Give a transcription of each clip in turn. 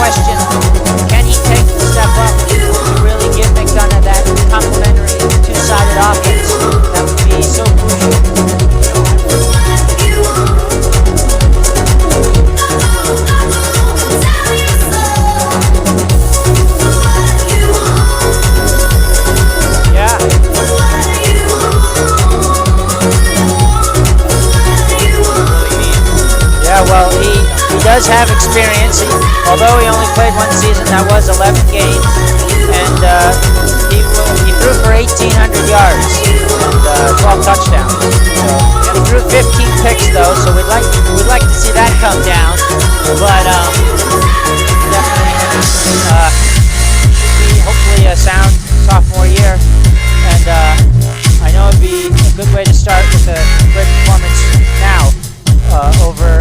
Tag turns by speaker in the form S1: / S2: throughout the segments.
S1: question, can he take the step up to really give McDonogh that complementary two-sided offense that would be so crucial? Well, he does have experience. Although he only played one season, that was 11 games, and he threw for 1,800 yards and 12 touchdowns. So he threw 15 picks though, so we'd like to see that come down. But definitely should be hopefully a sound sophomore year, and I know it'd be a good way to start with a great performance now. Over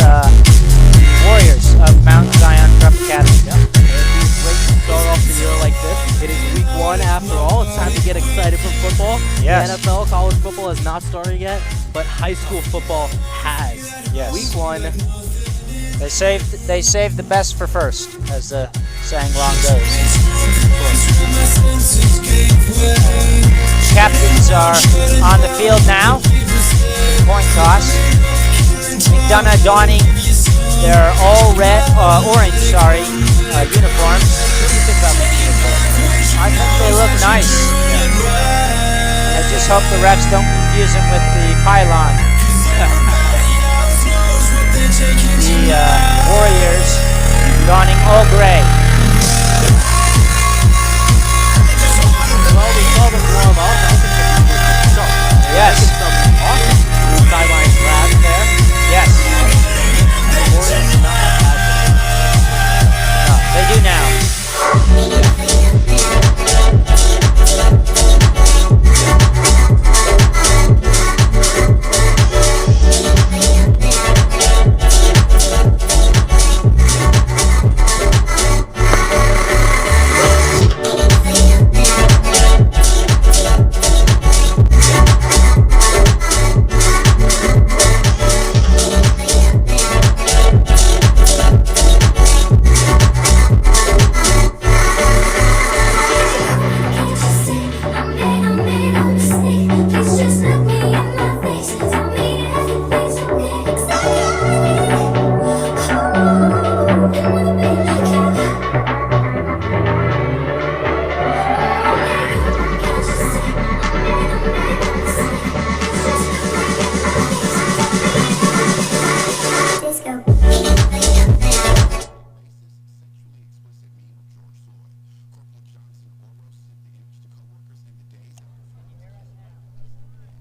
S1: Warriors of Mount Zion Prep Academy.
S2: Yep. It'd be great to start off the year like this. It is week 1 after all. It's time to get excited for football.
S1: Yes.
S2: The NFL, college football has not started yet, but high school football has.
S1: Yes.
S2: Week 1.
S1: They saved the best for first, as the saying long goes. Captains are on the field now. Coin toss. McDonogh donning their all orange uniforms. What do you think about the uniforms? I think they look nice. I just hope the refs don't confuse them with the pylon. The Warriors donning all gray.
S2: Well, we saw them warm up. I think they're sharp.
S1: Yes.
S2: Some awesome sideline grabs there.
S1: Yes. They do now.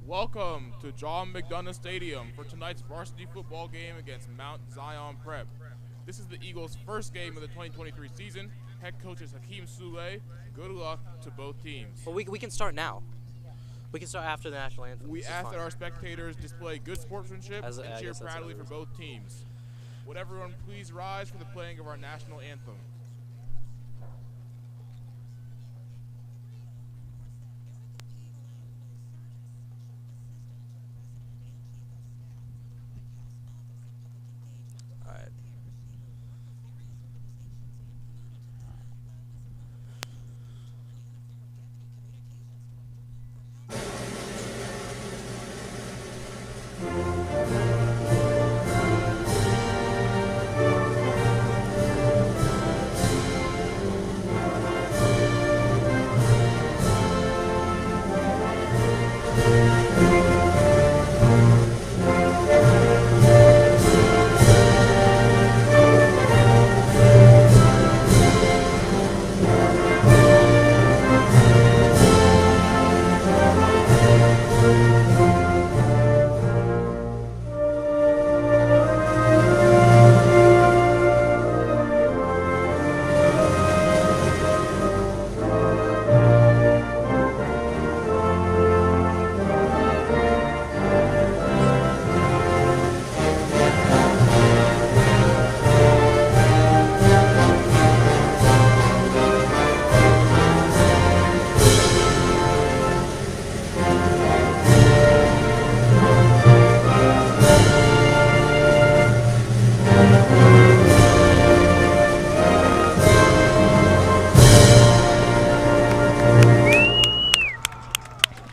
S3: Welcome to John McDonogh Stadium for tonight's varsity football game against Mount Zion Prep. This is the Eagles' first game of the 2023 season. Head coach is Hakeem Souley. Good luck to both teams.
S2: Well, we can start now. We can start after the national anthem.
S3: We ask that our spectators display good sportsmanship and cheer proudly for both teams. Would everyone please rise for the playing of our national anthem?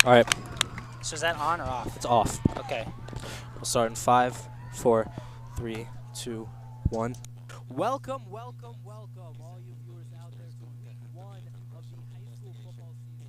S2: All right,
S1: So is that on or off?
S2: it's off.
S1: Okay.
S2: We'll start in 5, 4, 3, 2, 1. Welcome, welcome, welcome, all you viewers out there to week 1 of the high school football season.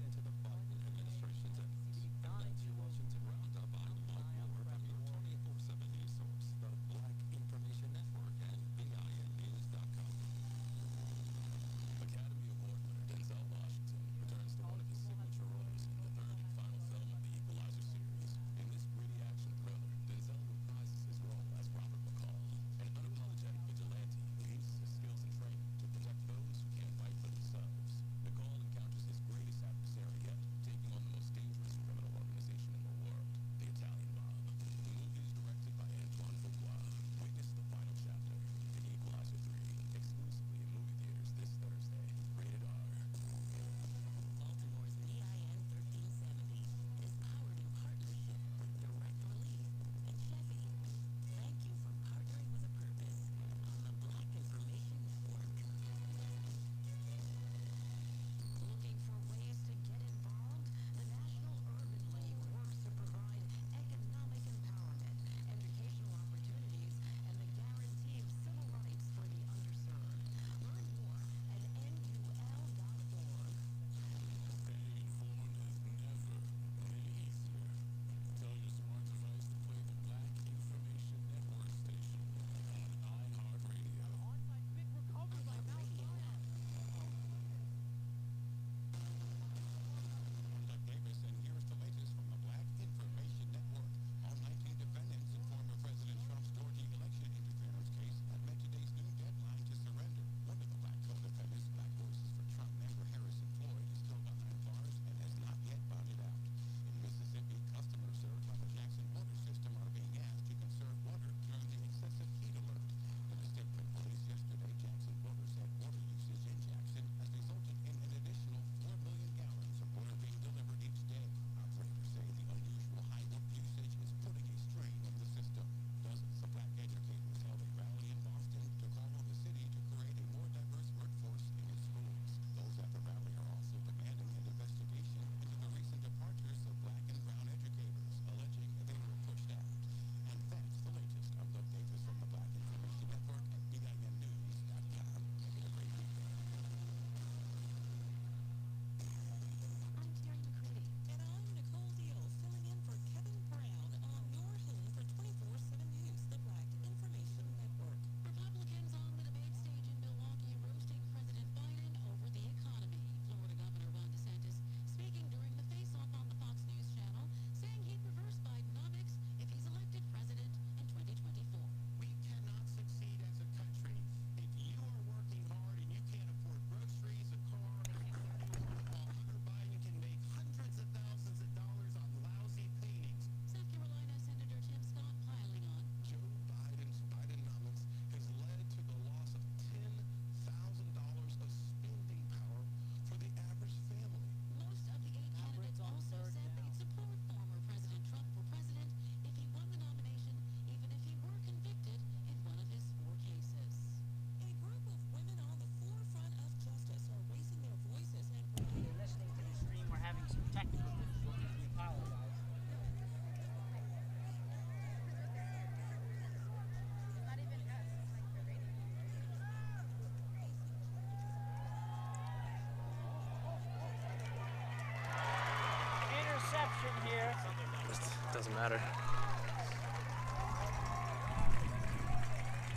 S4: Doesn't matter.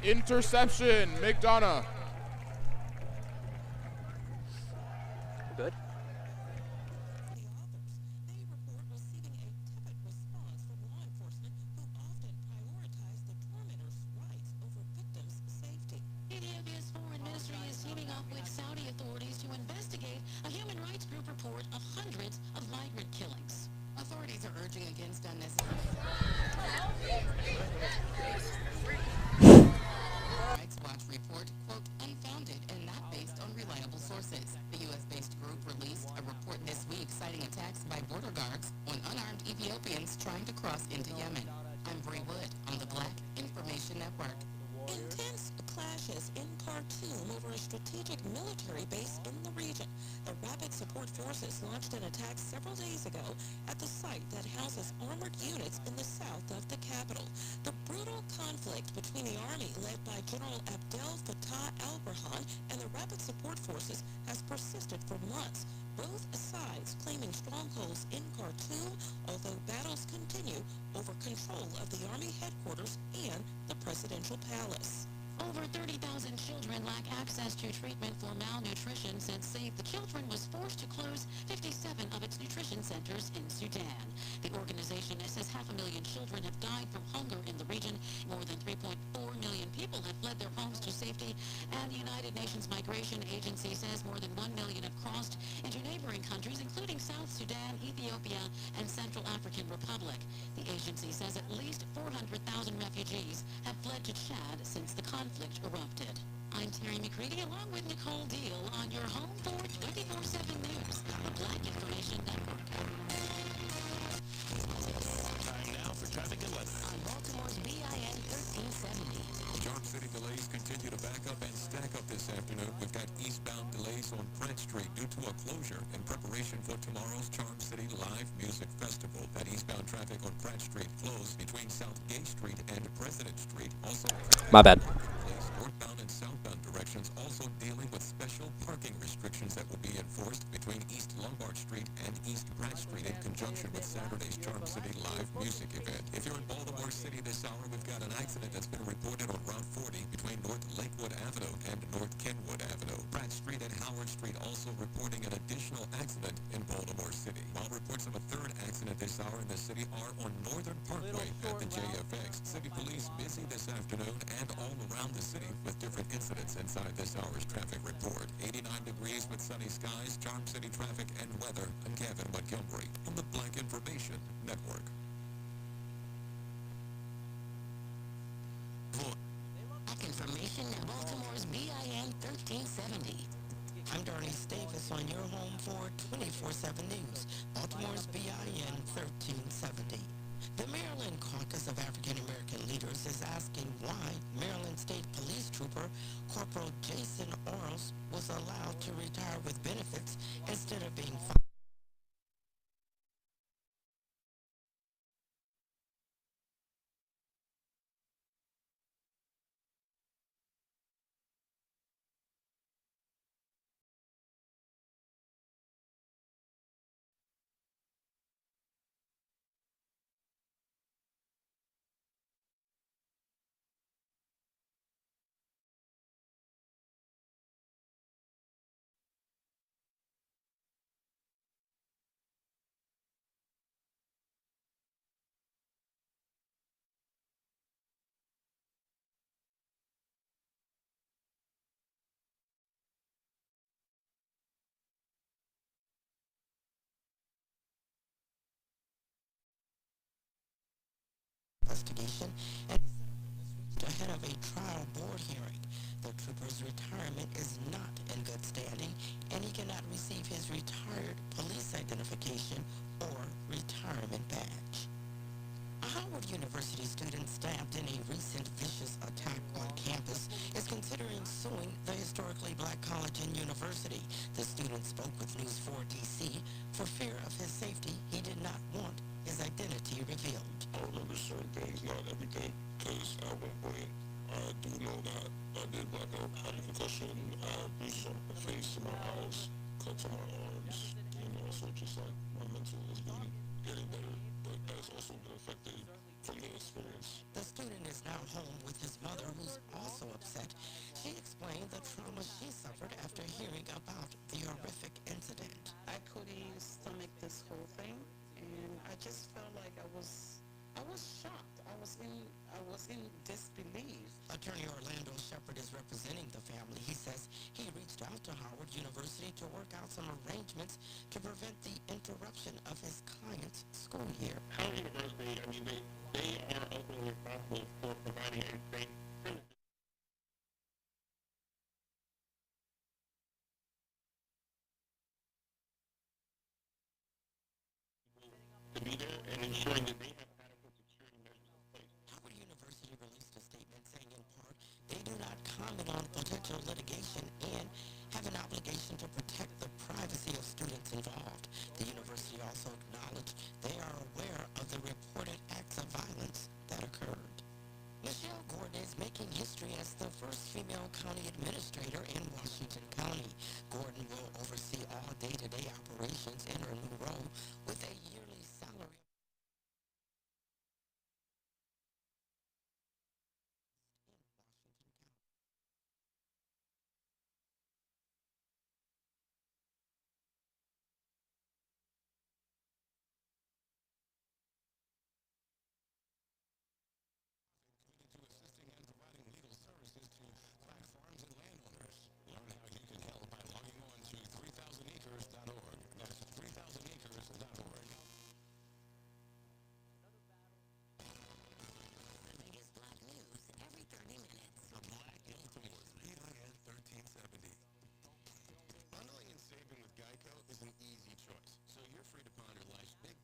S3: Interception, McDonogh.
S4: Good.
S5: They report receiving a tepid response from law enforcement who often prioritize the tormentor's rights over victims' safety. Ethiopia's foreign ministry is teaming up with Saudi authorities to investigate a human rights group report of hundreds of migrant killings. Authorities are urging against unnecessary Rights Watch report, quote, unfounded and not based on reliable sources. The U.S.-based group released a report this week citing attacks by border guards on unarmed Ethiopians trying to cross into Yemen. I'm Bree Wood on the Black Information Network. Intense clashes in Khartoum over a strategic military base in the region. The Rapid Support Forces launched an attack several days ago at the site that houses armored units in the south of the capital. The brutal conflict between the army led by General Abdel Fattah al-Burhan and the Rapid Support Forces has persisted for months. Both sides claiming strongholds in Khartoum, although battles continue over control of the army headquarters and the presidential palace. Over 30,000 children lack access to treatment for malnutrition since Save the Children was forced to close 57 of its nutrition centers in Sudan. The organization says 500,000 children have died from hunger in the region. More than 3.4 million people have fled their homes to safety, and the United Nations Migration Agency says more than 1 million have crossed into neighboring countries, including South Sudan, Ethiopia, and Central African Republic. The agency says at least 400,000 refugees have fled to Chad since the conflict erupted. I'm Terry McCready along with Nicole Deal on your home for 24/7 News, the Black Information Network.
S6: Time now for traffic and weather.
S5: On Baltimore's BIN 1370.
S6: Charm City delays continue to back up and stack up this afternoon. We've got eastbound delays on Pratt Street due to a closure in preparation for tomorrow's Charm City Live Music Festival. That eastbound traffic on Pratt Street closed between South Gay Street and President Street. Also,
S2: My bad.
S6: northbound and southbound directions also dealing with special parking restrictions that will be enforced between East Lombard Street and East Pratt Street in conjunction with Saturday's Charm City Live Music event. If you're in Baltimore City this hour, we've got an accident that's been reported on Route 40 between North Lakewood Avenue and North Kenwood Avenue. Pratt Street and Howard Street also reporting an additional accident in Baltimore City. While reports of a third accident this hour in the city are on Northern Parkway at the JFX. City police busy this afternoon and all around the city with different incidents inside this hour's traffic report. 89 degrees with sunny skies, Charm City traffic and weather. I'm Kevin Montgomery on the Black Information Network.
S5: Black Information at Baltimore's BIN 1370. I'm Darlene Davis on your home for 24/7 News, Baltimore's BIN 1370. The Maryland Caucus of African American Leaders is asking why Maryland State Police Trooper Corporal Jason Orles was allowed to retire with benefits instead of being fired. Investigation and ahead of a trial board hearing. The trooper's retirement is not in good standing, and he cannot receive his retired police identification or retirement badge. A Howard University student stabbed in a recent vicious attack on campus is considering suing the historically black college and university. The student spoke with News 4 DC. For fear of his safety, he did not want his identity revealed.
S7: I remember certain things, not everything, because at one point I do know that I did black out, had a concussion, I had bruises on my face, my eyes, cuts on my arms, so just like my mental has been getting better, but has also been affected from the experience.
S5: The student is now home with his mother, who's also upset. She explained the trauma she suffered after hearing about the horrific incident.
S8: I couldn't stomach this whole thing, and I just felt like I was shocked. I was in disbelief.
S5: Attorney Orlando Shepard is representing the family. He says he reached out to Howard University to work out some arrangements to prevent the interruption of his client's school year.
S7: Howard University, I mean, they are ultimately responsible for providing a safe to be there and ensuring that they have adequate security measures in place.
S5: Howard University released a statement saying in part they do not comment
S9: litigation and have an obligation to protect the privacy of students involved. The university also acknowledged they are aware of the reported acts of violence that occurred. Michelle Gordon is making history as the first female county administrator in Washington County. Gordon will oversee all day-to-day operations in her new role with a yearly salary in Washington County.
S6: To assisting and providing legal services to black farms and landowners. Learn how you can help by logging on to 3000acres.org. That's 3000acres.org.
S9: The latest Black news every 30 minutes.
S6: The Black Baltimore PIN 1370. Bundling and saving with Geico is an easy choice, so you're free to ponder life's big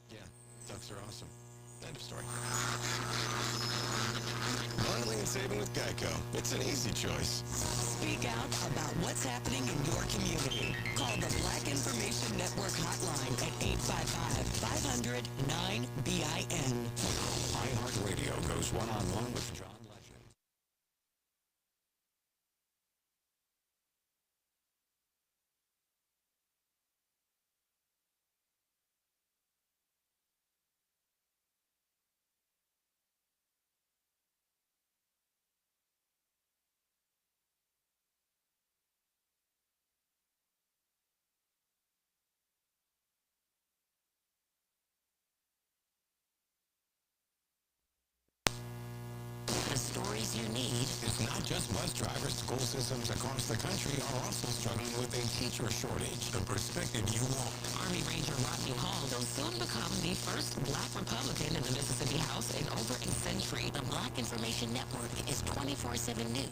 S6: Yeah, ducks are awesome. End of story. Bundling and saving with Geico. It's an easy choice.
S9: Speak out about what's happening in your community. Call the Black Information Network hotline at 855-500-9BIN.
S6: iHeartRadio goes one-on-one with John Legend.
S9: The stories you need.
S6: It's not just bus drivers. School systems across the country are also struggling with a teacher shortage. The perspective you want.
S9: Army Ranger Rodney Hall will soon become the first Black Republican in the Mississippi House in over a century. The Black Information Network is 24/7 news.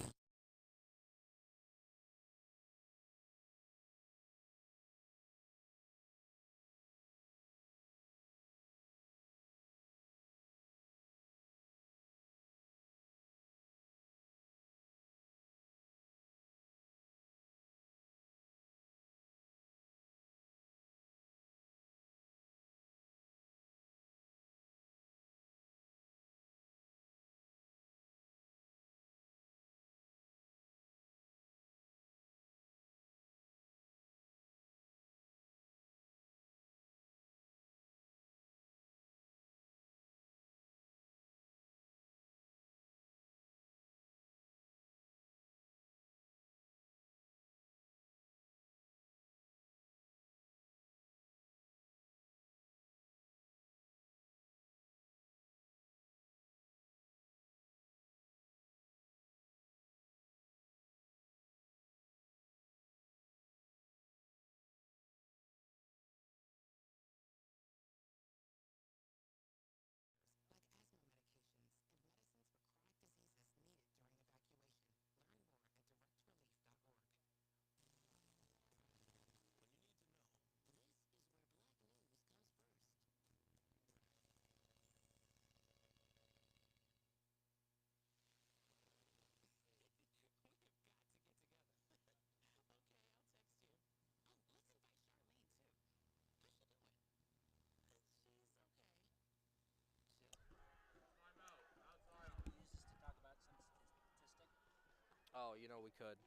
S2: Oh, you know we could.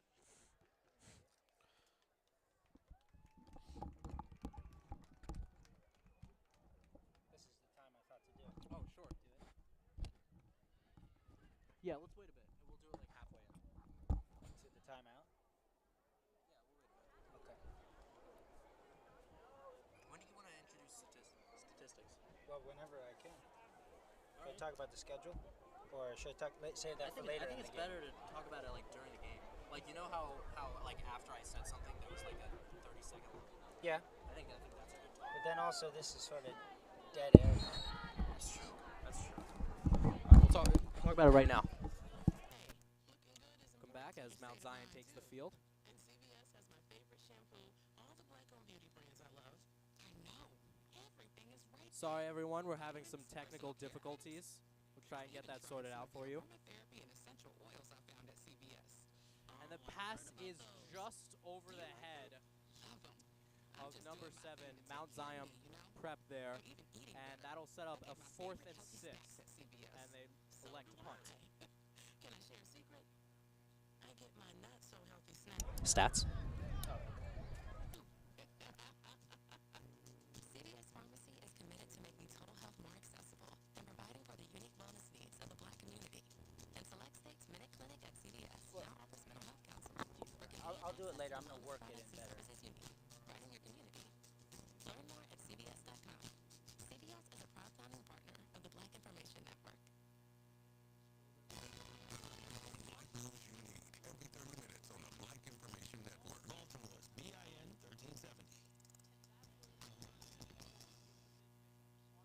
S1: This is the time I thought to do it.
S2: Oh, sure.
S1: Do it.
S2: Yeah, let's wait a bit. We'll do it like halfway in.
S1: To the timeout.
S2: Yeah, we'll wait a bit.
S1: Okay.
S2: When do you want to introduce statistics?
S1: Well, whenever I can.
S2: All
S1: Should I
S2: right.
S1: talk about the schedule, or should I say that for later?
S2: I think
S1: in
S2: it's
S1: the game?
S2: better to talk about it like during the game. Like you know how like after I said something there was like a 30-second long.
S1: Yeah,
S2: I think that's a good talk.
S1: but then also this is sort of dead air.
S2: That's true. That's true. All right, we'll talk about it right now. as Mount Zion takes the field.
S9: And CVS has my favorite shampoo, all the black-owned beauty brands I love. I know. Everything is right.
S2: Sorry, everyone. We're having some technical difficulties. We'll try and get that sorted out for you.
S9: Aromatherapy and essential oils I found at CVS.
S2: And the pass is just over the head of number 7, Mount Zion Prep there. And that'll set up a 4th and 6. And they select punt.
S9: Can I share a secret? I get my not so healthy
S1: Stats.
S9: CVS Pharmacy is committed to making total health more accessible and providing for the unique wellness needs of the Black community. And Select State's Minute Clinic at CVS now offers mental health counseling.
S1: I'll do it later. I'm going to work it in better.
S9: Right in your community. Learn more at cvs.com. CVS is a proud founding partner of the Black Information Network.
S6: Black news you need every 30 minutes on the Black Information Network. Baltimore's BIN 1370.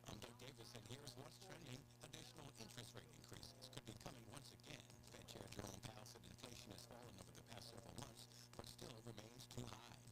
S6: I'm Doug Davis, and here's what's trending. Additional interest rate increases could be coming once again. Fed Chair Jerome Powell said inflation has fallen over the past several months, but still remains too high.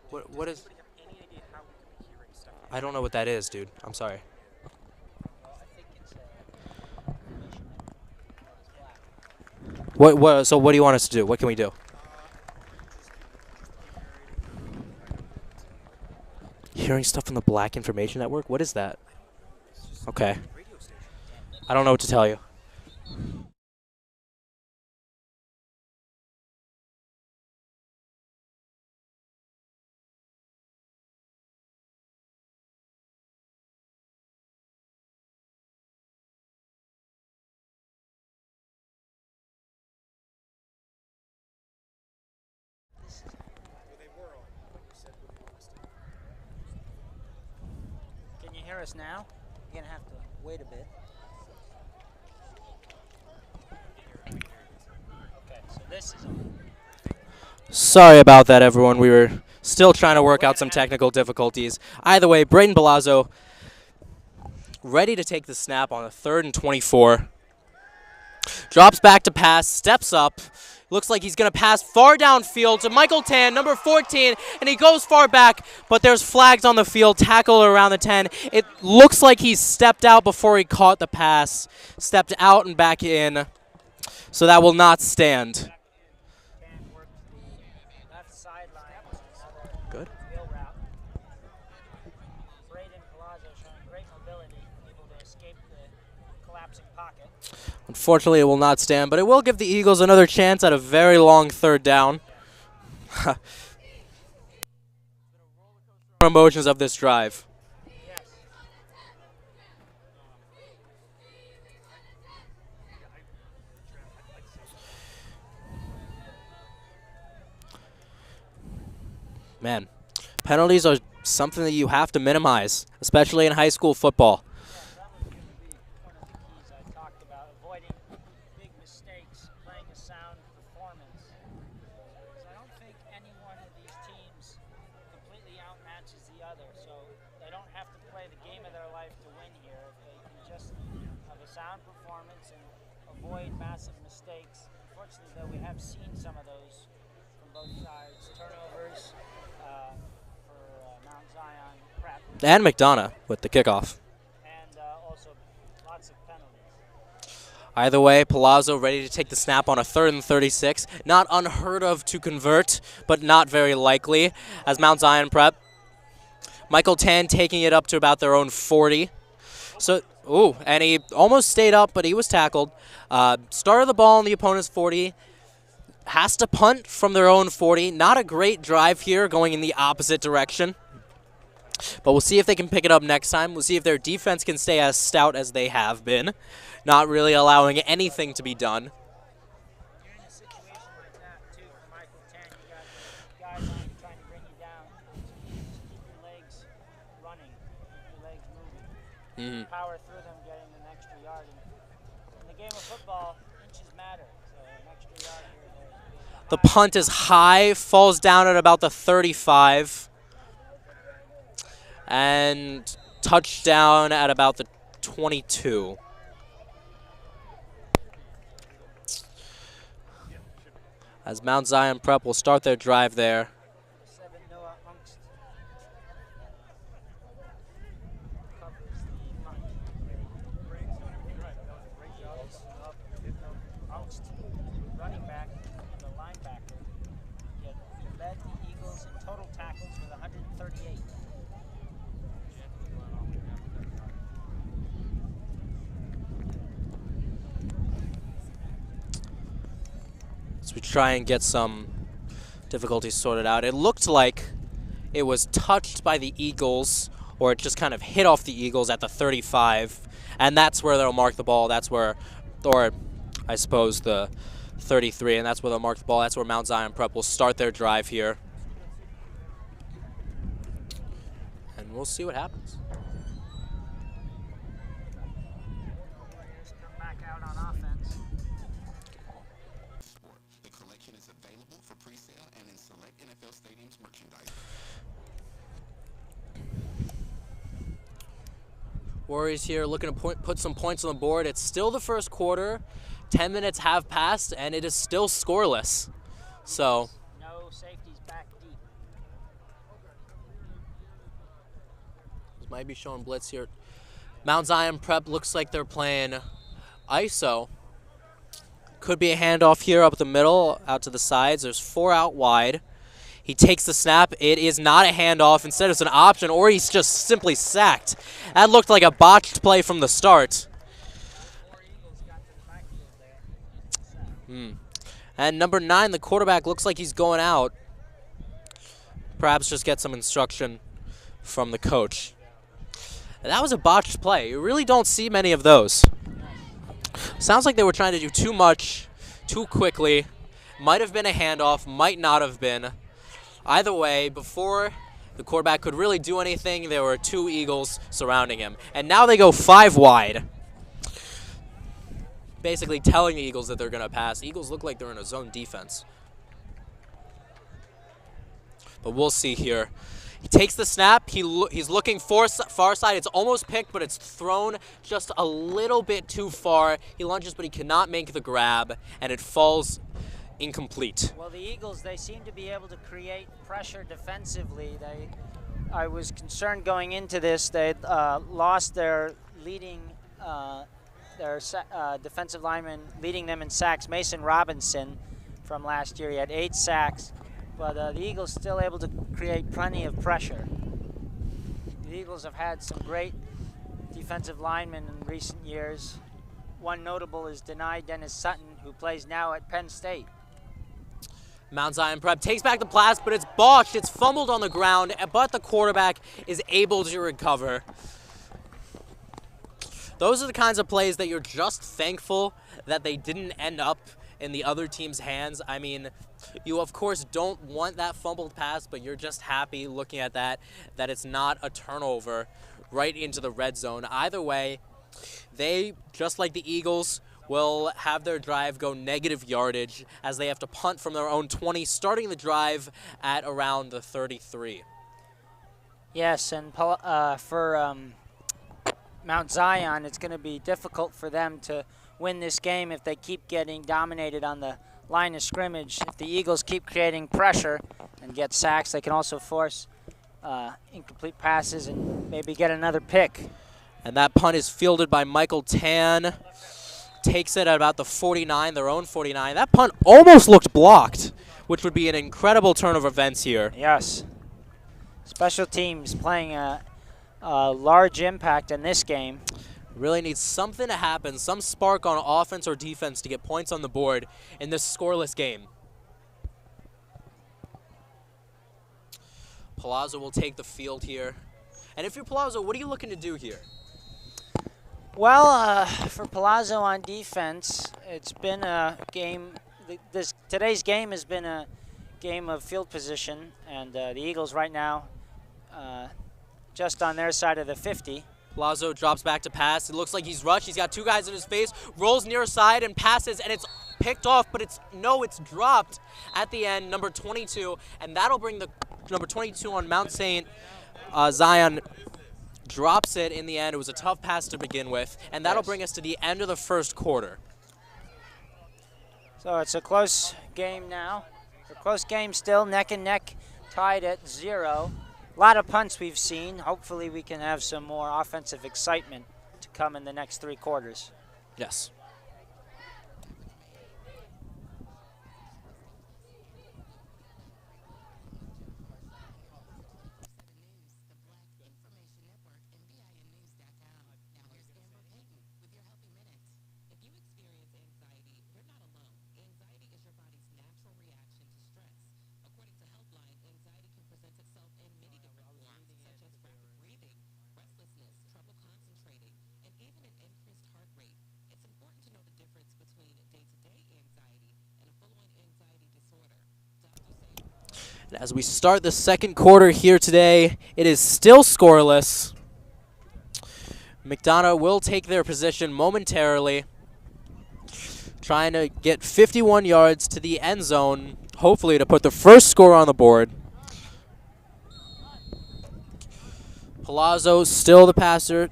S4: What is? I don't know what that is, dude. I'm sorry. What? So what do you want us to do? What can we do? Hearing stuff from the Black Information Network? What is that? Okay. I don't know what to tell you.
S1: Can you hear us now? You're gonna have to wait a bit. Okay, so this is on.
S4: Sorry about that, everyone. We were still trying to work out some technical difficulties. Either way, Braden Palazzo ready to take the snap on a 3rd and 24. Drops back to pass, steps up. Looks like he's going to pass far downfield to Michael Tan, number 14, and he goes far back, but there's flags on the field, tackle around the 10. It looks like he stepped out before he caught the pass, stepped out and back in, so that will not stand. Good. Unfortunately, it will not stand, but it will give the Eagles another chance at a very long 3rd down. Emotions of this drive. Man, penalties are something that you have to minimize, especially in high school football.
S1: Massive mistakes. Unfortunately, though, we have seen some of those from both sides. Turnovers for Mount Zion Prep.
S4: And McDonogh with the kickoff.
S1: And also lots of penalties.
S4: Either way, Palazzo ready to take the snap on a 3rd and 36. Not unheard of to convert, but not very likely as Mount Zion Prep. Michael Tan taking it up to about their own 40. So, and he almost stayed up, but he was tackled. Started the ball on the opponent's 40. Has to punt from their own 40. Not a great drive here, going in the opposite direction. But we'll see if they can pick it up next time. We'll see if their defense can stay as stout as they have been. Not really allowing anything to be done.
S1: You're in a situation like that, too, for Michael Tan. You got guys on you trying to bring you down. Just keep your legs running. Keep your legs moving. Power through them, getting an extra yard. In the game of football, inches matter. So an extra yard here or there.
S4: The punt is high, falls down at about the 35. And touchdown at about the 22. As Mount Zion Prep will start their drive there.
S1: Running back and the linebacker led the Eagles in total tackles with 138.
S4: As we try and get some difficulties sorted out. It looked like it was touched by the Eagles, or it just kind of hit off the Eagles at the 35, and that's where they'll mark the ball. That's where, or I suppose the 33, and that's where they'll mark the ball. That's where Mount Zion Prep will start their drive here. And we'll see what happens.
S1: Come back out on offense.
S6: The collection is available for pre-sale and in select NFL stadiums merchandise.
S4: Warriors here looking to put some points on the board. It's still the first quarter. 10 minutes have passed, and it is still scoreless. So
S1: No safeties back deep.
S4: Might be showing blitz here. Mount Zion Prep looks like they're playing ISO. Could be a handoff here up the middle, out to the sides. There's 4 out wide. He takes the snap. It is not a handoff. Instead, it's an option, or he's just simply sacked. That looked like a botched play from the start. And number 9, the quarterback, looks like he's going out. Perhaps just get some instruction from the coach. That was a botched play. You really don't see many of those. Sounds like they were trying to do too much, too quickly. Might have been a handoff, might not have been. Either way, before the quarterback could really do anything, there were 2 Eagles surrounding him. And now they go 5 wide. Basically telling the Eagles that they're going to pass. Eagles look like they're in a zone defense. But we'll see here. He takes the snap. He's looking far side. It's almost picked, but it's thrown just a little bit too far. He lunges, but he cannot make the grab, and it falls incomplete.
S1: Well, the Eagles, they seem to be able to create pressure defensively. I was concerned going into this. They lost their leading, defensive lineman leading them in sacks, Mason Robinson, from last year. He had 8 sacks. But the Eagles still able to create plenty of pressure. The Eagles have had some great defensive linemen in recent years. One notable is Dennis Sutton, who plays now at Penn State.
S4: Mount Zion Prep takes back the pass, but it's botched. It's fumbled on the ground, but the quarterback is able to recover. Those are the kinds of plays that you're just thankful that they didn't end up in the other team's hands. I mean, you of course don't want that fumbled pass, but you're just happy looking at that it's not a turnover right into the red zone. Either way, they, just like the Eagles, will have their drive go negative yardage as they have to punt from their own 20, starting the drive at around the 33.
S1: Yes, and for Mount Zion, it's going to be difficult for them to win this game if they keep getting dominated on the line of scrimmage. If the Eagles keep creating pressure and get sacks, they can also force incomplete passes and maybe get another pick.
S4: And that punt is fielded by Michael Tan. Takes it at about the 49, their own 49. That punt almost looked blocked, which would be an incredible turn of events here.
S1: Yes. Special teams playing a large impact in this game.
S4: Really needs something to happen, some spark on offense or defense to get points on the board in this scoreless game. Palazzo will take the field here. And if you're Palazzo, what are you looking to do here?
S1: Well, for Palazzo on defense, it's been a game. Today's game has been a game of field position, and the Eagles right now just on their side of the 50.
S4: Palazzo drops back to pass. It looks like he's rushed. He's got 2 guys in his face, rolls near side and passes, and it's picked off, but it's dropped at the end, number 22, and that'll bring the number 22 on Mount St. Zion drops it in the end. It was a tough pass to begin with, and that'll bring us to the end of the first quarter.
S1: So it's a close game now. A close game still, neck and neck, tied at 0. A lot of punts we've seen. Hopefully we can have some more offensive excitement to come in the next 3 quarters.
S4: Yes. As we start the second quarter here today, it is still scoreless. McDonogh will take their position momentarily, trying to get 51 yards to the end zone, hopefully to put the first score on the board. Palazzo still the passer.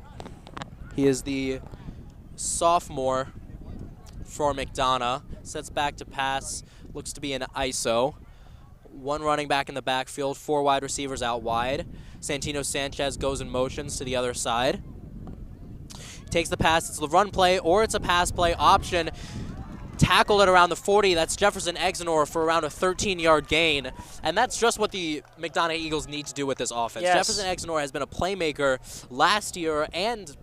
S4: He is the sophomore for McDonogh. Sets back to pass. Looks to be an ISO. One running back in the backfield, 4 wide receivers out wide. Santino Sanchez goes in motions to the other side. Takes the pass, it's the run play, or it's a pass play option. Tackled at around the 40, that's Jefferson Exenor for around a 13-yard gain. And that's just what the McDonogh Eagles need to do with this offense.
S1: Yes.
S4: Jefferson Exenor has been a playmaker last year and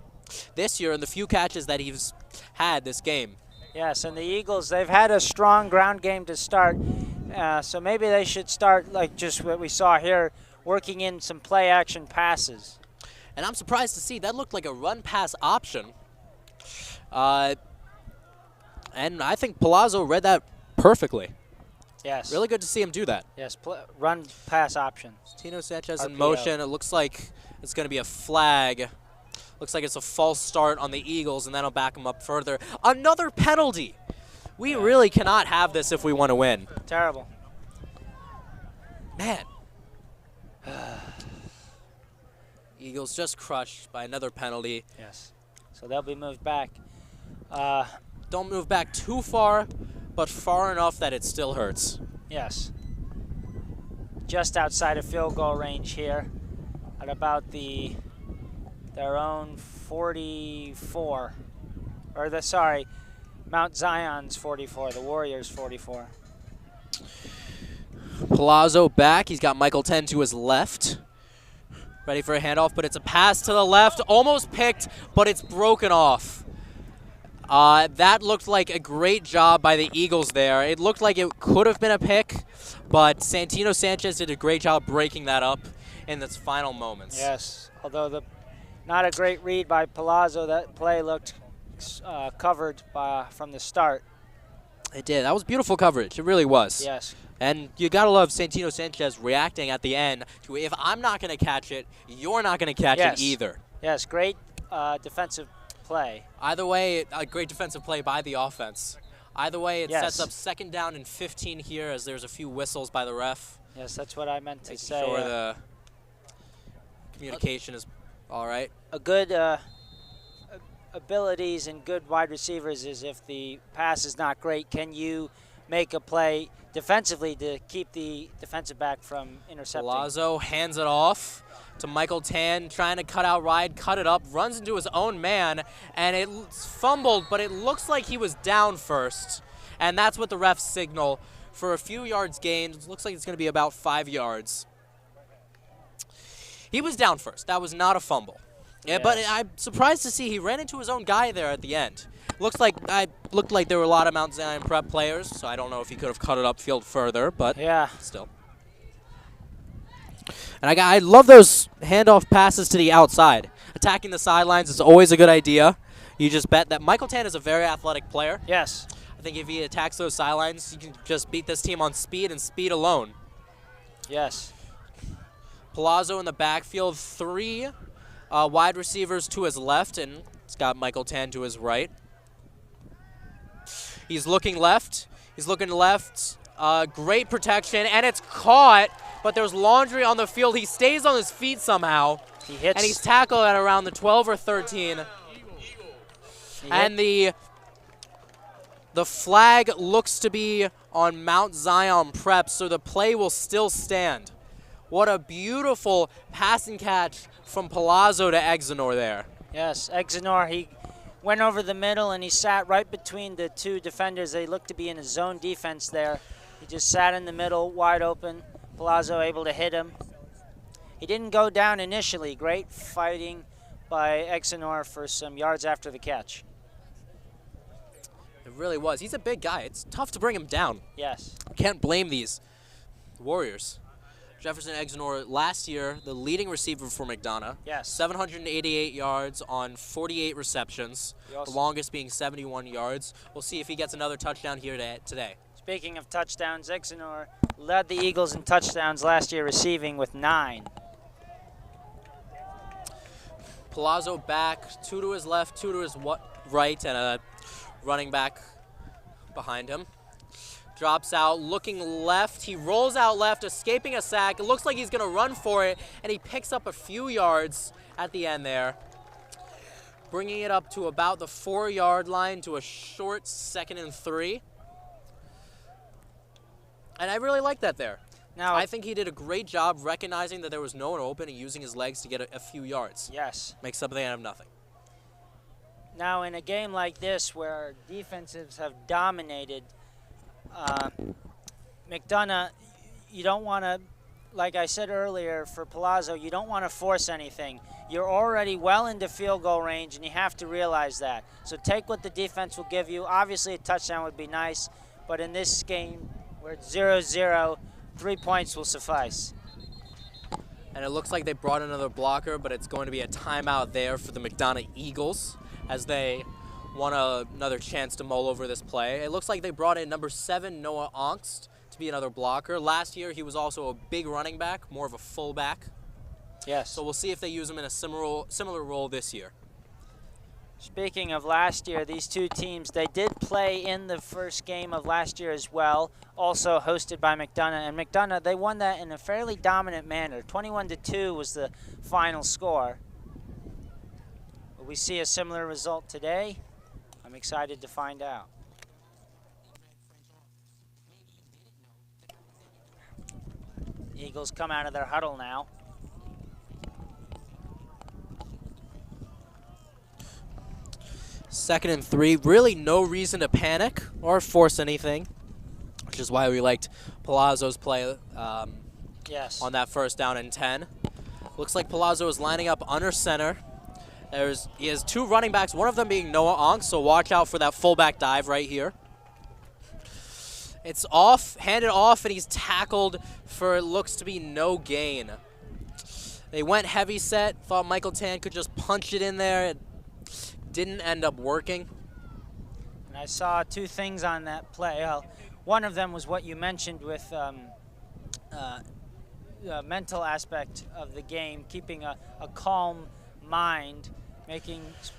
S4: this year in the few catches that he's had this game.
S1: Yes, and the Eagles, they've had a strong ground game to start, so maybe they should start, like just what we saw here, working in some play-action passes.
S4: And I'm surprised to see that looked like a run-pass option. And I think Palazzo read that perfectly.
S1: Yes.
S4: Really good to see him do that.
S1: Yes, run-pass option.
S4: Tino Sanchez in
S1: RPO.
S4: motion. It looks like it's going to be a flag. Looks like it's a false start on the Eagles, and that'll back them up further. Another penalty. We really cannot have this if we want to win.
S1: Terrible.
S4: Man. Eagles just crushed by another penalty.
S1: Yes. So they'll be moved back.
S4: Don't move back too far, but far enough that it still hurts.
S1: Yes. Just outside of field goal range here at about their own 44. Sorry, Mount Zion's 44, the Warriors 44.
S4: Palazzo back. He's got Michael 10 to his left. Ready for a handoff, but it's a pass to the left. Almost picked, but it's broken off. That looked like a great job by the Eagles there. It looked like it could have been a pick, but Santino Sanchez did a great job breaking that up in its final moments.
S1: Yes, although not a great read by Palazzo. That play looked covered from the start.
S4: It did. That was beautiful coverage. It really was.
S1: Yes.
S4: And you got to love Santino Sanchez reacting at the end to, if I'm not going to catch it, you're not going to catch it either.
S1: Yes, great defensive play.
S4: Either way, a great defensive play by the offense. Either way, it sets up 2nd down and 15 here as there's a few whistles by the ref.
S1: Yes, that's what I meant to
S4: Making
S1: say.
S4: sure the communication is all right.
S1: A good abilities and good wide receivers is if the pass is not great, can you make a play defensively to keep the defensive back from intercepting?
S4: Palazzo hands it off to Michael Tan, trying to cut out Ride, cut it up, runs into his own man, and it's fumbled, but it looks like he was down first. And that's what the refs signal for a few yards gained. It looks like it's going to be about 5 yards. He was down first. That was not a fumble. Yeah, but I'm surprised to see he ran into his own guy there at the end. Looked like there were a lot of Mount Zion prep players, so I don't know if he could have cut it upfield further, but still. And I love those handoff passes to the outside. Attacking the sidelines is always a good idea. You just bet that Michael Tan is a very athletic player.
S1: Yes.
S4: I think if he attacks those sidelines, you can just beat this team on speed and speed alone.
S1: Yes.
S4: Palazzo in the backfield, 3 wide receivers to his left, and it's got Michael Tan to his right. He's looking left. He's looking left. Great protection, and it's caught, but there's laundry on the field. He stays on his feet somehow, and he's tackled at around the 12 or 13. And the flag looks to be on Mount Zion Prep, so the play will still stand. What a beautiful pass and catch from Palazzo to Exenor there.
S1: Yes, Exenor, he went over the middle and he sat right between the 2 defenders. They looked to be in a zone defense there. He just sat in the middle, wide open. Palazzo able to hit him. He didn't go down initially. Great fighting by Exenor for some yards after the catch.
S4: It really was. He's a big guy. It's tough to bring him down.
S1: Yes.
S4: Can't blame these Warriors. Jefferson Exenor, last year, the leading receiver for McDonogh.
S1: Yes.
S4: 788 yards on 48 receptions, the longest being 71 yards. We'll see if he gets another touchdown here today.
S1: Speaking of touchdowns, Exenor led the Eagles in touchdowns last year, receiving with 9.
S4: Palazzo back, 2 to his left, 2 to his right, and a running back behind him. Drops out, looking left. He rolls out left, escaping a sack. It looks like he's going to run for it, and he picks up a few yards at the end there, bringing it up to about the 4-yard line to a short 2nd and 3. And I really like that there.
S1: Now,
S4: I think he did a great job recognizing that there was no one open and using his legs to get a few yards.
S1: yes.
S4: Make something out of nothing.
S1: Now, in a game like this where defensives have dominated, McDonogh, you don't want to, like I said earlier, for Palazzo, you don't want to force anything. You're already well into field goal range, and you have to realize that. So take what the defense will give you. Obviously, a touchdown would be nice, but in this game where it's 0-0, 3 points will suffice.
S4: And it looks like they brought another blocker, but it's going to be a timeout there for the McDonogh Eagles as they want another chance to mull over this play. It looks like they brought in number 7, Noah Ongst, to be another blocker. Last year, he was also a big running back, more of a fullback.
S1: Yes.
S4: So we'll see if they use him in a similar role this year.
S1: Speaking of last year, these two teams, they did play in the first game of last year as well, also hosted by McDonogh. And McDonogh, they won that in a fairly dominant manner. 21-2 was the final score. Will we see a similar result today? I'm excited to find out. Eagles come out of their huddle now.
S4: Second and 3, really no reason to panic or force anything, which is why we liked Palazzo's play
S1: Yes.
S4: on that first down and 10. Looks like Palazzo is lining up under center. He has 2 running backs, one of them being Noah Ongst, so watch out for that fullback dive right here. It's off, handed off, and he's tackled for it looks to be no gain. They went heavy set, thought Michael Tan could just punch it in there. It didn't end up working.
S1: And I saw 2 things on that play. One of them was what you mentioned with the mental aspect of the game, keeping a calm mind,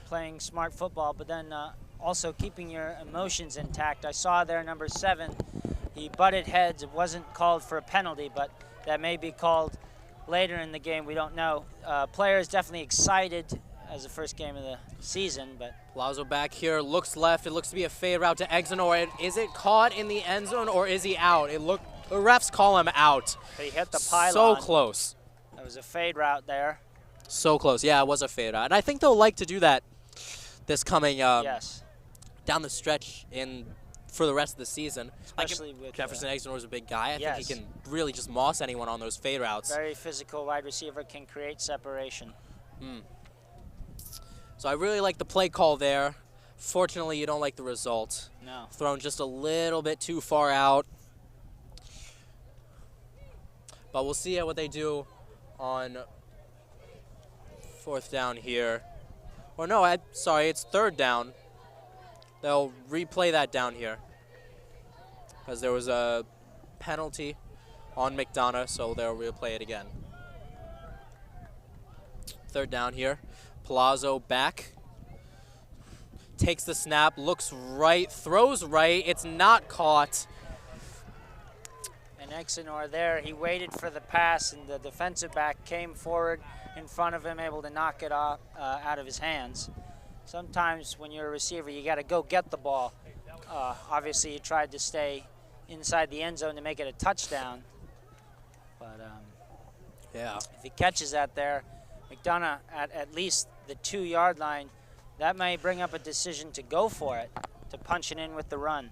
S1: playing smart football, but then also keeping your emotions intact. I saw there number 7, he butted heads. It wasn't called for a penalty, but that may be called later in the game. We don't know. Player is definitely excited as the first game of the season, but
S4: Palazzo back here, looks left. It looks to be a fade route to Exenor. Is it caught in the end zone or is he out? The refs call him out.
S1: he hit the pylon.
S4: So close.
S1: That was a fade route there.
S4: So close. Yeah, it was a fade route. And I think they'll like to do that this coming
S1: Yes.
S4: down the stretch for the rest of the season.
S1: Especially with
S4: Jefferson Exenor is a big guy. I
S1: yes.
S4: think he can really just moss anyone on those fade routes.
S1: Very physical wide receiver, can create separation.
S4: So I really like the play call there. Fortunately, you don't like the result.
S1: No.
S4: Thrown just a little bit too far out. But we'll see what they do on 4th down here. Or no, sorry, it's 3rd down. They'll replay that down here. Because there was a penalty on McDonogh, so they'll replay it again. 3rd down here. Palazzo back. Takes the snap, looks right, throws right. It's not caught.
S1: And Exenor there, he waited for the pass, and the defensive back came forward in front of him, able to knock it off out of his hands. Sometimes when you're a receiver, you got to go get the ball. Obviously, he tried to stay inside the end zone to make it a touchdown. But
S4: Yeah.
S1: if he catches that there, McDonogh at least the 2-yard line, that may bring up a decision to go for it, to punch it in with the run.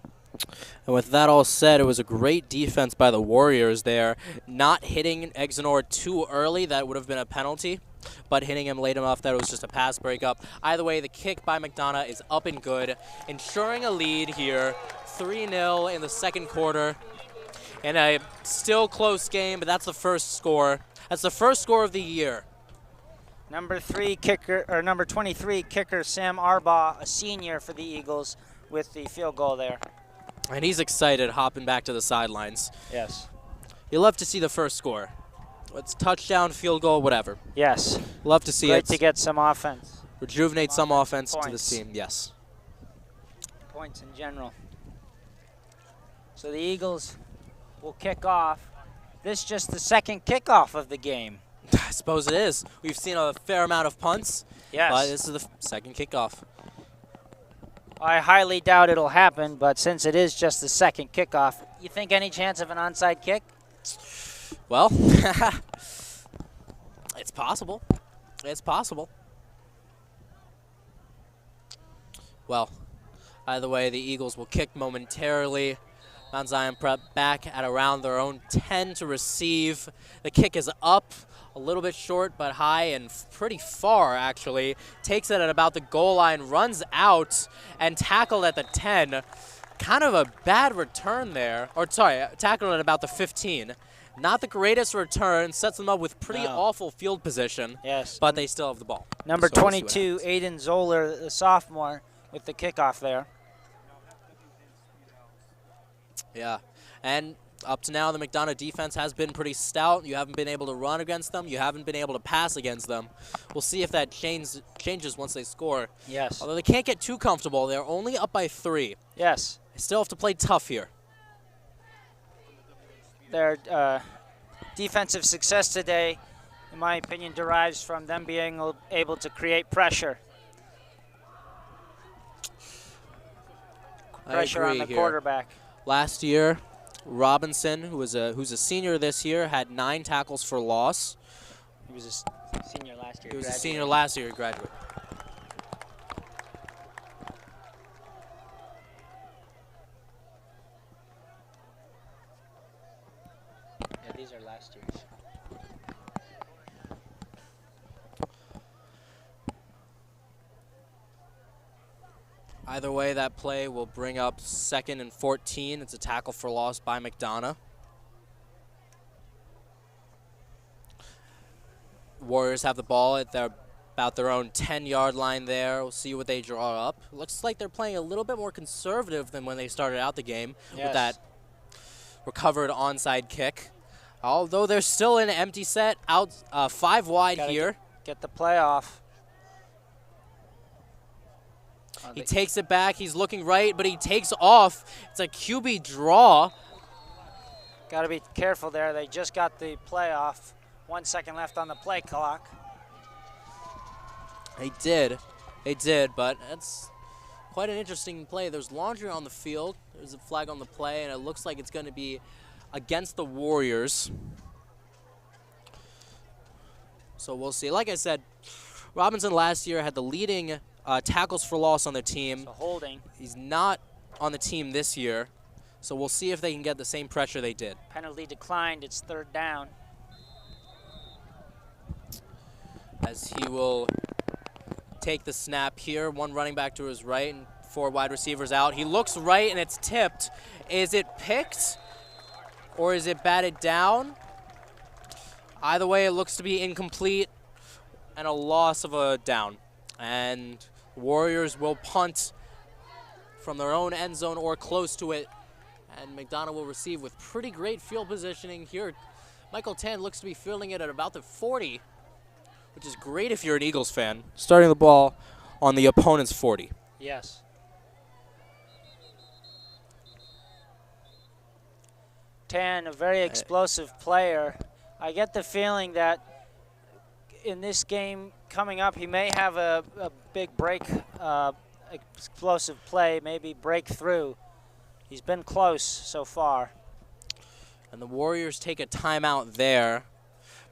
S4: And with that all said, it was a great defense by the Warriors there. Not hitting Exenor too early, that would have been a penalty. But hitting him late enough that it was just a pass breakup. Either way, the kick by McDonogh is up and good, ensuring a lead here. 3-0 in the 2nd quarter. In a still close game, but that's the first score. That's the first score of the year.
S1: Number 23 kicker Sam Arbaugh, a senior for the Eagles, with the field goal there.
S4: And he's excited, hopping back to the sidelines.
S1: Yes.
S4: You love to see the first score. It's touchdown, field goal, whatever.
S1: Yes.
S4: Love to see
S1: Great
S4: it.
S1: to get some offense.
S4: Rejuvenate some offense to
S1: Points.
S4: this team, yes.
S1: Points in general. So the Eagles will kick off. This is just the 2nd kickoff of the game.
S4: I suppose it is. We've seen a fair amount of punts,
S1: Yes.
S4: but this is the 2nd kickoff.
S1: I highly doubt it'll happen, but since it is just the 2nd kickoff, you think any chance of an onside kick?
S4: Well, it's possible. It's possible. Well, either way, the Eagles will kick momentarily. Mount Zion Prep back at around their own 10 to receive. The kick is up, a little bit short but high and pretty far actually. Takes it at about the goal line, runs out and tackled at the 10. Kind of a bad return there, or sorry, tackled at about the 15. Not the greatest return, sets them up with pretty awful field position.
S1: Yes.
S4: But they still have the ball.
S1: Number
S4: So we'll see what
S1: 22, Aiden Zoller, the sophomore, with the kickoff there.
S4: Yeah, and up to now, the McDonogh defense has been pretty stout. You haven't been able to run against them. You haven't been able to pass against them. We'll see if that changes once they score.
S1: Yes.
S4: Although they can't get too comfortable. They're only up by 3.
S1: Yes.
S4: They still have to play tough here.
S1: Their defensive success today, in my opinion, derives from them being able to create pressure. Pressure on the quarterback.
S4: Last year, Robinson, who's a senior this year, had 9 tackles for loss.
S1: He was a senior last year.
S4: He was a senior last year, he graduated.
S1: Yeah, these are last year's.
S4: Either way, that play will bring up 2nd and 14. It's a tackle for loss by McDonogh. Warriors have the ball at about their own 10-yard line there. We'll see what they draw up. Looks like they're playing a little bit more conservative than when they started out the game with that recovered onside kick. Although they're still in an empty set, out 5 wide here.
S1: Get the play off.
S4: He takes it back. He's looking right, but he takes off. It's a QB draw.
S1: Got to be careful there. They just got the play off. 1 second left on the play clock.
S4: They did, but it's quite an interesting play. There's laundry on the field. There's a flag on the play, and it looks like it's going to be against the Warriors. So we'll see. Like I said, Robinson last year had the leading tackles for loss on their team.
S1: So holding.
S4: He's not on the team this year, so we'll see if they can get the same pressure they did.
S1: Penalty declined. It's 3rd down.
S4: As he will take the snap here. 1 running back to his right and 4 wide receivers out. He looks right and it's tipped. Is it picked or is it batted down? Either way, it looks to be incomplete and a loss of a down. And Warriors will punt from their own end zone or close to it. And McDonogh will receive with pretty great field positioning here. Michael Tan looks to be fielding it at about the 40. Which is great if you're an Eagles fan. Starting the ball on the opponent's 40.
S1: Yes. Tan, a very explosive player. I get the feeling that in this game coming up, he may have a big break, explosive play, maybe breakthrough. He's been close so far.
S4: And the Warriors take a timeout there.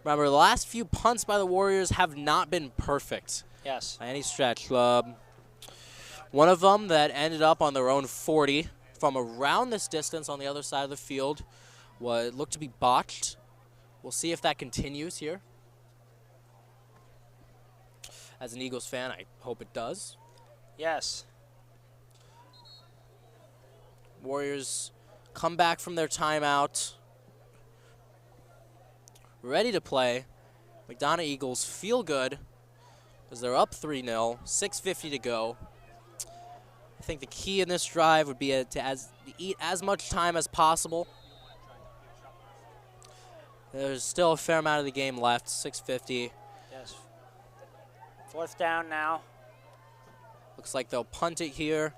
S4: Remember, the last few punts by the Warriors have not been perfect.
S1: Yes.
S4: By any stretch. One of them that ended up on their own 40 from around this distance on the other side of the field looked to be botched. We'll see if that continues here. As an Eagles fan, I hope it does.
S1: Yes.
S4: Warriors come back from their timeout. Ready to play. McDonogh Eagles feel good as they're up 3-0, 6:50 to go. I think the key in this drive would be to eat as much time as possible. There's still a fair amount of the game left, 6:50.
S1: Yes. 4th down now.
S4: Looks like they'll punt it here.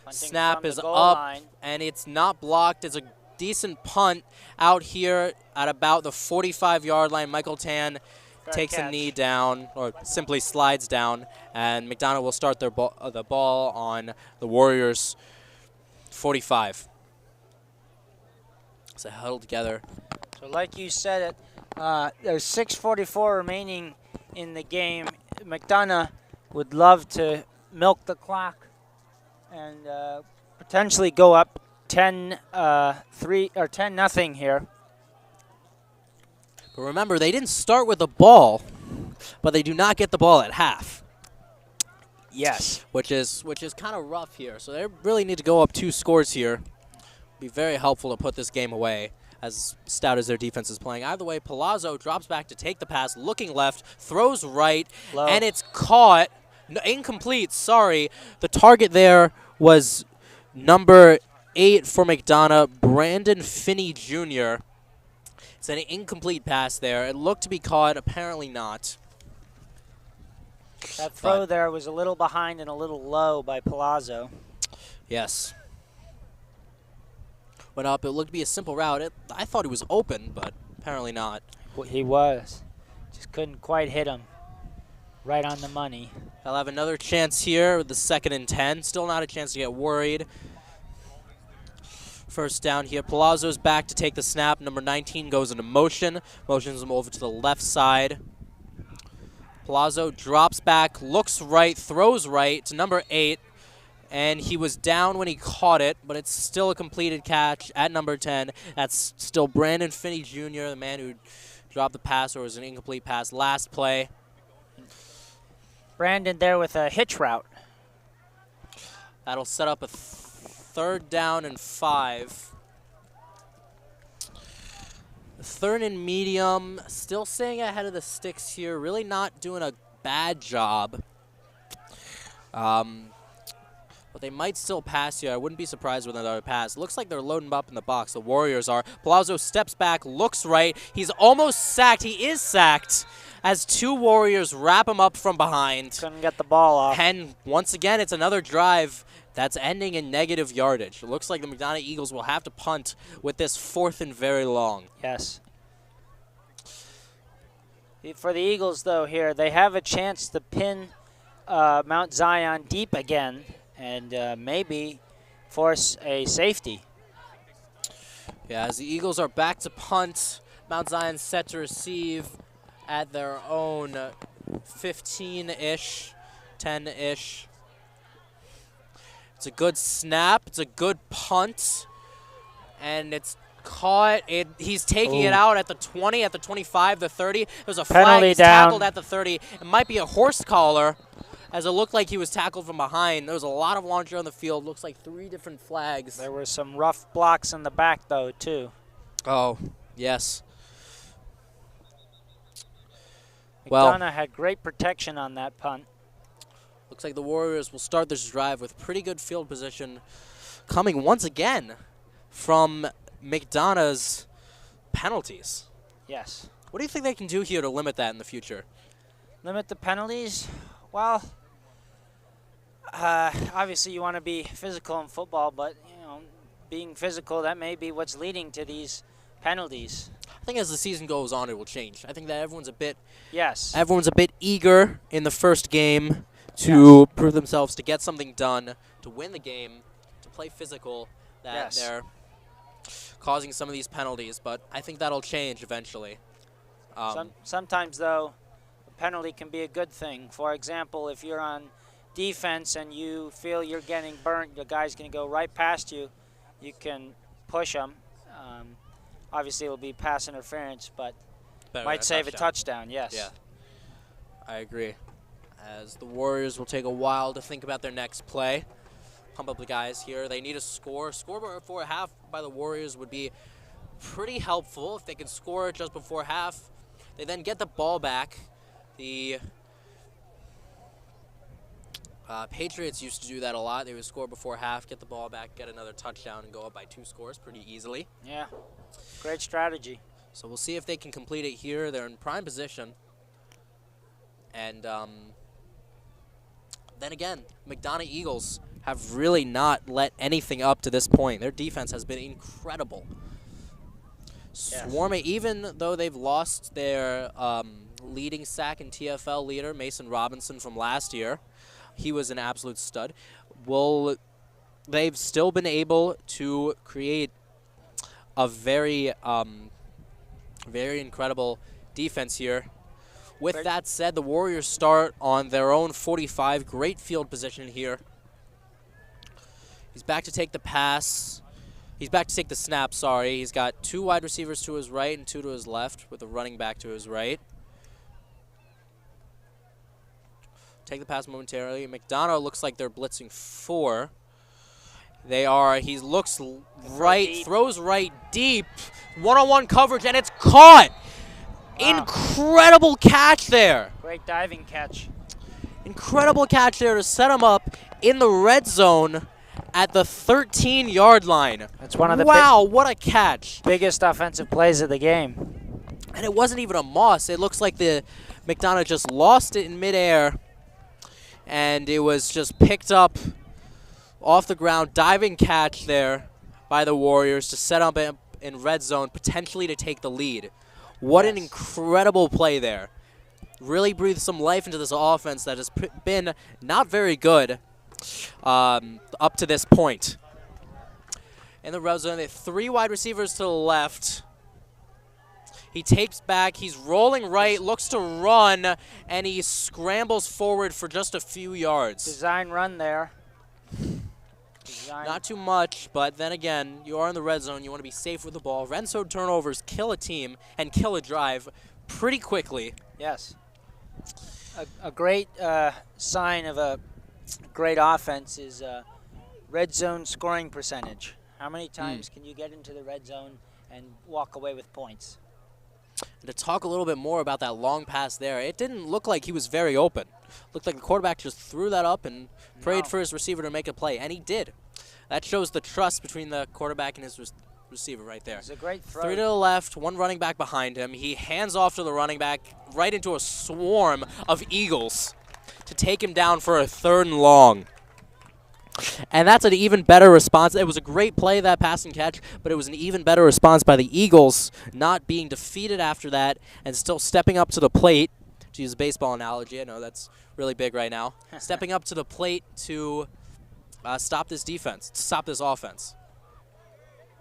S1: Punting
S4: Snap
S1: from the
S4: is
S1: goal
S4: up,
S1: line.
S4: and it's not blocked. It's a decent punt out here at about the 45-yard line. Michael Tan takes a knee down, or simply slides down, and McDonogh will start the ball on the Warriors' 45. So huddled together
S1: So like you said, there's 6:44 remaining in the game. McDonogh would love to milk the clock and potentially go up 10-3 or 10-0 here.
S4: But remember, they didn't start with the ball, but they do not get the ball at half.
S1: Yes.
S4: Which is kind of rough here. So they really need to go up 2 scores here. Be very helpful to put this game away, as stout as their defense is playing. Either way, Palazzo drops back to take the pass, looking left, throws right,
S1: Low.
S4: and it's caught. No, incomplete, sorry. The target there was number 8 for McDonogh, Brandon Finney Jr. It's an incomplete pass there. It looked to be caught, apparently not.
S1: That throw there was a little behind and a little low by Palazzo.
S4: Yes. Went up. It looked to be a simple route. I thought he was open, but apparently not.
S1: Well, he was. Just couldn't quite hit him. Right on the money.
S4: They'll have another chance here with the 2nd and 10. Still not a chance to get worried. First down here. Palazzo's back to take the snap. Number 19 goes into motion. Motions him over to the left side. Palazzo drops back, looks right, throws right to number 8. And he was down when he caught it, but it's still a completed catch at number 10. That's still Brandon Finney Jr., the man who dropped the pass, or was an incomplete pass last play.
S1: Brandon there with a hitch route.
S4: That'll set up a 3rd down and 5. 3rd and medium, still staying ahead of the sticks here. Really not doing a bad job. But they might still pass here. I wouldn't be surprised with another pass. Looks like they're loading up in the box. The Warriors are. Palazzo steps back, looks right. He's almost sacked. He is sacked as 2 Warriors wrap him up from behind.
S1: Couldn't get the ball off.
S4: And once again, it's another drive that's ending in negative yardage. It looks like the McDonogh Eagles will have to punt with this 4th and very long.
S1: Yes. For the Eagles, though, here, they have a chance to pin Mount Zion deep again and maybe force a safety.
S4: Yeah, as the Eagles are back to punt, Mount Zion's set to receive at their own 15-ish, 10-ish. It's a good snap. It's a good punt. And it's caught. He's taking it out at the 20, at the 25, the 30. There's a flag.
S1: Penalty
S4: He's
S1: down.
S4: tackled at the 30. It might be a horse collar, as it looked like he was tackled from behind. There was a lot of laundry on the field. Looks like 3 different flags.
S1: There were some rough blocks in the back, though, too.
S4: Oh, yes.
S1: McDonogh had great protection on that punt.
S4: Looks like the Warriors will start this drive with pretty good field position, coming once again from McDonogh's penalties.
S1: Yes.
S4: What do you think they can do here to limit that in the future?
S1: Limit the penalties? Well, obviously you want to be physical in football, but being physical, that may be what's leading to these penalties.
S4: I think as the season goes on, it will change. I think that everyone's a bit eager in the first game to prove themselves, to get something done, to win the game, to play physical, that they're causing some of these penalties. But I think that'll change eventually.
S1: Sometimes, though, a penalty can be a good thing. For example, if you're on defense and you feel you're getting burnt, the guy's going to go right past you, you can push him. Obviously, it'll be pass interference, but might save a touchdown, yes.
S4: Yeah, I agree. As the Warriors will take a while to think about their next play. Pump up the guys here. They need a score. Score before half by the Warriors would be pretty helpful if they could score just before half. They then get the ball back. The Patriots used to do that a lot. They would score before half, get the ball back, get another touchdown, and go up by 2 scores pretty easily.
S1: Yeah, great strategy.
S4: So we'll see if they can complete it here. They're in prime position. And then again, McDonogh Eagles have really not let anything up to this point. Their defense has been incredible. Swarming, even though they've lost their leading sack and TFL leader, Mason Robinson, from last year, he was an absolute stud. They've still been able to create a very Very incredible defense here. With that said, the Warriors start on their own 45. Great field position here. He's back to take the pass. He's back to take the snap, sorry. He's got 2 wide receivers to his right and 2 to his left, with a running back to his right. Take the pass momentarily. McDonogh looks like they're blitzing 4. They are. He looks right, throws right deep. One-on-one coverage, and it's caught. Wow. Incredible catch there.
S1: Great diving catch.
S4: Incredible catch there to set him up in the red zone at the 13-yard line.
S1: That's one of the
S4: what a catch.
S1: Biggest offensive plays of the game.
S4: And it wasn't even a moss. It looks like the McDonogh just lost it in midair, and it was just picked up off the ground. Diving catch there by the Warriors to set up in red zone, potentially to take the lead. What an incredible play there. Really breathed some life into this offense that has been not very good up to this point. In the red zone, they have 3 wide receivers to the left. He takes back, he's rolling right, looks to run, and he scrambles forward for just a few yards.
S1: Design run there.
S4: Not too much, but then again, you are in the red zone. You want to be safe with the ball. Red zone turnovers kill a team and kill a drive pretty quickly.
S1: Yes. A great sign of a great offense is red zone scoring percentage. How many times can you get into the red zone and walk away with points?
S4: And to talk a little bit more about that long pass there, it didn't look like he was very open. Looked like the quarterback just threw that up and prayed for his receiver to make a play, and he did. That shows the trust between the quarterback and his receiver right there.
S1: It's a great throw.
S4: 3 to the left, 1 running back behind him. He hands off to the running back right into a swarm of Eagles to take him down for a 3rd and long. And that's an even better response. It was a great play, that pass and catch, but it was an even better response by the Eagles, not being defeated after that and still stepping up to the plate, to use a baseball analogy. I know that's really big right now. Stepping up to the plate to stop this defense, to stop this offense.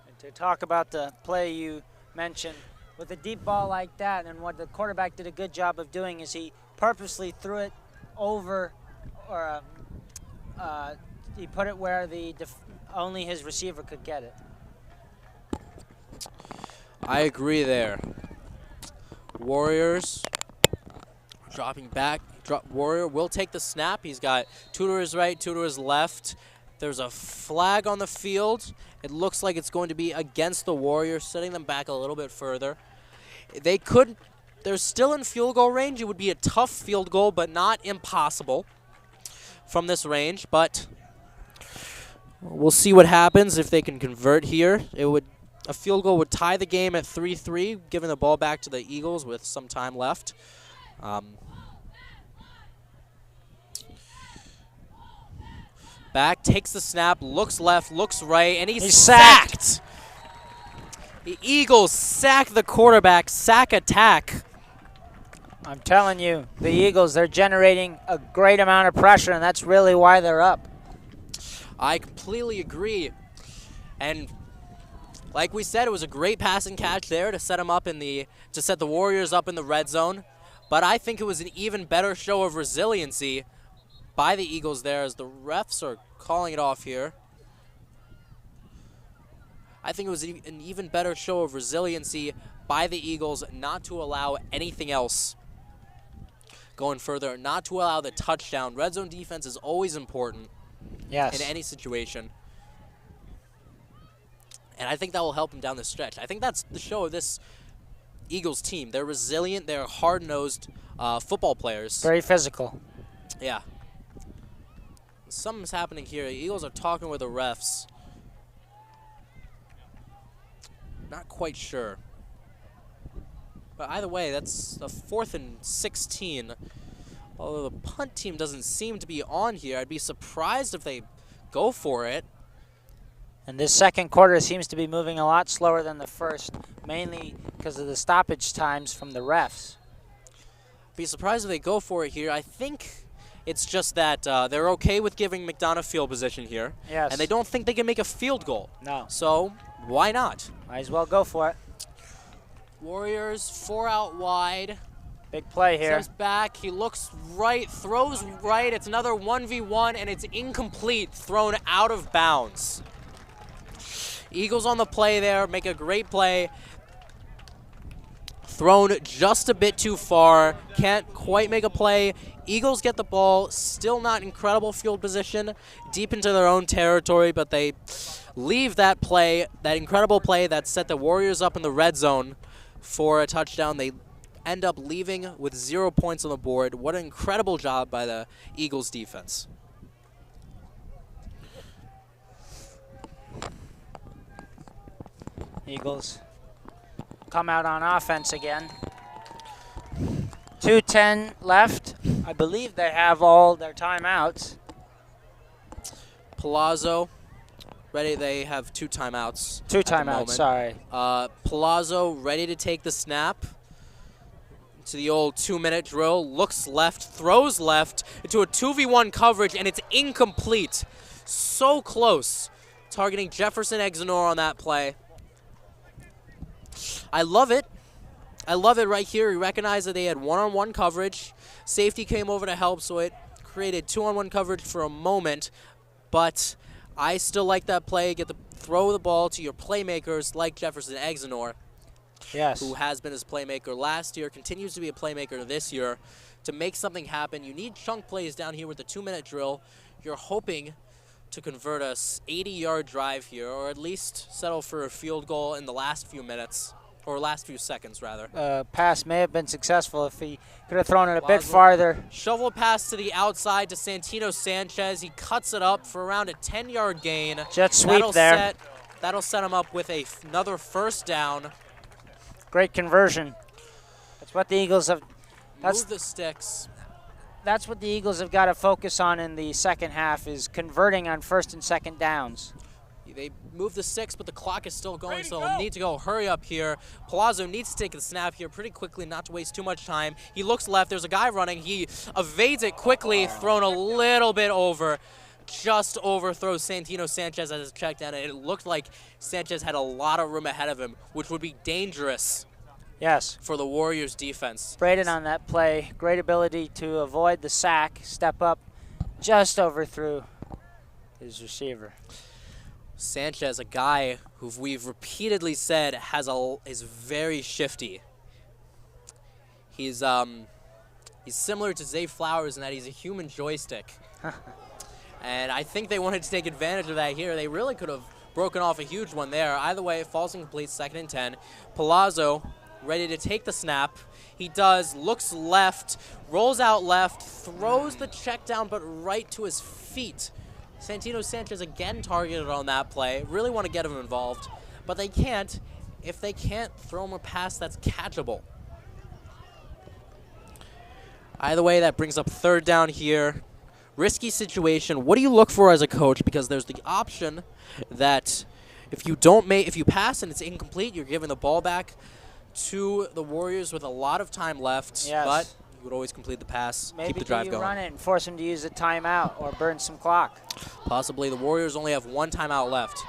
S1: And to talk about the play you mentioned, with a deep ball like that, and what the quarterback did a good job of doing is he purposely threw it over, or he put it where only his receiver could get it.
S4: I agree there. Warriors dropping back. Warrior will take the snap. He's got 2 to his right, 2 to his left. There's a flag on the field. It looks like it's going to be against the Warriors, setting them back a little bit further. They're still in field goal range. It would be a tough field goal, but not impossible from this range. But we'll see what happens if they can convert here. A field goal would tie the game at 3-3, giving the ball back to the Eagles with some time left. Back, takes the snap, looks left, looks right, and he's sacked. The Eagles sack the quarterback, sack attack.
S1: I'm telling you, the Eagles, they're generating a great amount of pressure, and that's really why they're up.
S4: I completely agree. And like we said, it was a great pass and catch there to set set the Warriors up in the red zone. But I think it was an even better show of resiliency by the Eagles there, as the refs are calling it off here. I think it was an even better show of resiliency by the Eagles not to allow anything else going further, not to allow the touchdown. Red zone defense is always important in any situation. And I think that will help them down the stretch. I think that's the show of this Eagles team. They're resilient. They're hard-nosed football players.
S1: Very physical.
S4: Yeah. Something's happening here. The Eagles are talking with the refs. Not quite sure. But either way, that's a 4th and 16. Although the punt team doesn't seem to be on here, I'd be surprised if they go for it.
S1: And this second quarter seems to be moving a lot slower than the first, mainly because of the stoppage times from the refs.
S4: Be surprised if they go for it here. I think it's just that they're okay with giving McDonogh field position here.
S1: Yes.
S4: And they don't think they can make a field goal.
S1: No.
S4: So why not?
S1: Might as well go for it.
S4: Warriors 4 out wide.
S1: Big play here.
S4: Steps back, he looks right, throws right. It's another 1v1, and it's incomplete, thrown out of bounds. Eagles on the play there, make a great play. Thrown just a bit too far, can't quite make a play. Eagles get the ball, still not incredible field position, deep into their own territory, but they leave that play, that incredible play that set the Warriors up in the red zone for a touchdown. They end up leaving with 0 points on the board. What an incredible job by the Eagles defense.
S1: Eagles come out on offense again. 2:10 left. I believe they have all their timeouts.
S4: Palazzo, ready. They have 2 timeouts.
S1: Two
S4: at the
S1: timeouts,
S4: moment.
S1: sorry.
S4: Palazzo ready to take the snap. To the old 2-minute drill, looks left, throws left into a 2v1 coverage, and it's incomplete. So close, targeting Jefferson Exenor on that play. I love it. I love it right here. He recognized that they had one-on-one coverage. Safety came over to help, so it created 2-on-1 coverage for a moment, but I still like that play. Get to throw the ball to your playmakers like Jefferson Exenor.
S1: Yes.
S4: Who has been his playmaker last year, continues to be a playmaker this year. To make something happen, you need chunk plays down here with the 2-minute drill. You're hoping to convert a 80-yard drive here, or at least settle for a field goal in the last few minutes, or last few seconds, rather.
S1: Pass may have been successful if he could have thrown it a bit
S4: Plaza.
S1: farther.
S4: Shovel pass to the outside to Santino Sanchez. He cuts it up for around a 10-yard gain.
S1: Jet sweep there.
S4: That'll set him up with another first down.
S1: Great conversion. That's what the Eagles have.
S4: Move the sticks.
S1: That's what the Eagles have got to focus on in the second half, is converting on first and second downs.
S4: They move the sticks, but the clock is still going, so they'll need to go. Hurry up here. Palazzo needs to take the snap here pretty quickly, not to waste too much time. He looks left. There's a guy running. He evades it quickly, thrown a little bit over. Just overthrows Santino Sanchez as a check down, and it looked like Sanchez had a lot of room ahead of him, which would be dangerous.
S1: Yes.
S4: For the Warriors defense.
S1: Braden on that play, great ability to avoid the sack, step up, just overthrew his receiver.
S4: Sanchez, a guy who we've repeatedly said is very shifty. He's similar to Zay Flowers in that he's a human joystick. And I think they wanted to take advantage of that here. They really could have broken off a huge one there. Either way, it falls incomplete, 2nd and 10. Palazzo ready to take the snap. He does, looks left, rolls out left, throws the check down, but right to his feet. Santino Sanchez again targeted on that play. Really want to get him involved, but they can't if they can't throw him a pass that's catchable. Either way, that brings up 3rd down here. Risky situation. What do you look for as a coach? Because there's the option that if you pass and it's incomplete, you're giving the ball back to the Warriors with a lot of time left.
S1: Yes.
S4: But you would always complete the pass,
S1: Maybe
S4: keep the drive
S1: you
S4: going.
S1: run it and force him to use a timeout or burn some clock.
S4: Possibly. The Warriors only have 1 timeout left.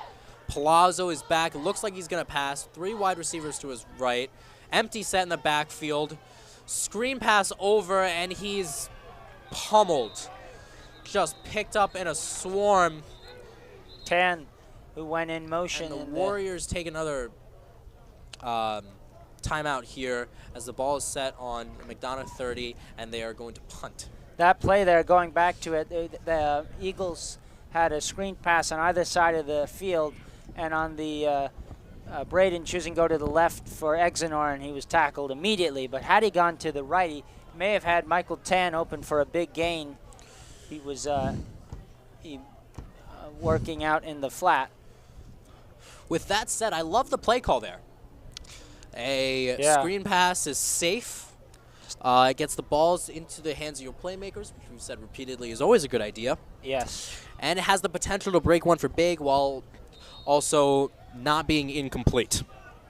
S4: Palazzo is back. It looks like he's going to pass. 3 wide receivers to his right. Empty set in the backfield. Screen pass over, and he's pummeled. Just picked up in a swarm.
S1: 10, who went in motion.
S4: And the Warriors take another timeout here as the ball is set on McDonogh 30, and they are going to punt.
S1: That play there, going back to it, the Eagles had a screen pass on either side of the field, and on the Braden choosing to go to the left for Exenor, and he was tackled immediately. But had he gone to the right, he may have had Michael Tan open for a big gain. He was working out in the flat.
S4: With that said, I love the play call there. Screen pass is safe. It gets the balls into the hands of your playmakers, which we've said repeatedly is always a good idea.
S1: Yes.
S4: And it has the potential to break one for big while also not being incomplete.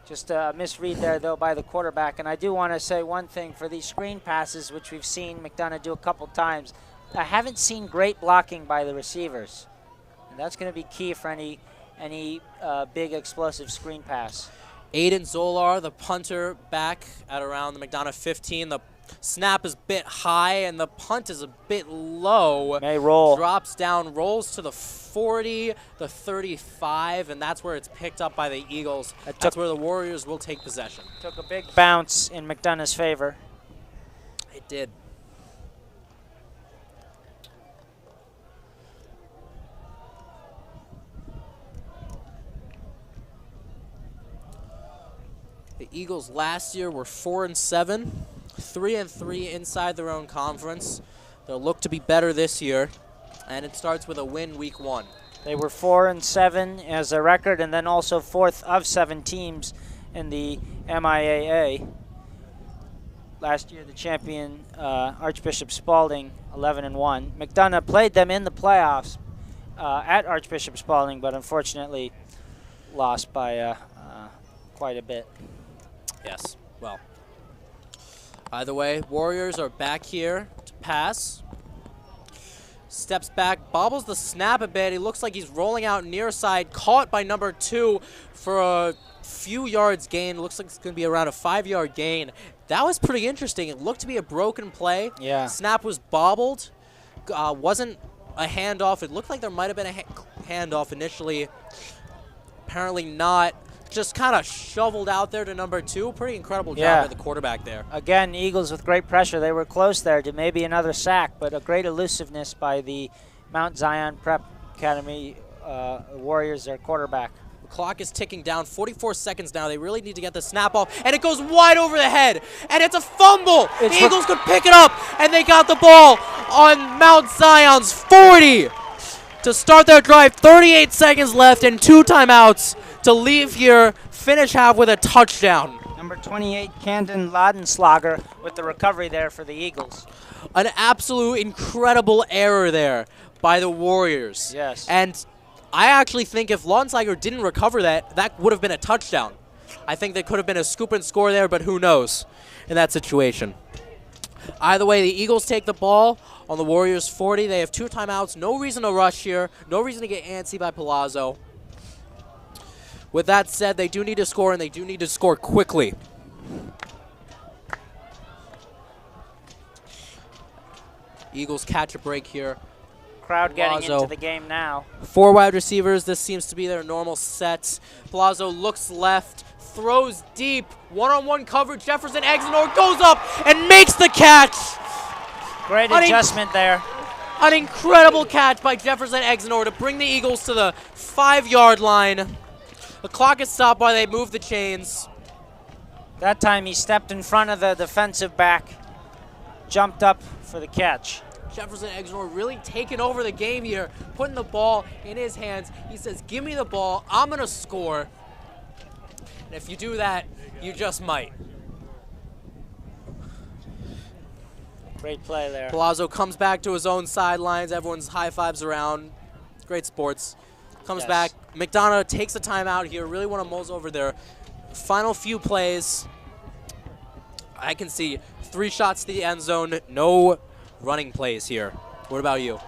S1: Just a misread there, though, by the quarterback. And I do want to say one thing for these screen passes, which we've seen McDonogh do a couple times. I haven't seen great blocking by the receivers. And that's going to be key for any big explosive screen pass.
S4: Aiden Zolar, the punter, back at around the McDonogh 15. The snap is a bit high, and the punt is a bit low.
S1: May roll.
S4: Drops down, rolls to the 40, the 35, and that's where it's picked up by the Eagles. That's where the Warriors will take possession.
S1: Took a big bounce in McDonough's favor.
S4: It did. The Eagles last year were 4-7, 3-3 inside their own conference. They'll look to be better this year, and it starts with a win week 1.
S1: They were 4-7 as a record, and then also 4th of 7 teams in the MIAA. Last year, the champion Archbishop Spalding, 11-1. McDonogh played them in the playoffs at Archbishop Spalding, but unfortunately lost by quite a bit.
S4: Yes, well. Either way, Warriors are back here to pass. Steps back, bobbles the snap a bit. He looks like he's rolling out near side, caught by number 2 for a few yards gain. Looks like it's going to be around a 5-yard gain. That was pretty interesting. It looked to be a broken play.
S1: Yeah.
S4: Snap was bobbled. Wasn't a handoff. It looked like there might have been a handoff initially. Apparently not. Just kind of shoveled out there to number 2. Pretty incredible job by the quarterback there.
S1: Again, Eagles with great pressure. They were close there to maybe another sack, but a great elusiveness by the Mount Zion Prep Academy Warriors, their quarterback.
S4: The clock is ticking down. 44 seconds now. They really need to get the snap off, and it goes wide over the head, and it's a fumble. The Eagles could pick it up, and they got the ball on Mount Zion's 40 to start their drive. 38 seconds left and 2 timeouts to leave here, finish half with a touchdown.
S1: Number 28, Camden Ladenslager with the recovery there for the Eagles.
S4: An absolute incredible error there by the Warriors.
S1: Yes.
S4: And I actually think if Ladenslager didn't recover that, that would have been a touchdown. I think there could have been a scoop and score there, but who knows in that situation. Either way, the Eagles take the ball on the Warriors 40. They have 2 timeouts. No reason to rush here. No reason to get antsy by Palazzo. With that said, they do need to score, and they do need to score quickly. Eagles catch a break here.
S1: Crowd getting into the game now.
S4: 4 wide receivers. This seems to be their normal set. Palazzo looks left, throws deep. One-on-one coverage. Jefferson Exenor goes up and makes the catch.
S1: Great adjustment there.
S4: An incredible catch by Jefferson Exenor to bring the Eagles to the 5-yard line. The clock is stopped while they move the chains.
S1: That time he stepped in front of the defensive back, jumped up for the catch.
S4: Jefferson Exenor really taking over the game here, putting the ball in his hands. He says, give me the ball, I'm going to score. And if you do that, you just might.
S1: Great play there.
S4: Palazzo comes back to his own sidelines. Everyone's high fives around. Great sports. Comes back. McDonogh takes a timeout here. Really want to mull over their final few plays. I can see 3 shots to the end zone. No running plays here. What about you?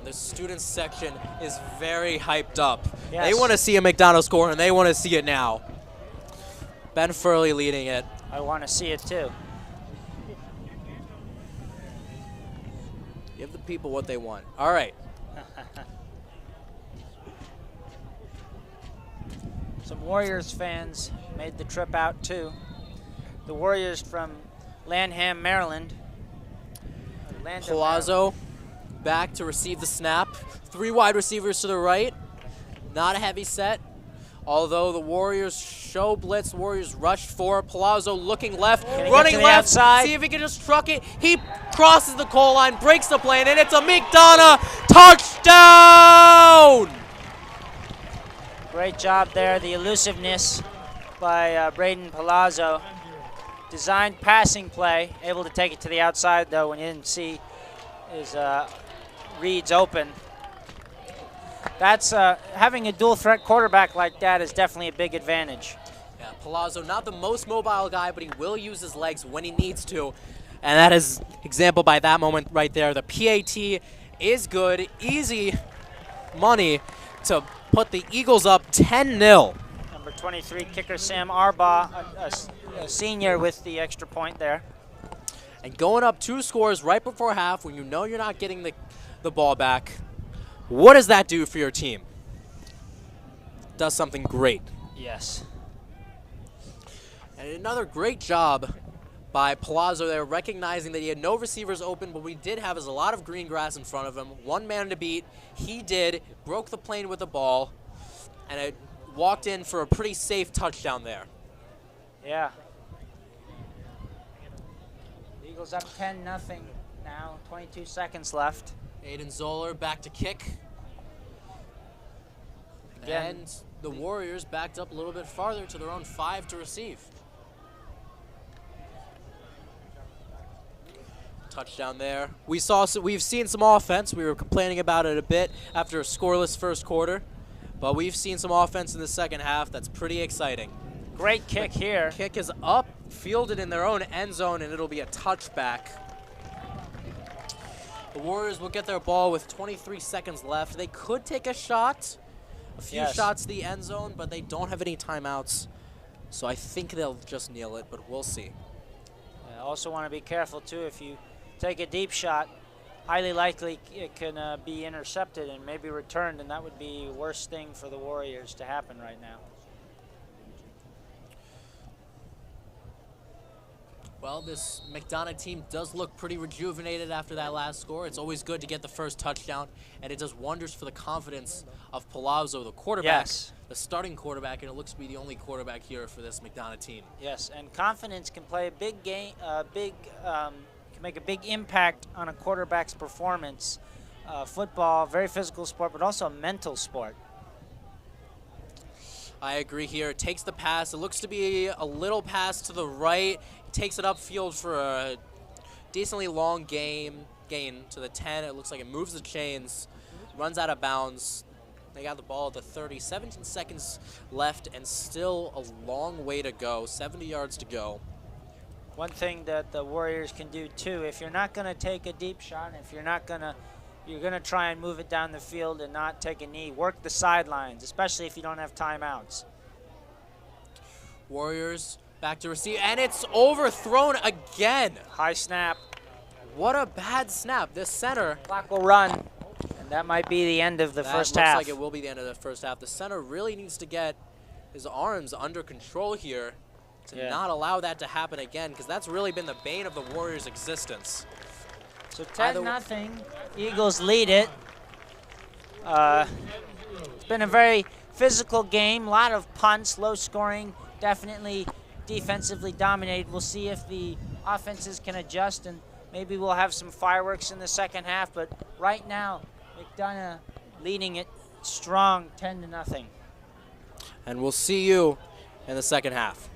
S4: The students section is very hyped up.
S1: Yes.
S4: They want to see a McDonogh score, and they want to see it now. Ben Furley leading it.
S1: I want to see it too.
S4: Give the people what they want. All right.
S1: Some Warriors fans made the trip out too. The Warriors from Lanham, Maryland.
S4: Palazzo back to receive the snap. 3 wide receivers to the right. Not a heavy set. Although the Warriors show blitz, Warriors rush for Palazzo looking left, running left,
S1: outside?
S4: See if he can just truck it. He crosses the goal line, breaks the plane, and it's a McDonogh touchdown!
S1: Great job there, the elusiveness by Braden Palazzo. Designed passing play, able to take it to the outside though when he didn't see his reads open. That's having a dual threat quarterback like that is definitely a big advantage.
S4: Yeah, Palazzo, not the most mobile guy, but he will use his legs when he needs to. And that is example by that moment right there. The PAT is good, easy money to put the Eagles up 10-0.
S1: Number 23 kicker Sam Arbaugh, a senior, with the extra point there.
S4: And going up 2 scores right before half when you know you're not getting the ball back, what does that do for your team? Does something great.
S1: Yes.
S4: And another great job by Palazzo there, recognizing that he had no receivers open, but we did have a lot of green grass in front of him. One man to beat. He did, broke the plane with the ball, and it walked in for a pretty safe touchdown there.
S1: Yeah. Eagles up 10-0 now, 22 seconds left.
S4: Aiden Zoller back to kick.
S1: Again,
S4: And the Warriors backed up a little bit farther to their own 5 to receive. Touchdown there. We've seen some offense. We were complaining about it a bit after a scoreless first quarter, but we've seen some offense in the second half. That's pretty exciting.
S1: great kick here.
S4: Kick is up, fielded in their own end zone, and it'll be a touchback. The Warriors will get their ball with 23 seconds left. They could take a shot, a few shots to the end zone, but they don't have any timeouts, so I think they'll just kneel it, but we'll see.
S1: I also want to be careful, too, if you take a deep shot, highly likely it can be intercepted and maybe returned, and that would be the worst thing for the Warriors to happen right now.
S4: Well, this McDonogh team does look pretty rejuvenated after that last score. It's always good to get the first touchdown, and it does wonders for the confidence of Palazzo, the quarterback, the starting quarterback, and it looks to be the only quarterback here for this McDonogh team.
S1: Yes, and confidence can play a big game, can make a big impact on a quarterback's performance. Football, very physical sport, but also a mental sport.
S4: I agree here. It takes the pass. It looks to be a little pass to the right. He takes it upfield for a decently long gain to the 10. It looks like it moves the chains, runs out of bounds. They got the ball at the 30. 17 seconds left and still a long way to go. 70 yards to go.
S1: One thing that the Warriors can do, too, if you're not going to take a deep shot, if you're not going to you're going to try and move it down the field and not take a knee. Work the sidelines, especially if you don't have timeouts.
S4: Warriors back to receive, and it's overthrown again.
S1: High snap.
S4: What a bad snap. This center.
S1: Clock will run, and that might be the end of the first half.
S4: That looks like it will be the end of the first half. The center really needs to get his arms under control here to not allow that to happen again, because that's really been the bane of the Warriors' existence.
S1: So 10-0, Eagles lead it. It's been a very physical game, a lot of punts, low scoring, definitely defensively dominated. We'll see if the offenses can adjust, and maybe we'll have some fireworks in the second half, but right now, McDonogh leading it strong, 10-0.
S4: And we'll see you in the second half.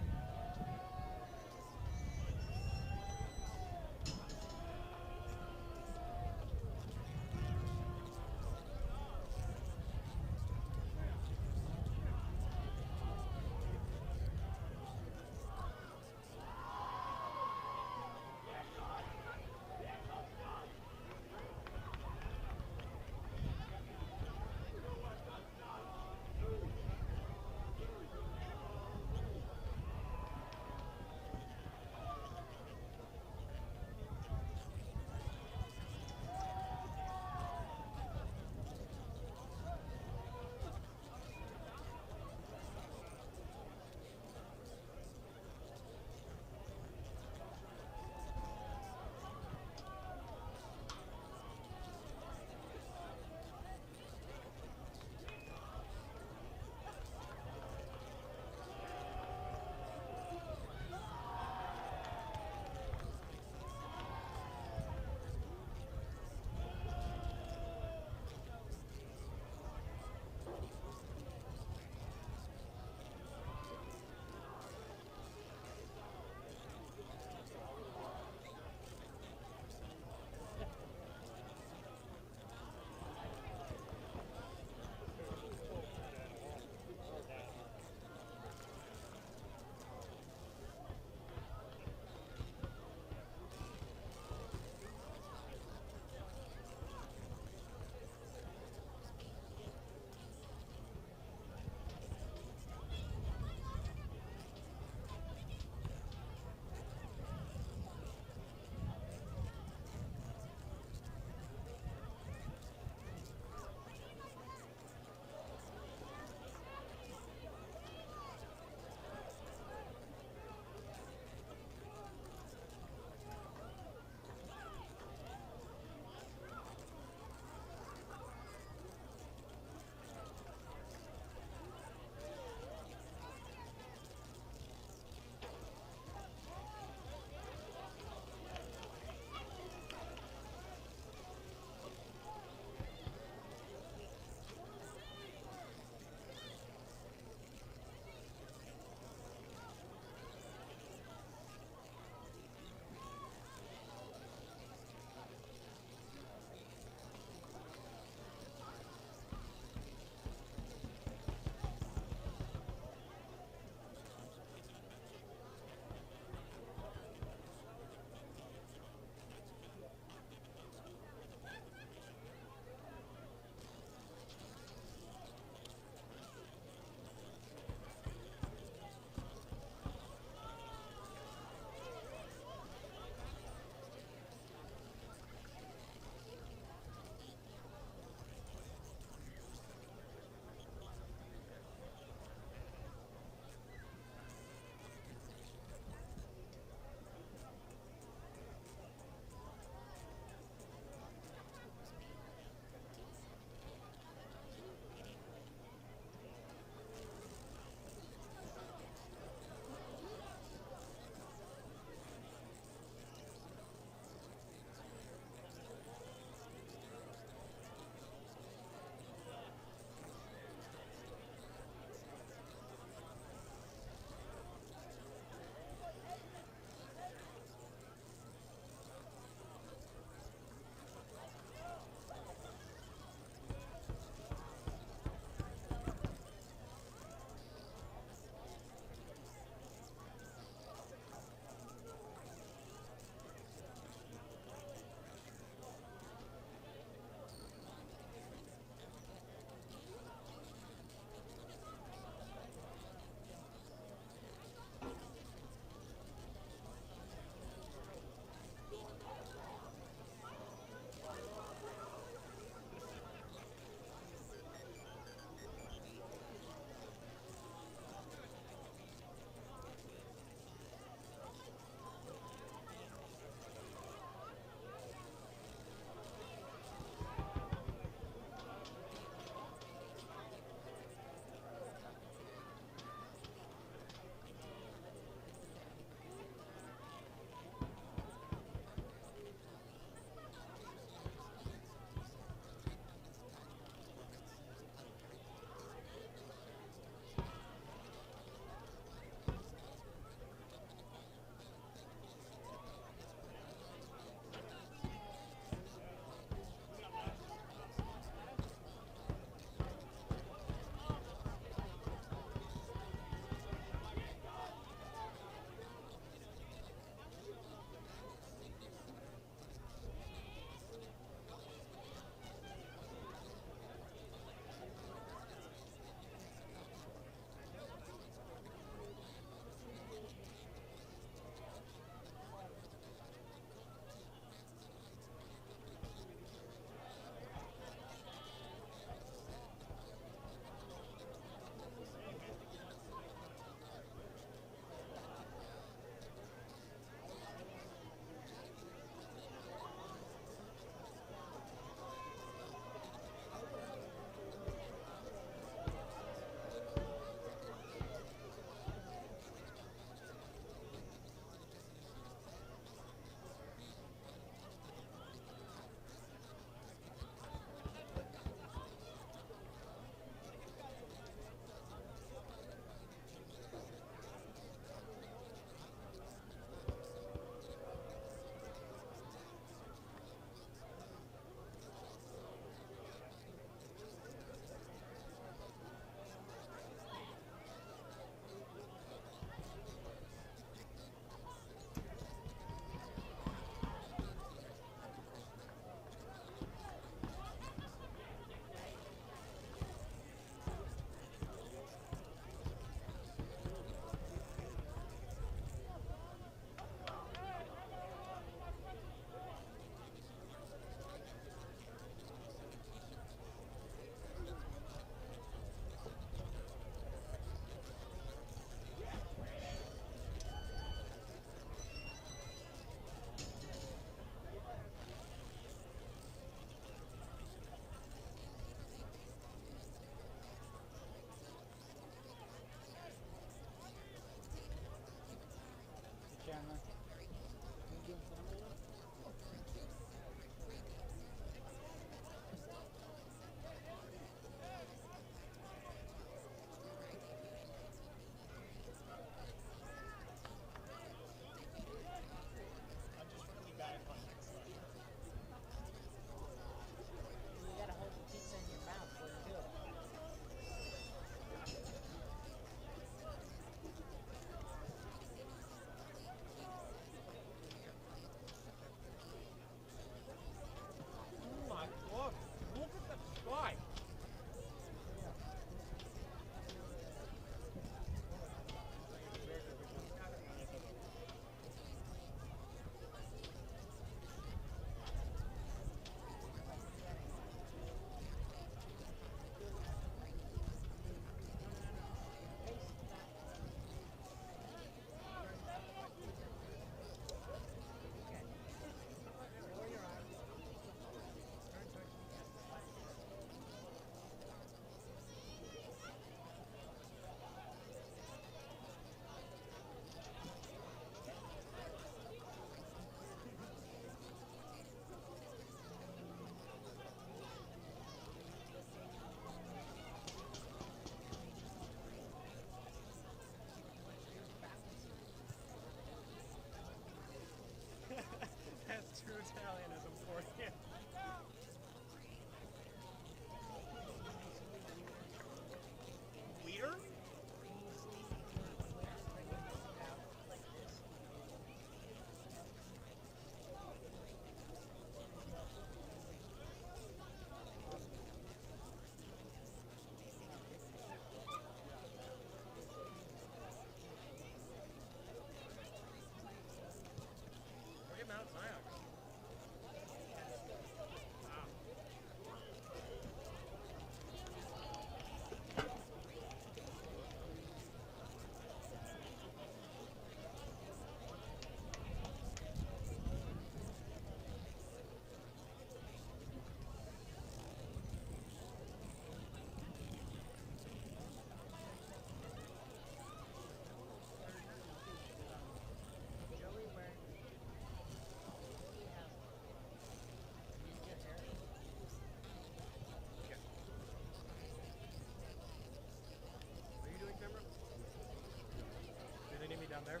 S10: down there?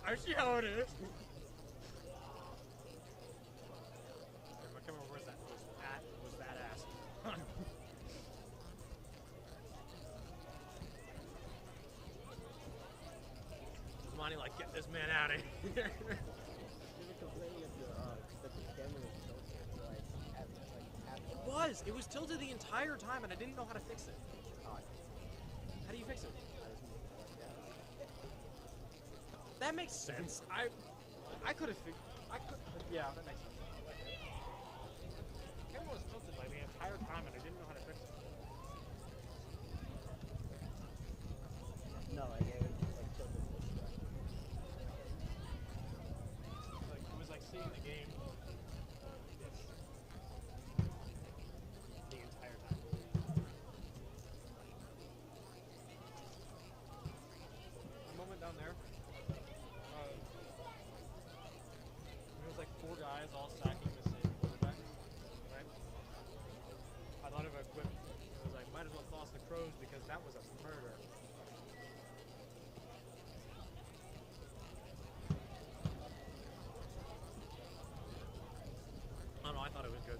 S10: I see how it is. My camera, where's that? Was badass. Money, like, get this man out of here. It was tilted the entire time, and I didn't know how to fix it. How do you fix it? That makes sense. I could have fixed. Yeah, that makes sense. The camera was tilted like the entire time, and I didn't know how to fix it.
S1: No, I gave it like tilted.
S10: It was like seeing the game. The entire time. A moment down there. There was like 4 guys all stacking the same quarterback, right? I thought if I quit, it was like, might as well toss the Crows because that was a murder. I don't know, I thought it was good.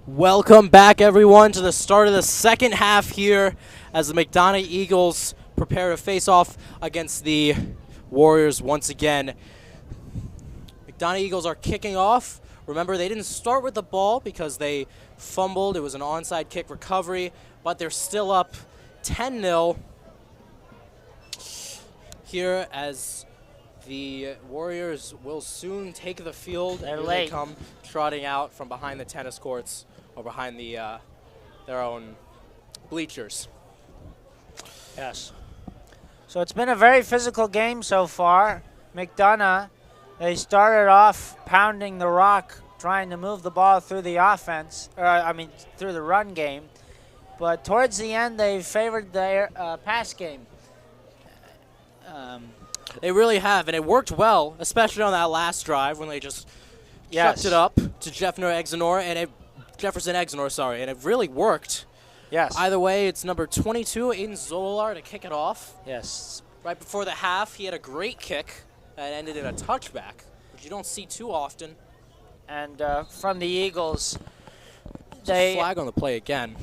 S4: Welcome back, everyone, to the start of the second half here as the McDonogh Eagles prepare to face off against the Warriors once again. McDonogh Eagles are kicking off. Remember, they didn't start with the ball because they fumbled. It was an onside kick recovery, but they're still up 10-0 here as the Warriors will soon take the field.
S1: They're
S4: Here
S1: late.
S4: They come trotting out from behind the tennis courts or behind the their own bleachers.
S1: Yes. So it's been a very physical game so far. McDonogh, they started off pounding the rock, trying to move the ball through the offense, through the run game. But towards the end, they favored the pass game.
S4: They really have, and it worked well, especially on that last drive when they just chucked it up to Jefferson Exonor, and it really worked.
S1: Yes.
S4: Either way, it's number 22, Aiden Zolar, to kick it off.
S1: Yes.
S4: Right before the half, he had a great kick that ended in a touchback, which you don't see too often.
S1: And from the Eagles,
S4: Flag on the play again.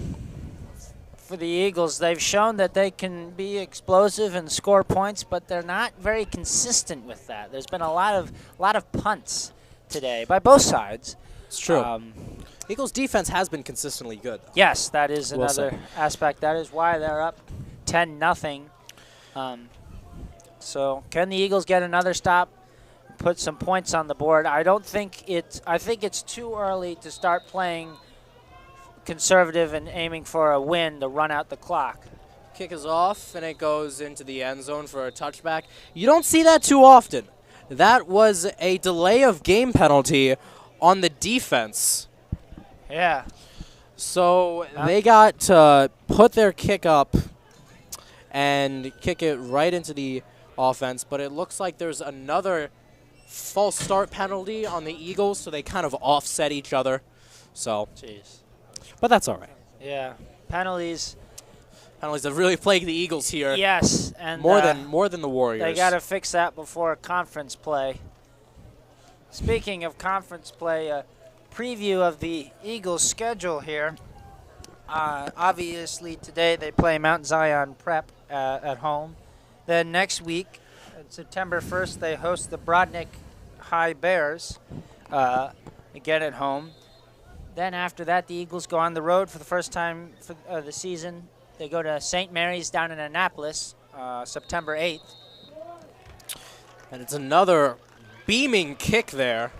S1: For the Eagles, they've shown that they can be explosive and score points, but they're not very consistent with that. There's been a lot of punts today by both sides.
S4: It's true. Eagles defense has been consistently good.
S1: Yes, that is
S4: We'll
S1: another aspect. That is why they're up 10-0. So can the Eagles get another stop, put some points on the board? I think it's too early to start playing conservative and aiming for a win to run out the clock.
S4: Kick is off, and it goes into the end zone for a touchback. You don't see that too often. That was a delay of game penalty on the defense.
S1: Yeah.
S4: So they got to put their kick up and kick it right into the offense, but it looks like there's another false start penalty on the Eagles, so they kind of offset each other. So,
S1: Jeez.
S4: but that's all right.
S1: Yeah. Penalties.
S4: Penalties have really plagued the Eagles here.
S1: Yes, and
S4: more than the Warriors.
S1: they got to fix that before conference play. Speaking of conference play, a preview of the Eagles' schedule here. Obviously, today they play Mount Zion Prep at home. Then next week, on September 1st, they host the Brodnick High Bears, again at home. Then after that, the Eagles go on the road for the first time for the season. They go to St. Mary's down in Annapolis, September 8th.
S4: And it's another beaming kick there.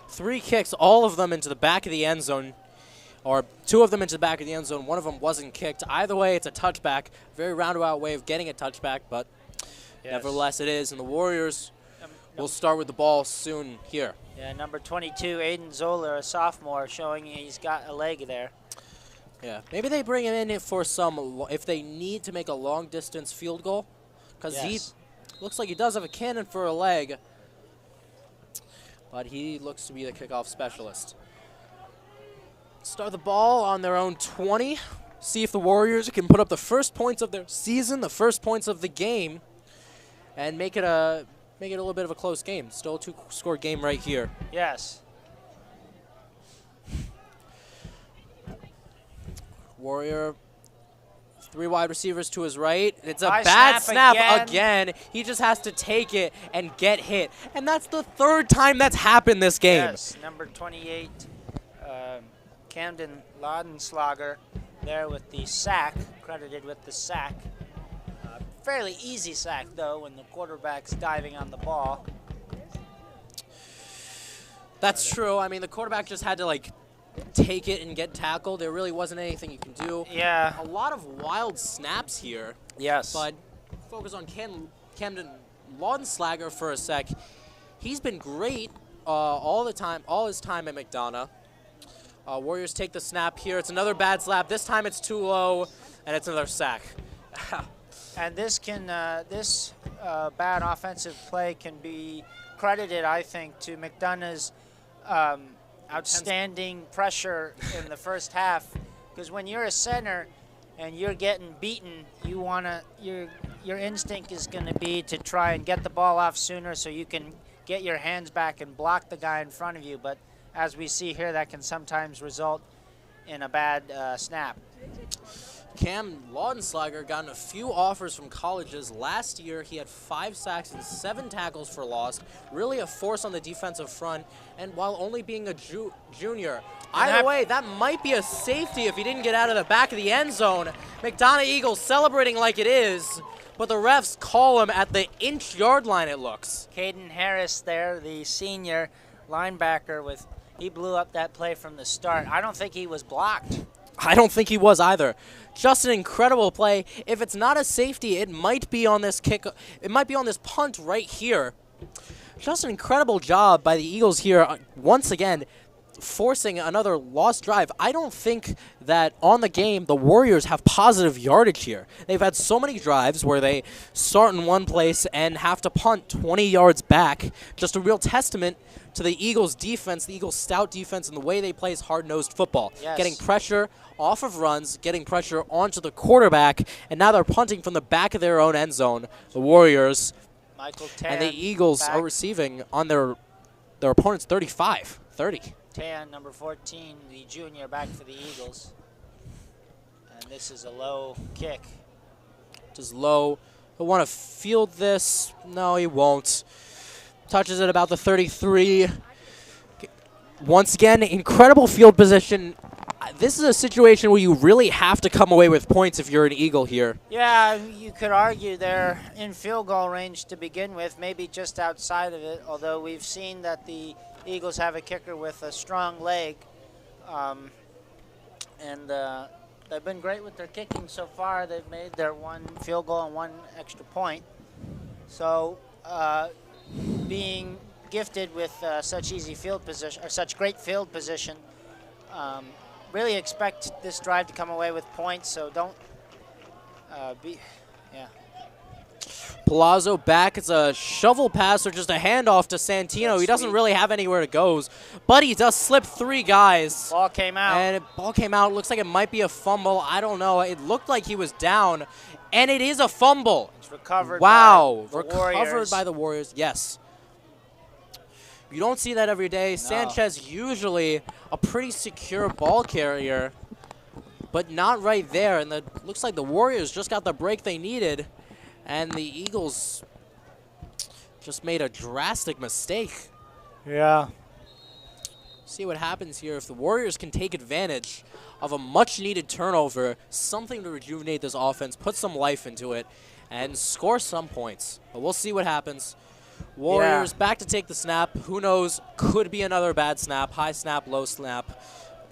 S4: 3 kicks, all of them into the back of the end zone, or 2 of them into the back of the end zone. 1 of them wasn't kicked. Either way, it's a touchback. Very roundabout way of getting a touchback, but nevertheless it is. And the Warriors will start with the ball soon here.
S1: Yeah, number 22, Aiden Zoller, a sophomore, showing he's got a leg there.
S4: Yeah, maybe they bring him in for some, if they need to make a long-distance field goal, because he looks like he does have a cannon for a leg, but he looks to be the kickoff specialist. Start the ball on their own 20. See if the Warriors can put up the first points of their season, the first points of the game, and make it a little bit of a close game. Still a 2-score game right here.
S1: Yes.
S4: Warrior, 3 wide receivers to his right. It's a
S1: High
S4: bad
S1: snap
S4: snap again. He just has to take it and get hit. And that's the 3rd time that's happened this game.
S1: Yes, number 28, Camden Laudenslager there with the sack, credited with the sack. Fairly easy sack, though, when the quarterback's diving on the ball.
S4: That's true. I mean, the quarterback just had to, take it and get tackled. There really wasn't anything you can do.
S1: Yeah.
S4: A lot of wild snaps here.
S1: Yes.
S4: But focus on Camden Laudenslager for a sec. He's been great all his time at McDonogh. Warriors take the snap here. It's another bad slap. This time it's too low, and it's another sack.
S1: And this bad offensive play can be credited, I think, to McDonough's outstanding pressure in the first half. Because when you're a center and you're getting beaten, your instinct is going to be to try and get the ball off sooner so you can get your hands back and block the guy in front of you. But as we see here, that can sometimes result in a bad snap.
S4: Cam Laudenslager gotten a few offers from colleges. Last year, he had 5 sacks and 7 tackles for loss. Really a force on the defensive front. And while only being a junior, either way, that might be a safety if he didn't get out of the back of the end zone. McDonogh Eagles celebrating like it is, but the refs call him at the inch-yard line, it looks.
S1: Caden Harris there, the senior linebacker, he blew up that play from the start. I don't think he was blocked.
S4: I don't think he was either. Just an incredible play. If it's not a safety, it might be on this kick. It might be on this punt right here. Just an incredible job by the Eagles here, once again, forcing another lost drive. I don't think that on the game the Warriors have positive yardage here. They've had so many drives where they start in one place and have to punt 20 yards back. Just a real testament to the Eagles' defense, the Eagles' stout defense, and the way they play is hard-nosed football.
S1: Yes.
S4: Getting pressure off of runs, getting pressure onto the quarterback, and now they're punting from the back of their own end zone. The Warriors
S1: Michael Tan
S4: and the Eagles are receiving on their opponent's 35-30.
S1: Tan, number 14, the junior, back for the Eagles. And this is a low kick.
S4: Just low. He'll want to field this. No, he won't. Touches it about the 33. Once again, incredible field position. This is a situation where you really have to come away with points if you're an Eagle here.
S1: Yeah, you could argue they're in field goal range to begin with, maybe just outside of it, although we've seen that the Eagles have a kicker with a strong leg. They've been great with their kicking so far. They've made their 1 field goal and 1 extra point. So being gifted with such easy field position, or such great field position, really expect this drive to come away with points. So don't
S4: Palazzo back. It's a shovel pass or just a handoff to Santino. He doesn't really have anywhere to go, but he does slip 3 guys.
S1: Ball came out.
S4: And ball came out. Looks like it might be a fumble. I don't know. It looked like he was down, and it is a fumble.
S1: It's recovered.
S4: Wow,
S1: by the
S4: recovered
S1: Warriors.
S4: by the Warriors. Yes. You don't see that every day. Sanchez usually a pretty secure ball carrier, but not right there. And it looks like the Warriors just got the break they needed, and the Eagles just made a drastic mistake.
S1: Yeah.
S4: See what happens here. If the Warriors can take advantage of a much-needed turnover, something to rejuvenate this offense, put some life into it, and score some points. But we'll see what happens. Warriors back to take the snap. Who knows? Could be another bad snap. High snap, low snap.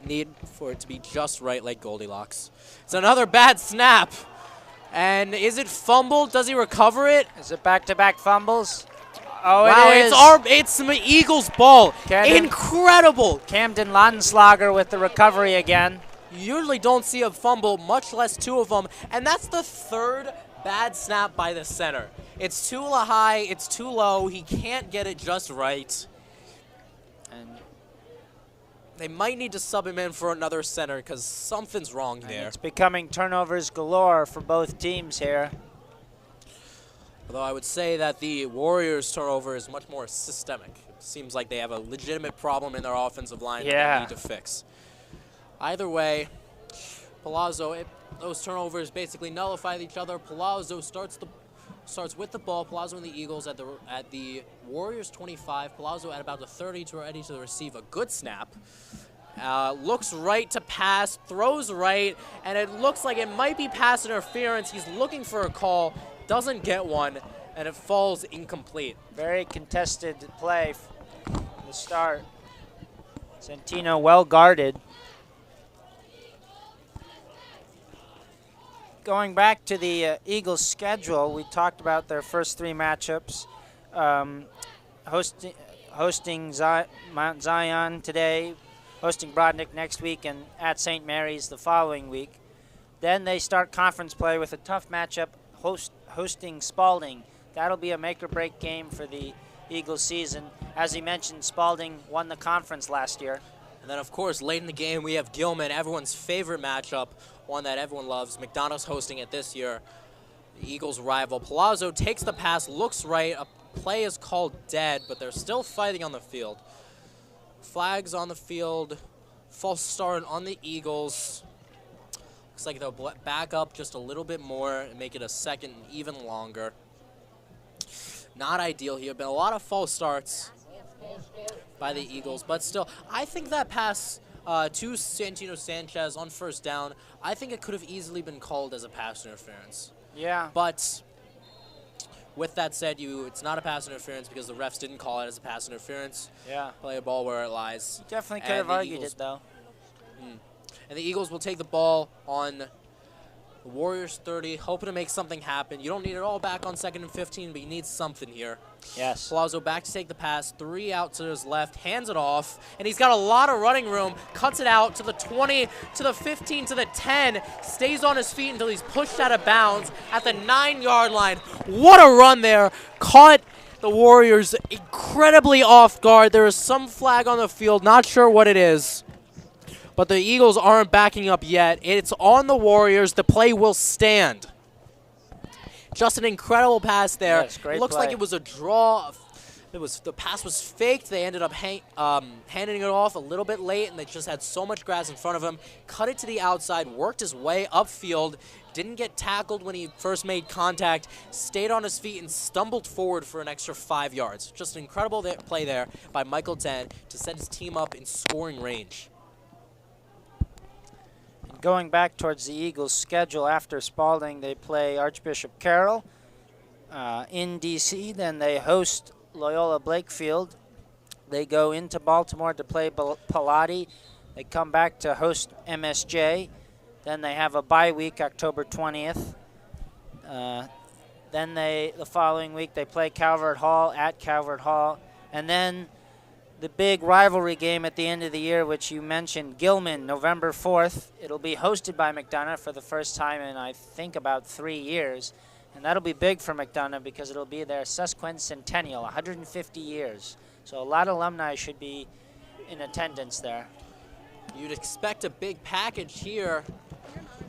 S4: Need for it to be just right like Goldilocks. It's another bad snap. And is it fumbled? Does he recover it?
S1: Is it back-to-back fumbles? Oh,
S4: wow,
S1: it is.
S4: It's the Eagles' ball. Incredible.
S1: Camden Landenslager with the recovery again.
S4: You usually don't see a fumble, much less 2 of them. And that's the 3rd bad snap by the center. It's too high, it's too low. He can't get it just right. And they might need to sub him in for another center because something's wrong there.
S1: It's becoming turnovers galore for both teams here.
S4: Although I would say that the Warriors' turnover is much more systemic. It seems like they have a legitimate problem in their offensive line that they need to fix. Either way, Palazzo, those turnovers basically nullify each other. Palazzo starts with the ball. Palazzo and the Eagles at the Warriors 25. Palazzo at about the 30 to ready to receive a good snap. Looks right to pass, throws right, and it looks like it might be pass interference. He's looking for a call, doesn't get one, and it falls incomplete.
S1: Very contested play from the start. Santino well guarded. Going back to the Eagles' schedule, we talked about their first 3 matchups. Hosting Mount Zion today, hosting Brodnick next week, and at St. Mary's the following week. Then they start conference play with a tough matchup, hosting Spalding. That'll be a make-or-break game for the Eagles season. As he mentioned, Spalding won the conference last year.
S4: And then, of course, late in the game, we have Gilman, everyone's favorite matchup, one that everyone loves. McDonogh's hosting it this year. The Eagles' rival. Palazzo takes the pass, looks right. A play is called dead, but they're still fighting on the field. Flags on the field. False start on the Eagles. Looks like they'll back up just a little bit more and make it a second and even longer. Not ideal here. Been a lot of false starts by the Eagles, but still, I think that pass to Santino Sanchez on first down, I think it could have easily been called as a pass interference.
S1: Yeah.
S4: But with that said, it's not a pass interference because the refs didn't call it as a pass interference.
S1: Yeah.
S4: Play a ball where it lies.
S1: Definitely could have argued it, though.
S4: And the Eagles will take the ball on the Warriors 30, hoping to make something happen. You don't need it all back on 2nd and 15, but you need something here.
S1: Yes.
S4: Palazzo back to take the pass, 3 out to his left, hands it off, and he's got a lot of running room, cuts it out to the 20, to the 15, to the 10, stays on his feet until he's pushed out of bounds at the 9-yard line. What a run there. Caught the Warriors incredibly off guard. There is some flag on the field, not sure what it is. But the Eagles aren't backing up yet. It's on the Warriors. The play will stand. Just an incredible pass there.
S1: Yes, great
S4: it looks
S1: play.
S4: like it was a draw. The pass was faked. They ended up handing it off a little bit late, and they just had so much grass in front of him. Cut it to the outside, worked his way upfield, didn't get tackled when he first made contact, stayed on his feet, and stumbled forward for an extra 5 yards. Just an incredible play there by Michael Tan to set his team up in scoring range.
S1: Going back towards the Eagles' schedule after Spalding, they play Archbishop Carroll in D.C. Then they host Loyola Blakefield. They go into Baltimore to play Pilati. They come back to host MSJ. Then they have a bye week, October 20th. Then the following week they play Calvert Hall at Calvert Hall. And then the big rivalry game at the end of the year, which you mentioned, Gilman, November 4th. It'll be hosted by McDonogh for the first time in, I think, about 3 years. And that'll be big for McDonogh because it'll be their sesquicentennial, 150 years. So a lot of alumni should be in attendance there.
S4: You'd expect a big package here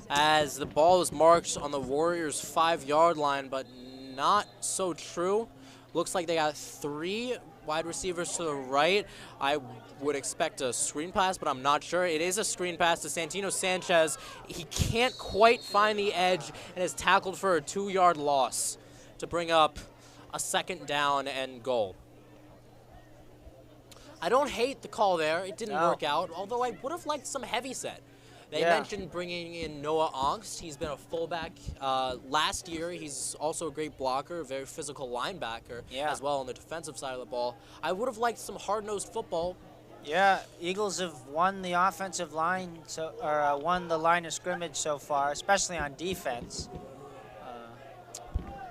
S4: as the ball is marked on the Warriors' 5-yard line, but not so true. Looks like they got 3 wide receivers to the right. I would expect a screen pass, but I'm not sure. It is a screen pass to Santino Sanchez. He can't quite find the edge and is tackled for a 2-yard loss to bring up a 2nd down and goal. I don't hate the call there. It didn't work out, although I would have liked some heavy set. They mentioned bringing in Noah Ongst. He's been a fullback last year. He's also a great blocker, a very physical linebacker as well on the defensive side of the ball. I would have liked some hard-nosed football.
S1: Yeah, Eagles have won the offensive line, or won the line of scrimmage so far, especially on defense.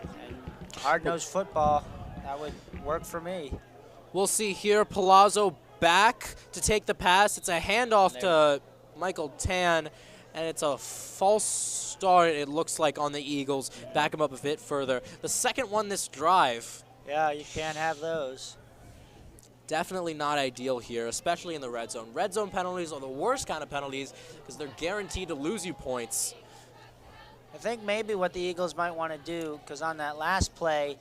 S1: And hard-nosed football, that would work for me.
S4: We'll see here. Palazzo back to take the pass. It's a handoff to Michael Tan, and it's a false start, it looks like, on the Eagles. Back him up a bit further. The second one this drive.
S1: Yeah, you can't have those.
S4: Definitely not ideal here, especially in the red zone. Red zone penalties are the worst kind of penalties because they're guaranteed to lose you points.
S1: I think maybe what the Eagles might want to do, because on that last play,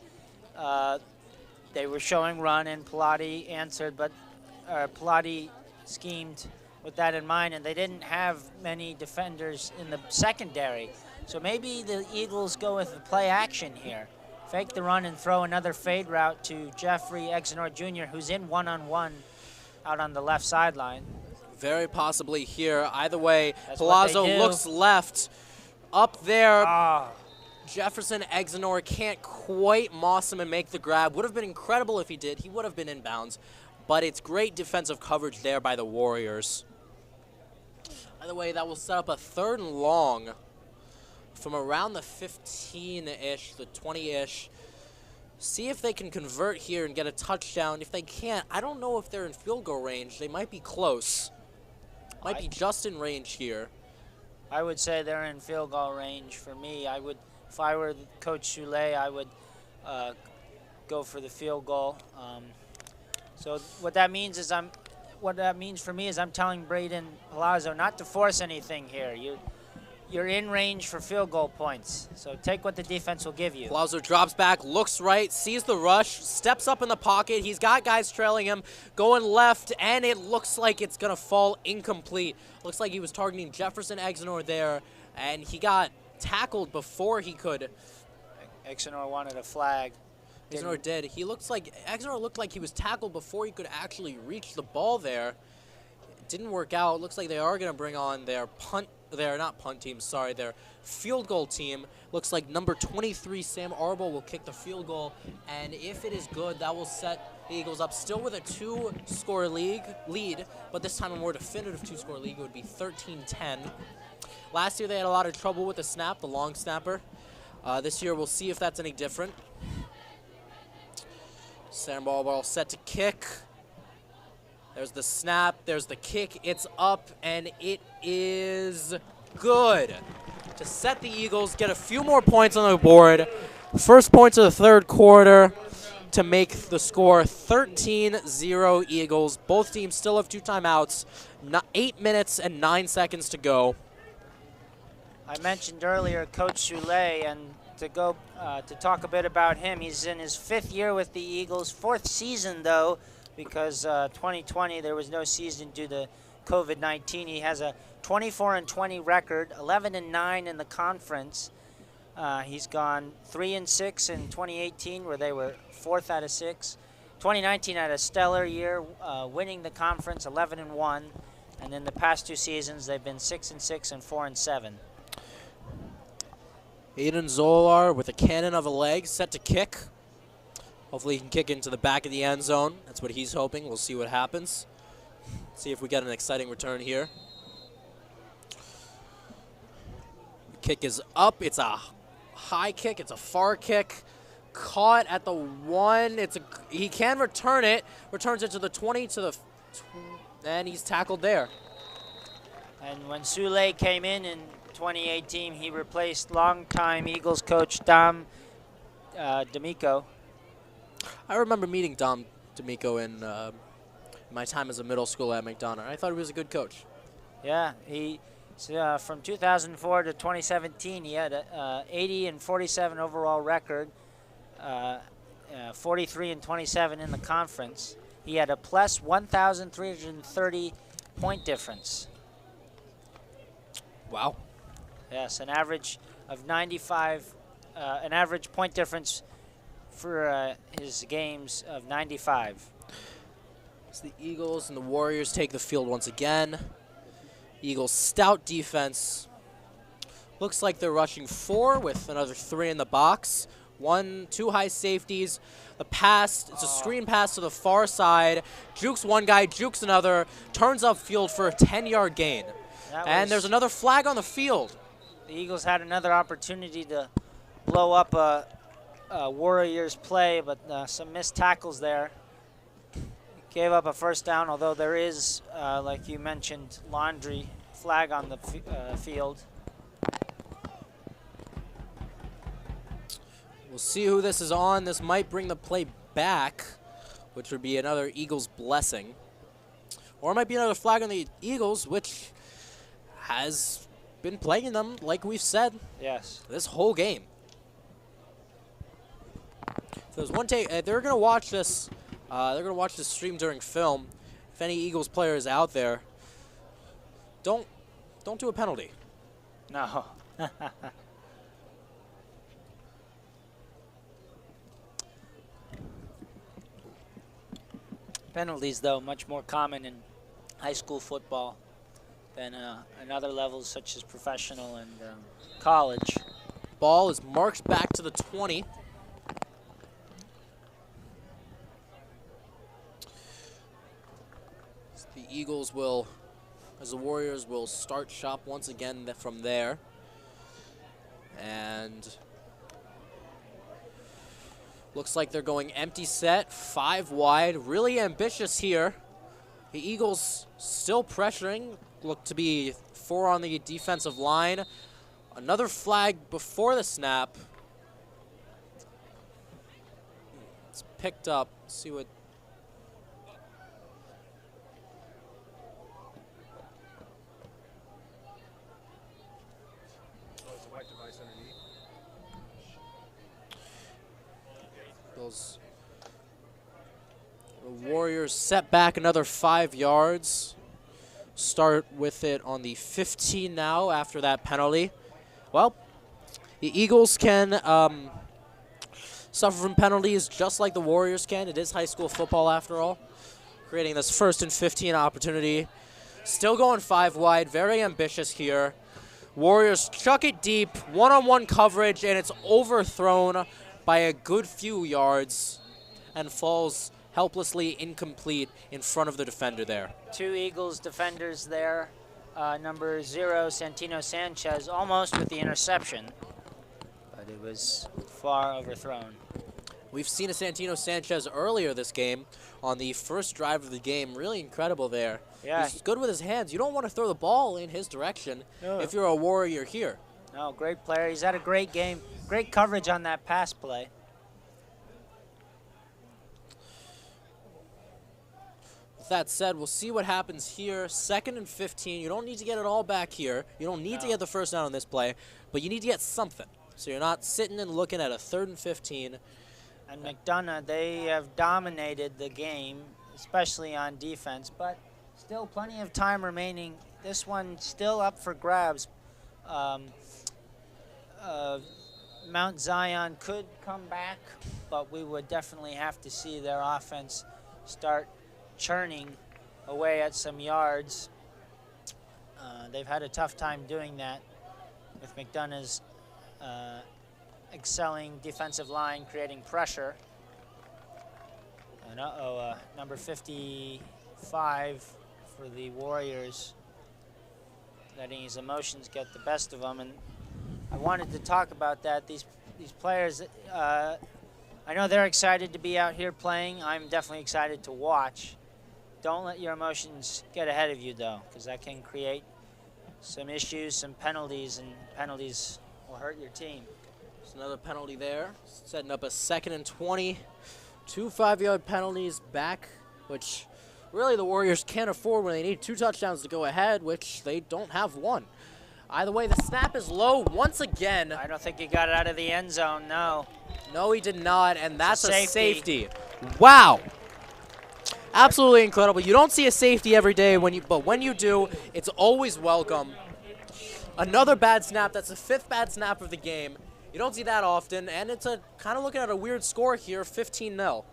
S1: they were showing run and Pilati answered, but Pilati schemed with that in mind, and they didn't have many defenders in the secondary. So maybe the Eagles go with the play action here. Fake the run and throw another fade route to Jeffrey Exenor Jr., who's in one-on-one out on the left sideline.
S4: Very possibly here. Either way, Palazzo looks left. Up there, Jefferson Exenor can't quite moss him and make the grab. Would have been incredible if he did. He would have been inbounds. But it's great defensive coverage there by the Warriors. By the way, that will set up a 3rd and long from around the 15-ish, the 20-ish. See if they can convert here and get a touchdown. If they can't, I don't know if they're in field goal range. They might be close. Might be just in range here.
S1: I would say they're in field goal range for me. I would, if I were Coach Soule, I would go for the field goal. So what that means is for me is I'm telling Braden Palazzo not to force anything here. You're in range for field goal points. So take what the defense will give you.
S4: Palazzo drops back, looks right, sees the rush, steps up in the pocket. He's got guys trailing him, going left, and it looks like it's going to fall incomplete. Looks like he was targeting Jefferson Exenor there, and he got tackled before he could.
S1: Exenor wanted a flag.
S4: Exenor did. Exenor looked like he was tackled before he could actually reach the ball there. It didn't work out. Looks like they are going to bring on their their field goal team. Looks like number 23, Sam Arbo, will kick the field goal. And if it is good, that will set the Eagles up still with a 2-score lead. But this time a more definitive 2-score lead. It would be 13-10. Last year they had a lot of trouble with the snap, the long snapper. This year we'll see if that's any different. Sam Arbo set to kick. There's the snap, there's the kick, it's up, and it is good to set the Eagles, get a few more points on the board. First points of the 3rd quarter to make the score 13-0 Eagles. Both teams still have 2 timeouts, 8 minutes and 9 seconds to go.
S1: I mentioned earlier Coach Soule, and to talk a bit about him, he's in his 5th year with the Eagles, 4th season though, because 2020 there was no season due to COVID-19. He has a 24-20 record, 11-9 in the conference. He's gone 3-6 in 2018, where they were 4th out of 6. 2019 had a stellar year, winning the conference 11-1, and in the past 2 seasons they've been 6-6 and 4-7.
S4: Aiden Zolar with a cannon of a leg, set to kick. Hopefully he can kick into the back of the end zone. That's what he's hoping. We'll see what happens. See if we get an exciting return here. The kick is up. It's a high kick. It's a far kick. Caught at the 1. He can return it. Returns it to the 20 to the, and he's tackled there.
S1: And when Soule came in 2018, he replaced longtime Eagles coach Dom D'Amico.
S4: I remember meeting Dom D'Amico in my time as a middle school at McDonogh. I thought he was a good coach.
S1: Yeah, he from 2004 to 2017, he had a 80 and 47 overall record, 43 and 27 in the conference. He had a plus 1,330 point difference.
S4: Wow.
S1: Yes, an average of 95, an average point difference for his games of 95.
S4: As the Eagles and the Warriors take the field once again. Eagles' stout defense. Looks like they're rushing 4 with another 3 in the box. 2 high safeties. The pass, it's a screen pass to the far side. Jukes one guy, jukes another, turns upfield for a 10-yard gain. And there's another flag on the field.
S1: The Eagles had another opportunity to blow up a Warriors play, but some missed tackles there. Gave up a first down, although there is, like you mentioned, laundry flag on the field.
S4: We'll see who this is on. This might bring the play back, which would be another Eagles blessing. Or it might be another flag on the Eagles, which has been plaguing them, like we've said,
S1: yes,
S4: this whole game. If there's one take, they're gonna watch this. They're gonna watch this stream during film. If any Eagles player is out there, don't do a penalty.
S1: No. Penalties, though, much more common in high school football than in other levels such as professional and college.
S4: Ball is marked back to the 20. The Eagles will, as the Warriors will start shop once again from there. And looks like they're going empty set, 5 wide, really ambitious here. The Eagles still pressuring, look to be 4 on the defensive line. Another flag before the snap. It's picked up, see what. The Warriors set back another 5 yards. Start with it on the 15 now after that penalty. Well, the Eagles can suffer from penalties just like the Warriors can. It is high school football after all. Creating this 1st and 15 opportunity. Still going 5 wide, very ambitious here. Warriors chuck it deep, one-on-one coverage, and it's overthrown by a good few yards and falls helplessly incomplete in front of the defender there.
S1: 2 Eagles defenders there. Number 0, Santino Sanchez, almost with the interception, but it was far overthrown.
S4: We've seen a Santino Sanchez earlier this game on the first drive of the game. Really incredible there.
S1: Yeah.
S4: He's good with his hands. You don't want to throw the ball in his direction if you're a Warrior here.
S1: No, great player. He's had a great game. Great coverage on that pass play.
S4: With that said, we'll see what happens here. 2nd and 15. You don't need to get it all back here. You don't need to get the first down on this play, but you need to get something. So you're not sitting and looking at a 3rd and 15.
S1: And McDonogh, they have dominated the game, especially on defense, but still plenty of time remaining. This one still up for grabs. Mount Zion could come back, but we would definitely have to see their offense start churning away at some yards. They've had a tough time doing that with McDonough's excelling defensive line creating pressure. And number 55 for the Warriors, letting his emotions get the best of him. And I wanted to talk about that. These players, I know they're excited to be out here playing. I'm definitely excited to watch. Don't let your emotions get ahead of you, though, because that can create some issues, some penalties, and penalties will hurt your team.
S4: There's another penalty there, setting up a 2nd and 20. 2 5-yard penalties back, which really the Warriors can't afford when they need 2 touchdowns to go ahead, which they don't have one. Either way, the snap is low once again.
S1: I don't think he got it out of the end zone, no.
S4: No, he did not, and that's a
S1: safety.
S4: safety. Wow. Absolutely incredible. You don't see a safety every day, but when you do, it's always welcome. Another bad snap. That's the 5th bad snap of the game. You don't see that often, and it's a kind of looking at a weird score here, 15-0.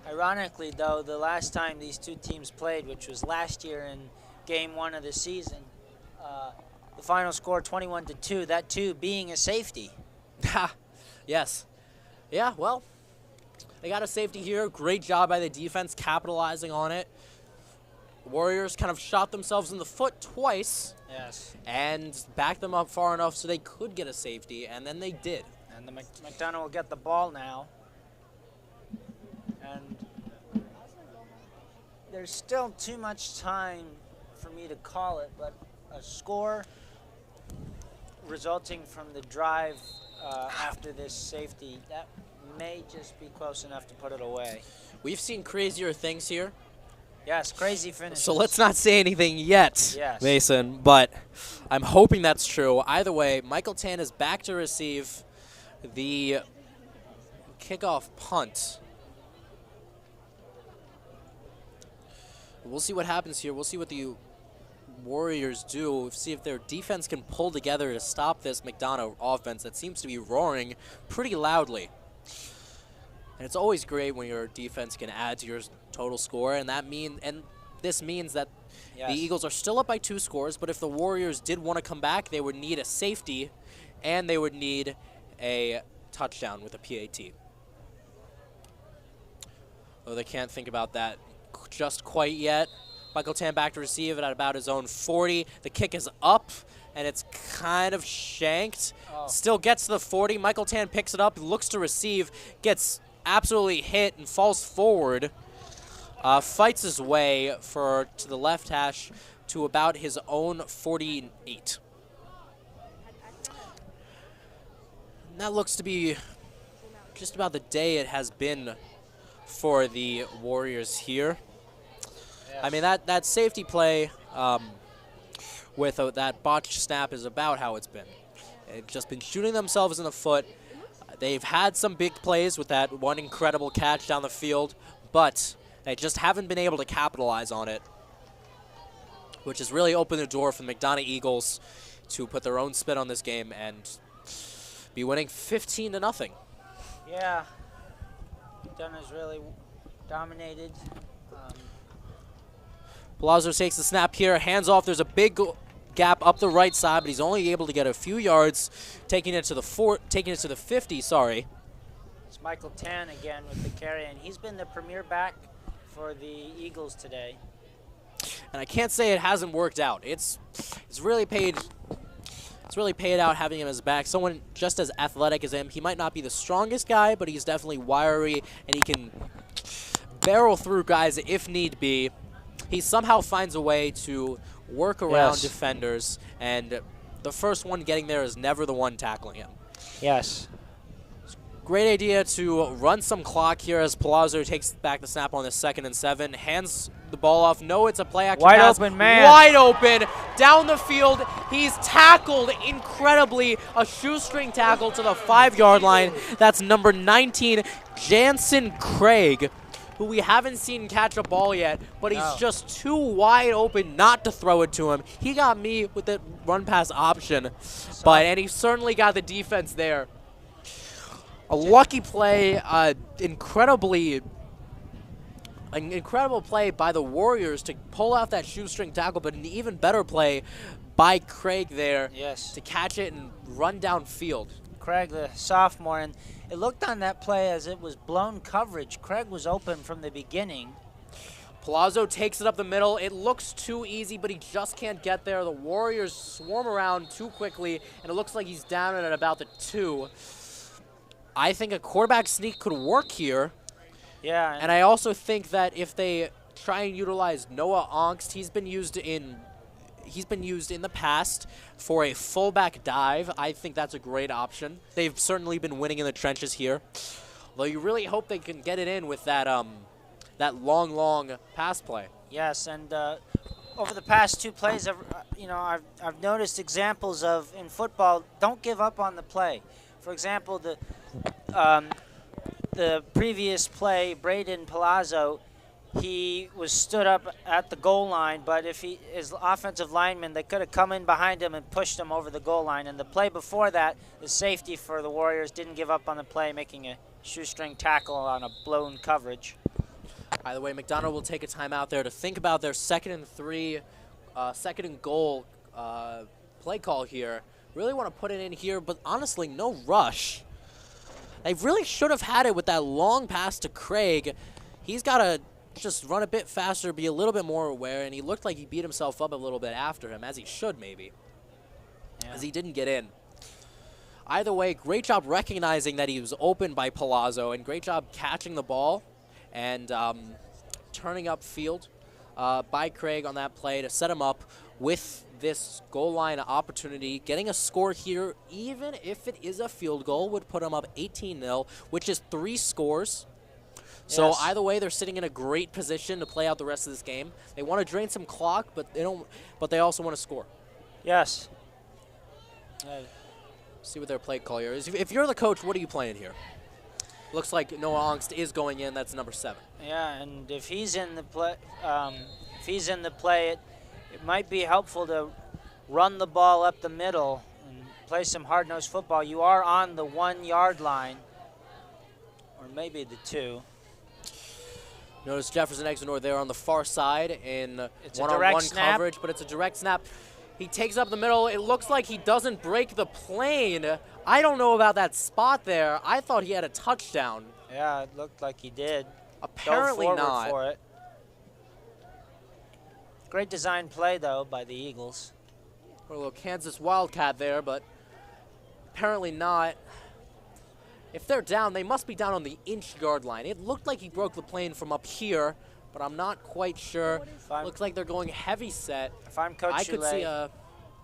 S1: Ironically, though, the last time these two teams played, which was last year in Game 1 of the season, the final score 21-2, that 2 being a safety.
S4: Yes. Yeah, well, they got a safety here. Great job by the defense capitalizing on it. Warriors kind of shot themselves in the foot twice.
S1: Yes.
S4: And backed them up far enough so they could get a safety, and then they did.
S1: And the McDonogh will get the ball now. And there's still too much time for me to call it, but a score resulting from the drive after this safety, that may just be close enough to put it away.
S4: We've seen crazier things here.
S1: Yes, crazy finish.
S4: So let's not say anything yet,
S1: Yes.
S4: Mason, but I'm hoping that's true. Either way, Michael Tan is back to receive the kickoff punt. We'll see what happens here. We'll see what the Warriors do, see if their defense can pull together to stop this McDonogh offense that seems to be roaring pretty loudly. And it's always great when your defense can add to your total score, and this means that
S1: Yes.
S4: the Eagles are still up by 2 scores, but if the Warriors did want to come back, they would need a safety, and they would need a touchdown with a PAT. Though they can't think about that just quite yet. Michael Tan back to receive it at about his own 40. The kick is up, and it's kind of shanked. Still gets to the 40. Michael Tan picks it up, looks to receive, gets absolutely hit and falls forward. Fights his way to the left hash to about his own 48. And that looks to be just about the day it has been for the Warriors here. I mean, that safety play with that botched snap is about how it's been. They've just been shooting themselves in the foot. They've had some big plays with that one incredible catch down the field, but they just haven't been able to capitalize on it, which has really opened the door for the McDonogh Eagles to put their own spin on this game and be winning 15-0.
S1: Yeah. McDonough's really dominated.
S4: Palazzo takes the snap here, hands off. There's a big gap up the right side, but he's only able to get a few yards, taking it to the 50. Sorry.
S1: It's Michael Tan again with the carry, and he's been the premier back for the Eagles today.
S4: And I can't say it hasn't worked out. It's really paid. It's really paid out having him as a back. Someone just as athletic as him. He might not be the strongest guy, but he's definitely wiry, and he can barrel through guys if need be. He somehow finds a way to work around defenders, and the first one getting there is never the one tackling him.
S1: Yes.
S4: Great idea to run some clock here as Palazzo takes back the snap on the 2nd and 7, hands the ball off. No, it's a play action
S1: Wide
S4: pass.
S1: open man.
S4: Wide open down the field. He's tackled incredibly. A shoestring tackle to the 5-yard line. That's number 19, Jansen Craig, who we haven't seen catch a ball yet, but he's just too wide open not to throw it to him. He got me with the run pass option, and he certainly got the defense there. A lucky play, an incredible play by the Warriors to pull out that shoestring tackle, but an even better play by Craig there to catch it and run downfield.
S1: Craig, the sophomore, and it looked on that play as it was blown coverage. Craig was open from the beginning.
S4: Palazzo takes it up the middle. It looks too easy, but he just can't get there. The Warriors swarm around too quickly, and it looks like he's down at about the 2. I think a quarterback sneak could work here.
S1: Yeah.
S4: And I also think that if they try and utilize Noah Ongst, he's been used he's been used in the past for a fullback dive. I think that's a great option. They've certainly been winning in the trenches here. Although you really hope they can get it in with that that long pass play.
S1: Yes, and over the past 2 plays, I've noticed examples of in football. Don't give up on the play. For example, the previous play, Braden Palazzo, he was stood up at the goal line, but if his offensive lineman, they could have come in behind him and pushed him over the goal line. And the play before that, the safety for the Warriors didn't give up on the play, making a shoestring tackle on a blown coverage.
S4: By the way, McDonogh will take a timeout there to think about their 2nd and 3, 2nd and goal play call here. Really want to put it in here, but honestly, no rush. They really should have had it with that long pass to Craig. He's got to just run a bit faster, be a little bit more aware, and he looked like he beat himself up a little bit after him, as he should maybe, as he didn't get in. Either way, great job recognizing that he was open by Palazzo, and great job catching the ball and turning upfield by Craig on that play to set him up with this goal line opportunity. Getting a score here, even if it is a field goal, would put him up 18-0, which is 3 scores. So
S1: Yes.
S4: either way, they're sitting in a great position to play out the rest of this game. They want to drain some clock, but they don't. But they also want to score.
S1: Yes.
S4: See what their play call here is. If you're the coach, what are you playing here? Looks like Noah Angst is going in. That's number 7.
S1: Yeah, and if he's in the play, it might be helpful to run the ball up the middle and play some hard-nosed football. You are on the 1-yard line, or maybe the 2.
S4: Notice Jefferson Exonor there on the far side in
S1: It's a
S4: one-on-one
S1: direct snap.
S4: coverage, but it's a direct snap. He takes up the middle. It looks like he doesn't break the plane. I don't know about that spot there. I thought he had a touchdown.
S1: Yeah, it looked like he did.
S4: Apparently
S1: Go forward
S4: not.
S1: for it. Great design play, though, by the Eagles.
S4: A little Kansas Wildcat there, but apparently not. If they're down, they must be down on the inch-yard line. It looked like he broke the plane from up here, but I'm not quite sure. Looks like they're going heavy set.
S1: If I'm Coach
S4: I could
S1: Choulet,
S4: see a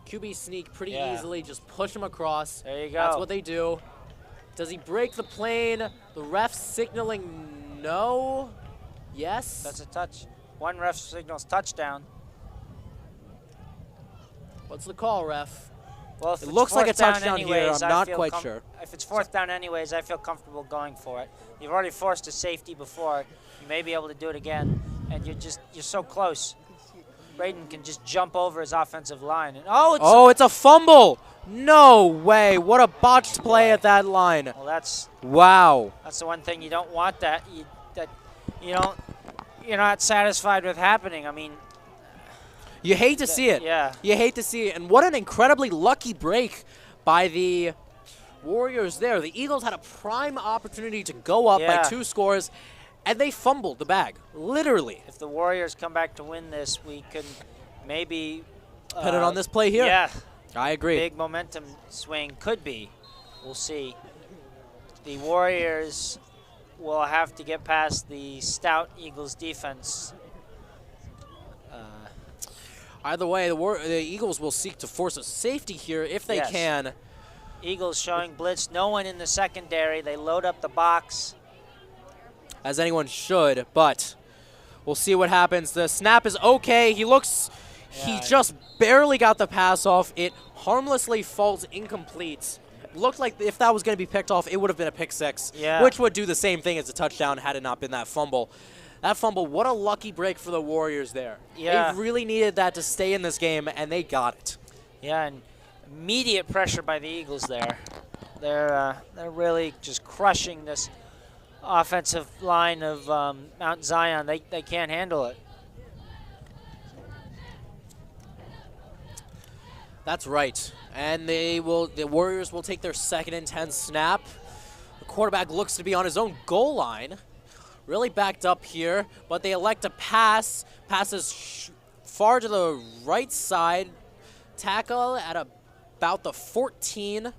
S4: QB sneak pretty
S1: Yeah.
S4: easily. Just push him across.
S1: There you go.
S4: That's what they do. Does he break the plane? The ref signaling no. Yes.
S1: That's a touch. One ref signals touchdown.
S4: What's the call, ref?
S1: Well, if
S4: It
S1: it's
S4: looks like a
S1: 4th down
S4: touchdown here.
S1: anyways,
S4: I'm
S1: I
S4: not
S1: feel
S4: quite sure.
S1: If it's 4th down anyways, I feel comfortable going for it. You've already forced a safety before. You may be able to do it again, and you're so close. Braden can just jump over his offensive line. And
S4: It's a fumble. No way. What a botched play at that line.
S1: Well, that's
S4: Wow.
S1: the one thing you don't want you're not satisfied with happening. I mean,
S4: You hate to see it.
S1: yeah.
S4: You hate to see it. And what an incredibly lucky break by the Warriors there. The Eagles had a prime opportunity to go up by
S1: Yeah.
S4: 2 scores, and they fumbled the bag, literally.
S1: If the Warriors come back to win this, we could maybe
S4: Put it on this play here.
S1: Yeah,
S4: I agree.
S1: big momentum swing could be. We'll see. The Warriors will have to get past the stout Eagles defense.
S4: Either way, the Eagles will seek to force a safety here if they
S1: Yes.
S4: can.
S1: Eagles showing blitz. No one in the secondary. They load up the box.
S4: As anyone should, but we'll see what happens. The snap is okay. He
S1: Yeah.
S4: just barely got the pass off. It harmlessly falls incomplete. Looked like if that was going to be picked off, it would have been a pick 6,
S1: Yeah.
S4: which would do the same thing as a touchdown had it not been that fumble. That fumble, what a lucky break for the Warriors there.
S1: Yeah.
S4: They really needed that to stay in this game, and they got it.
S1: Yeah, and immediate pressure by the Eagles there. They're really just crushing this offensive line of Mount Zion. They can't handle it.
S4: That's right. And the Warriors will take their 2nd and 10 snap. The quarterback looks to be on his own goal line. Really backed up here, but they elect to pass. Passes far to the right side. Tackle at about the 14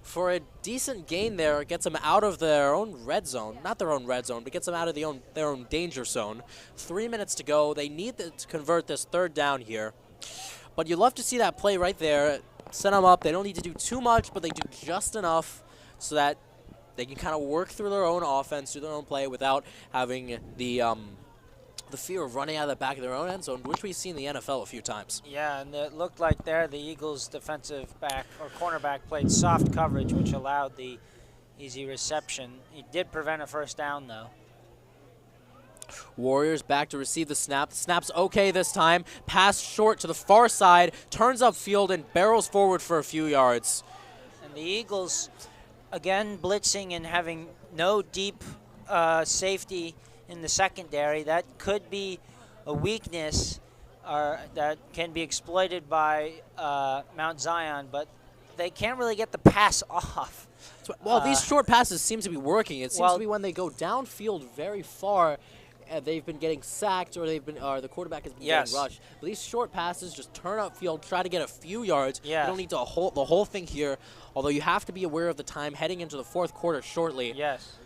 S4: for a decent gain there. Gets them out of their own red zone. Not their own red zone, but gets them out of their own danger zone. 3 minutes to go. They need to convert this 3rd down here. But you love to see that play right there. Set them up. They don't need to do too much, but they do just enough so that they can kind of work through their own offense, do their own play without having the fear of running out of the back of their own end zone, which we've seen in the NFL a few times.
S1: Yeah, and it looked like there the Eagles' defensive back or cornerback played soft coverage, which allowed the easy reception. He did prevent a first down, though.
S4: Warriors back to receive the snap. The snap's okay this time. Pass short to the far side, turns upfield and barrels forward for a few yards.
S1: And the Eagles, again, blitzing and having no deep safety in the secondary. That could be a weakness that can be exploited by Mount Zion, but they can't really get the pass off.
S4: Well, these short passes seem to be working. It seems to be when they go downfield very far, they've been getting sacked or the quarterback has been getting rushed. But these short passes just turn upfield, try to get a few yards. You don't need to hold the whole thing here, although you have to be aware of the time heading into the fourth quarter shortly.
S1: Yes.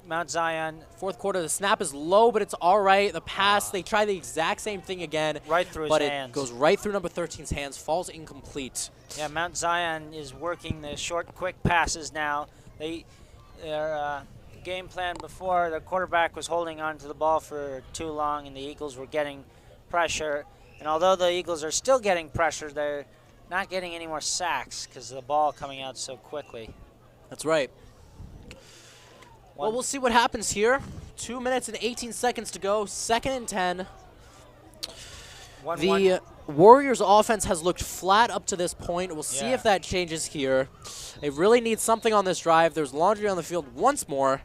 S1: Mount Zion.
S4: Fourth quarter, the snap is low, but it's all right. The pass, they try the exact same thing again.
S1: Right through his hands.
S4: But it goes right through number 13's hands, falls incomplete.
S1: Yeah, Mount Zion is working the short, quick passes now. Their game plan before, the quarterback was holding on to the ball for too long, and the Eagles were getting pressure. And although the Eagles are still getting pressure, they're not getting any more sacks because of the ball coming out so quickly.
S4: That's right. Well, we'll see what happens here. 2 minutes and 18 seconds to go. 2nd and 10. The Warriors' offense has looked flat up to this point. We'll see if that changes here. They really need something on this drive. There's laundry on the field once more.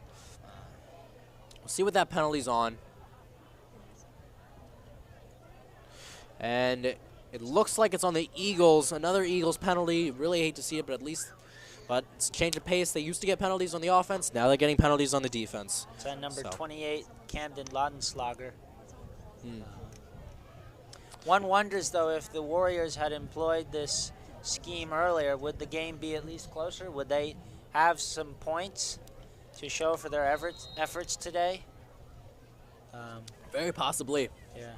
S4: We'll see what that penalty's on. And it looks like it's on the Eagles. Another Eagles penalty. Really hate to see it, but at least... But it's a change of pace. They used to get penalties on the offense. Now they're getting penalties on the defense.
S1: It's on number 28, Camden Laudenslager. One wonders, though, if the Warriors had employed this scheme earlier, would the game be at least closer? Would they have some points to show for their efforts today?
S4: Very possibly.
S1: Yeah.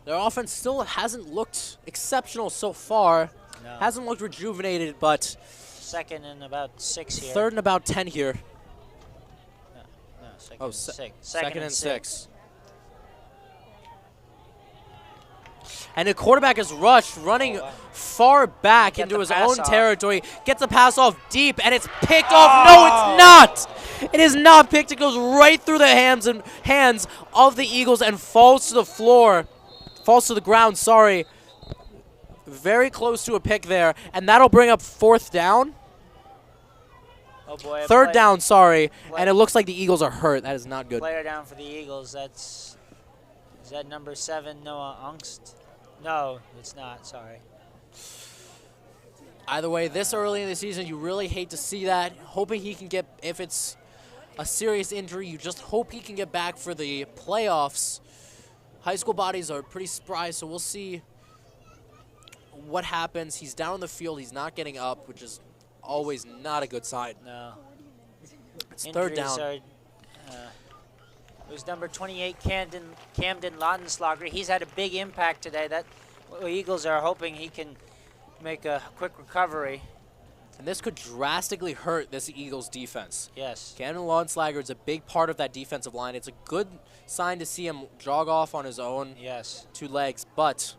S4: Their offense still hasn't looked exceptional so far.
S1: No.
S4: Hasn't looked rejuvenated, but...
S1: Second and about 6 here.
S4: Third and about 10 here.
S1: No, second and 6.
S4: Second and 6. And the quarterback is rushed, running far back into his own territory. Gets the pass off deep, and it's picked off. No, it's not. It is not picked. It goes right through the hands of the Eagles and falls to the floor. Falls to the ground, sorry. Very close to a pick there, and that'll bring up 4th down.
S1: Oh boy.
S4: 3rd down, sorry. And it looks like the Eagles are hurt. That is not good.
S1: Player down for the Eagles. Is that number 7, Noah Angst? No, it's not. Sorry.
S4: Either way, this early in the season, you really hate to see that. Hoping he can get, if it's a serious injury, you just hope he can get back for the playoffs. High school bodies are pretty spry, so we'll see what happens. He's down on the field. He's not getting up, which is always not a good sign.
S1: No.
S4: It's Injuries 3rd down.
S1: It was number 28, Camden Laudenslager. He's had a big impact today. The Eagles are hoping he can make a quick recovery.
S4: And this could drastically hurt this Eagles defense.
S1: Yes.
S4: Camden Laudenslager is a big part of that defensive line. It's a good sign to see him jog off on his own 2 legs, but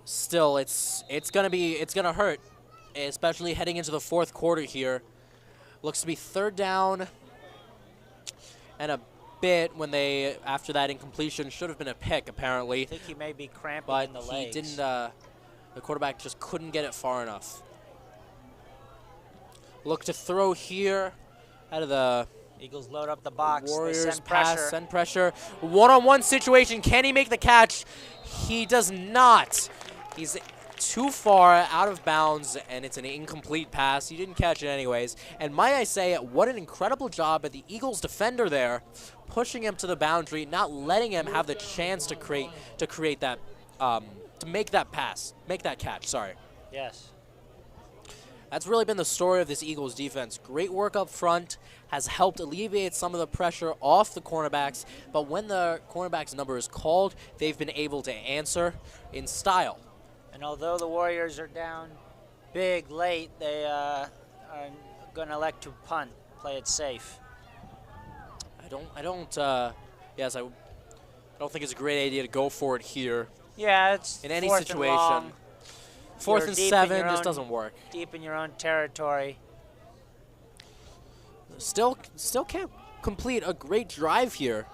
S4: still it's gonna hurt, especially heading into the 4th quarter here. Looks to be 3rd down and a bit when after that incompletion, should have been a pick apparently.
S1: I think he may be cramping in the legs.
S4: But he didn't, the quarterback just couldn't get it far enough. Look to throw here out of the
S1: Eagles load up the box.
S4: Warriors send pressure. One-on-one situation. Can he make the catch? He does not. He's too far out of bounds, and it's an incomplete pass. He didn't catch it anyways. And might I say, what an incredible job by the Eagles defender there, pushing him to the boundary, not letting him have the chance to create that, to make that pass, make that catch. Sorry.
S1: Yes.
S4: That's really been the story of this Eagles defense. Great work up front has helped alleviate some of the pressure off the cornerbacks, but when the cornerbacks number is called, they've been able to answer in style.
S1: And although the Warriors are down big late, they are going to elect to punt, play it safe.
S4: I don't think it's a great idea to go for it here.
S1: Yeah, it's
S4: in any
S1: fourth
S4: situation.
S1: And long.
S4: Fourth
S1: You're
S4: and
S1: deep
S4: 7
S1: in your
S4: just
S1: own-
S4: doesn't work.
S1: Deep in your own territory.
S4: Still can't complete a great drive here.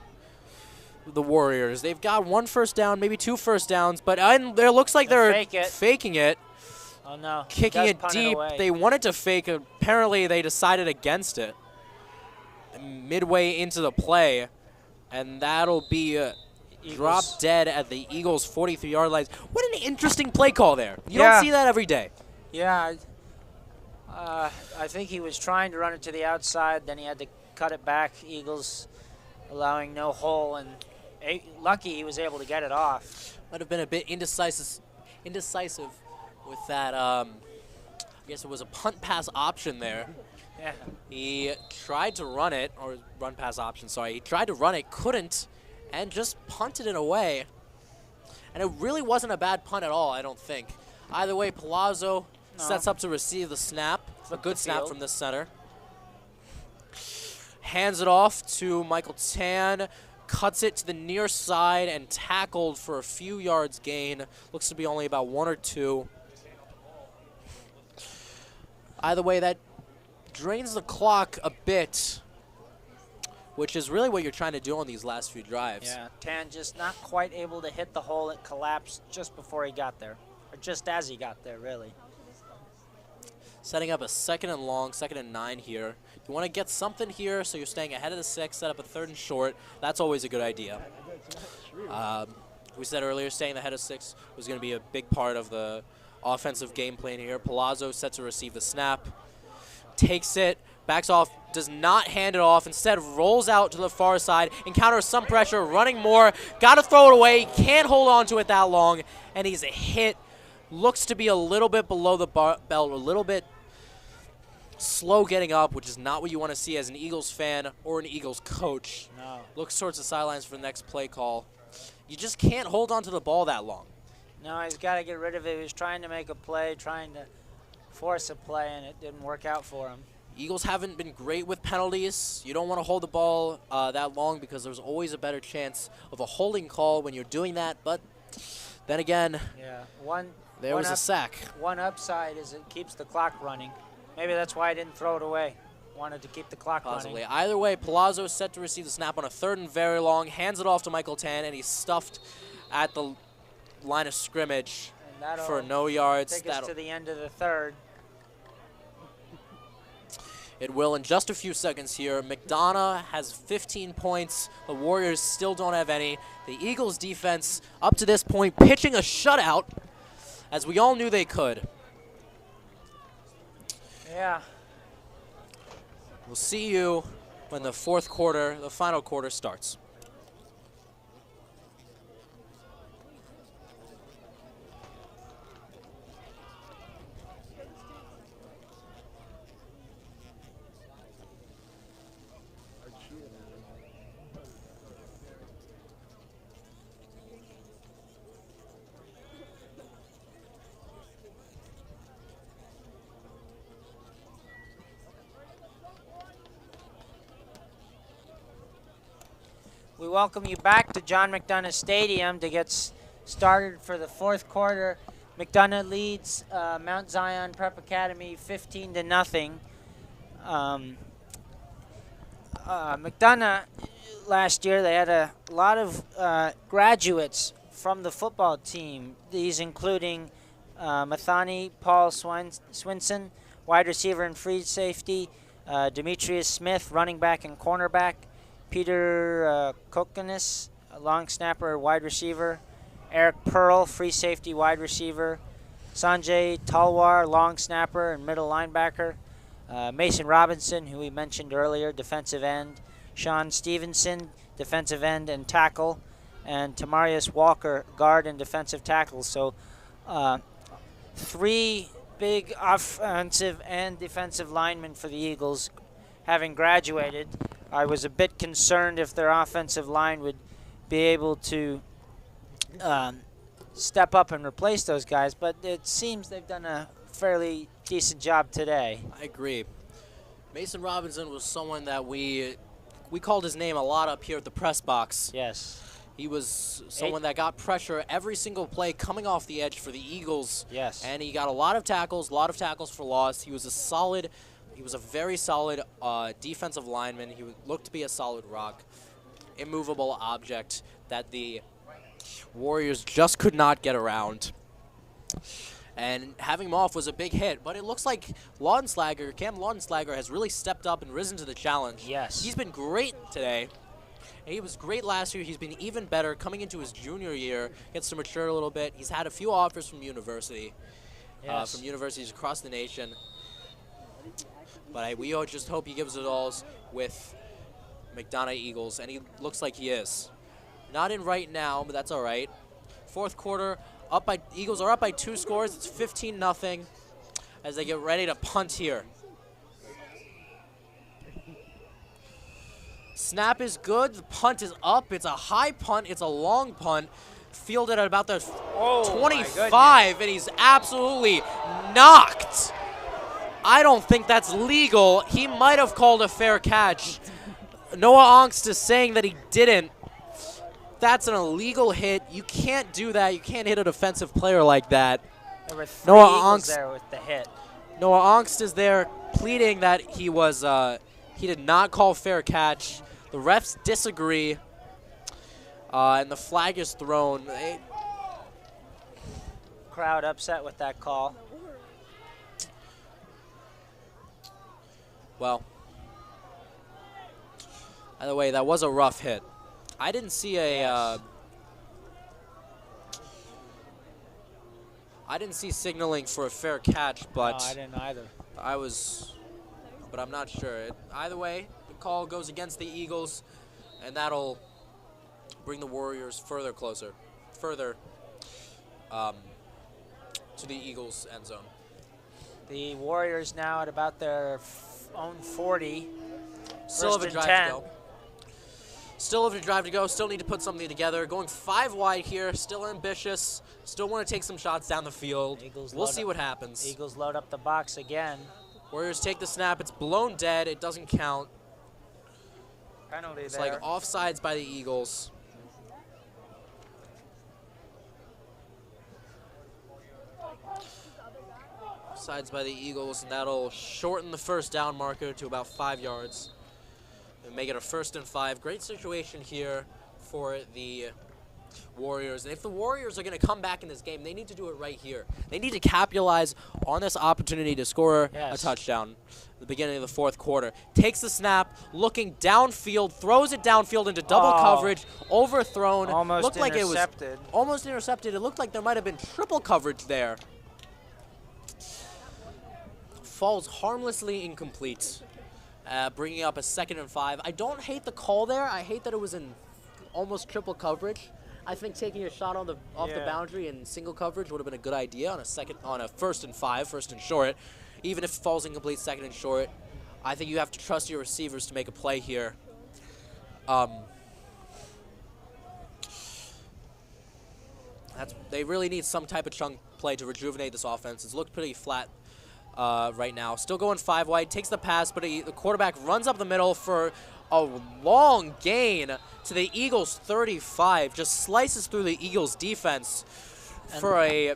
S4: The Warriors. They've got 1 first down, maybe 2 first downs, but there looks like they're faking it.
S1: Oh no!
S4: Kicking
S1: He does
S4: it
S1: punt
S4: deep.
S1: away.
S4: They wanted to fake. Apparently, they decided against it midway into the play, and that'll be drop dead at the Eagles' 43-yard line. What an interesting play call there. You don't see that every day.
S1: Yeah. I think he was trying to run it to the outside, then he had to cut it back. Eagles allowing no hole, and lucky he was able to get it off.
S4: Might have been a bit indecisive with that. I guess it was a punt pass option there.
S1: Yeah.
S4: He tried to run it, or run pass option, sorry. He tried to run it, couldn't, and just punted it away. And it really wasn't a bad punt at all, I don't think. Either way, Palazzo sets up to receive the snap. A good snap from the center. Hands it off to Michael Tan. Cuts it to the near side and tackled for a few yards gain. Looks to be only about 1 or 2. Either way, that drains the clock a bit, which is really what you're trying to do on these last few drives.
S1: Yeah, Tan just not quite able to hit the hole. It collapsed just before he got there, or just as he got there, really.
S4: Setting up a 2nd and long, 2nd and 9 here. You want to get something here so you're staying ahead of the 6, set up a 3rd and short. That's always a good idea. We said earlier staying ahead of 6 was going to be a big part of the offensive game plan here. Palazzo set to receive the snap. Takes it, backs off, does not hand it off. Instead rolls out to the far side, encounters some pressure, running more. Got to throw it away, can't hold on to it that long, and he's hit. Looks to be a little bit below the belt, a little bit slow getting up, which is not what you want to see as an Eagles fan or an Eagles coach.
S1: No.
S4: Looks towards the sidelines for the next play call. You just can't hold on to the ball that long.
S1: No, he's got to get rid of it. He was trying to make a play, trying to force a play, and it didn't work out for him.
S4: Eagles haven't been great with penalties. You don't want to hold the ball that long because there's always a better chance of a holding call when you're doing that. But then again, there was a sack.
S1: One upside is it keeps the clock running. Maybe that's why I didn't throw it away. Wanted to keep the clock
S4: Possibly.
S1: running.
S4: Either way, Palazzo is set to receive the snap on a 3rd and very long. Hands it off to Michael Tan, and he's stuffed at the line of scrimmage for no yards.
S1: Take us to the end of the 3rd.
S4: It will in just a few seconds here. McDonogh has 15 points. The Warriors still don't have any. The Eagles defense, up to this point, pitching a shutout, as we all knew they could.
S1: Yeah.
S4: We'll see you when the 4th quarter, the final quarter, starts.
S1: We welcome you back to John McDonogh Stadium to get started for the 4th quarter. McDonogh leads Mount Zion Prep Academy 15-0. McDonogh, last year, they had a lot of graduates from the football team. These including Mathani Paul Swinson, wide receiver and free safety, Demetrius Smith, running back and cornerback, Peter Kokonis, a long snapper, wide receiver, Eric Pearl, free safety, wide receiver, Sanjay Talwar, long snapper and middle linebacker, Mason Robinson, who we mentioned earlier, defensive end, Sean Stevenson, defensive end and tackle, and Tamarius Walker, guard and defensive tackle. So 3 big offensive and defensive linemen for the Eagles, having graduated. I was a bit concerned if their offensive line would be able to step up and replace those guys, but it seems they've done a fairly decent job today.
S4: I agree. Mason Robinson was someone that we called his name a lot up here at the press box.
S1: Yes.
S4: He was someone that got pressure every single play coming off the edge for the Eagles.
S1: Yes.
S4: And he got a lot of tackles for loss. He was a very solid defensive lineman. He looked to be a solid rock, immovable object that the Warriors just could not get around. And having him off was a big hit, but it looks like Cam Laudenslager has really stepped up and risen to the challenge.
S1: Yes.
S4: He's been great today. He was great last year. He's been even better coming into his junior year. Gets to mature a little bit. He's had a few offers from universities across the nation. But we all just hope he gives it all with McDonogh Eagles, and he looks like he is. Not in right now, but that's all right. Fourth quarter, Eagles are up by 2 scores. It's 15-0 as they get ready to punt here. Snap is good. The punt is up. It's a high punt. It's a long punt. Fielded at about the 25, and he's absolutely knocked. I don't think that's legal. He might have called a fair catch. Noah Ongst is saying that he didn't. That's an illegal hit. You can't do that. You can't hit a defensive player like that.
S1: There were 3 Eagles there with the hit.
S4: Noah Ongst is there pleading that he did not call fair catch. The refs disagree, and the flag is thrown.
S1: Crowd upset with that call.
S4: Well, by the way, that was a rough hit. I didn't see I didn't see signaling for a fair catch, but
S1: no, I didn't either.
S4: But I'm not sure. Either way, the call goes against the Eagles, and that'll bring the Warriors further to the Eagles' end zone.
S1: The Warriors now at about their own 40.
S4: Still have a drive to go. Still have a drive to go. Still need to put something together. Going 5 wide here. Still ambitious. Still want to take some shots down the field. We'll see what happens.
S1: Eagles load up the box again.
S4: Warriors take the snap. It's blown dead. It doesn't count.
S1: Penalty
S4: it's
S1: there.
S4: Like offsides by the Eagles. Offsides by the Eagles, and that'll shorten the first down marker to about 5 yards. And make it a 1st and 5. Great situation here for the Warriors. And if the Warriors are going to come back in this game, they need to do it right here. They need to capitalize on this opportunity to score a touchdown at the beginning of the 4th quarter. Takes the snap, looking downfield, throws it downfield into double coverage, overthrown.
S1: Almost
S4: looked
S1: intercepted.
S4: Like it was almost intercepted. It looked like there might have been triple coverage there. Falls harmlessly incomplete. Bringing up a 2nd and 5. I don't hate the call there. I hate that it was in almost triple coverage. I think taking a shot on off the boundary in single coverage would have been a good idea on a 1st and 5, 1st and short. Even if it falls incomplete, 2nd and short, I think you have to trust your receivers to make a play here. They really need some type of chunk play to rejuvenate this offense. It's looked pretty flat right now. Still going 5 wide, takes the pass, but the quarterback runs up the middle for a long gain to the Eagles' 35. Just slices through the Eagles' defense for a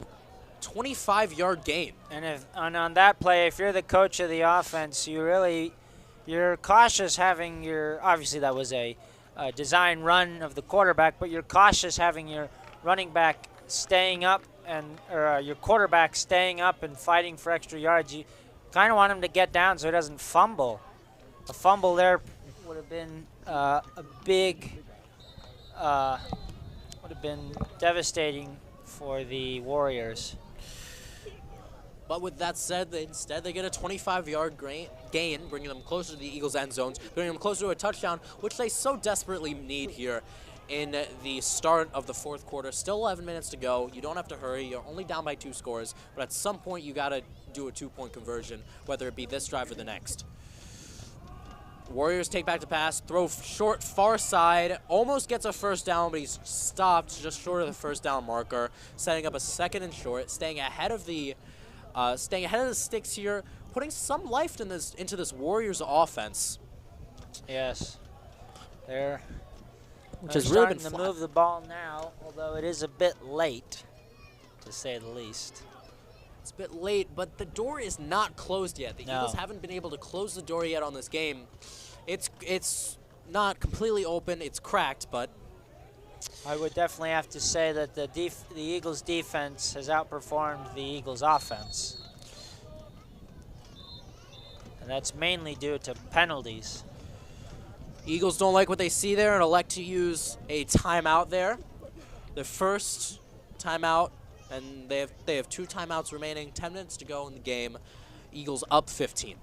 S4: 25-yard gain.
S1: And on that play, if you're the coach of the offense, you're cautious having obviously that was a design run of the quarterback, but you're cautious having your running back staying up or your quarterback staying up and fighting for extra yards. You kind of want him to get down so he doesn't fumble. A fumble there would have been would have been devastating for the Warriors.
S4: But with that said, instead they get a 25-yard gain, bringing them closer to the Eagles' end zones, bringing them closer to a touchdown, which they so desperately need here. in the start of the fourth quarter. Still 11 minutes to go. You don't have to hurry. You're only down by 2 scores, but at some point you got to do a 2-point conversion, whether it be this drive or the next. Warriors take back the pass, throw short far side, almost gets a first down, but he's stopped just short of the first down marker, setting up a 2nd and short, staying ahead of the sticks here, putting some life into this Warriors offense.
S1: Yes. They're
S4: Which has really been
S1: starting to move the ball now, although it is a bit late, to say the least.
S4: It's a bit late, but the door is not closed yet. The Eagles haven't been able to close the door yet on this game. It's not completely open. It's cracked, but
S1: I would definitely have to say that the Eagles' defense has outperformed the Eagles' offense. And that's mainly due to penalties.
S4: Eagles don't like what they see there and elect to use a timeout there. The first timeout, and they have 2 timeouts remaining, 10 minutes to go in the game. Eagles up 15.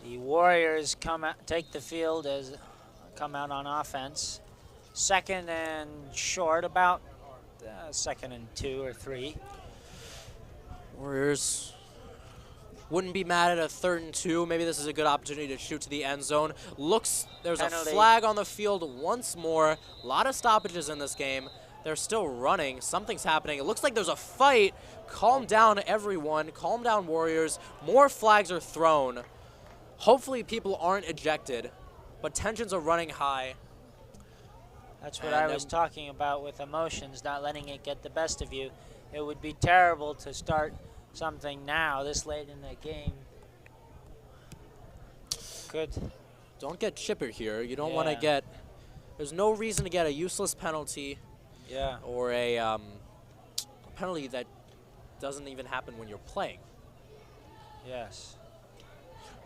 S1: The Warriors take the field come out on offense. 2nd and short, about 2nd and 2 or 3.
S4: Warriors wouldn't be mad at a 3rd and 2. Maybe this is a good opportunity to shoot to the end zone. There's
S1: Penalty.
S4: a flag on the field once more. A lot of stoppages in this game. They're still running. Something's happening. It looks like there's a fight. Calm down, everyone. Calm down, Warriors. More flags are thrown. Hopefully people aren't ejected, but tensions are running high.
S1: That's what I was talking about with emotions, not letting it get the best of you. It would be terrible to start something now, this late in the game.
S4: Don't get chipper here. You don't want to get... There's no reason to get a useless penalty.
S1: Yeah.
S4: Or a penalty that doesn't even happen when you're playing.
S1: Yes.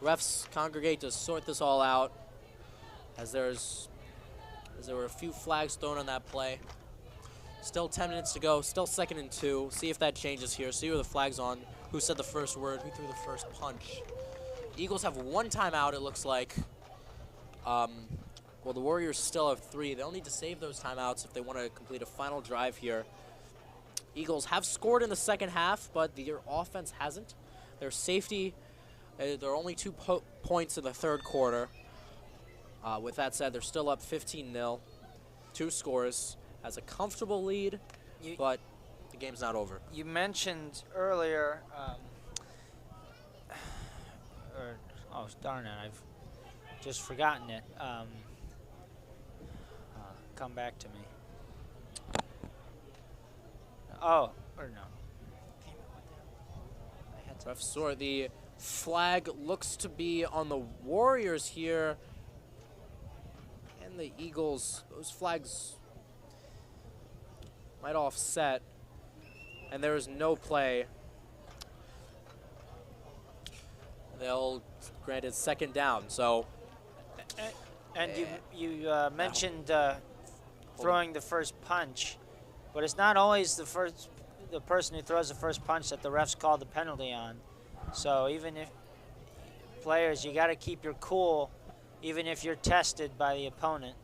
S4: Refs congregate to sort this all out, as there were a few flags thrown on that play. Still 10 minutes to go, still 2nd and 2. See if that changes here, see who the flag's on, who said the first word, who threw the first punch. Eagles have 1 timeout, it looks like. Well, the Warriors still have 3. They'll need to save those timeouts if they want to complete a final drive here. Eagles have scored in the second half, but their offense hasn't. Their safety... There are only 2 points in the third quarter. With that said, they're still up 15-0. 2 scores. Has a comfortable lead, but the game's not over.
S1: You mentioned earlier, oh, darn it, I've just forgotten it. Come back to me. Oh, or no.
S4: Ref saw the flag looks to be on the Warriors here, and the Eagles. Those flags might offset, and there is no play. They'll grant it 2nd down. So,
S1: and you mentioned throwing the first punch, but it's not always the person who throws the first punch that the refs call the penalty on. So even if players, you got to keep your cool, even if you're tested by the opponent.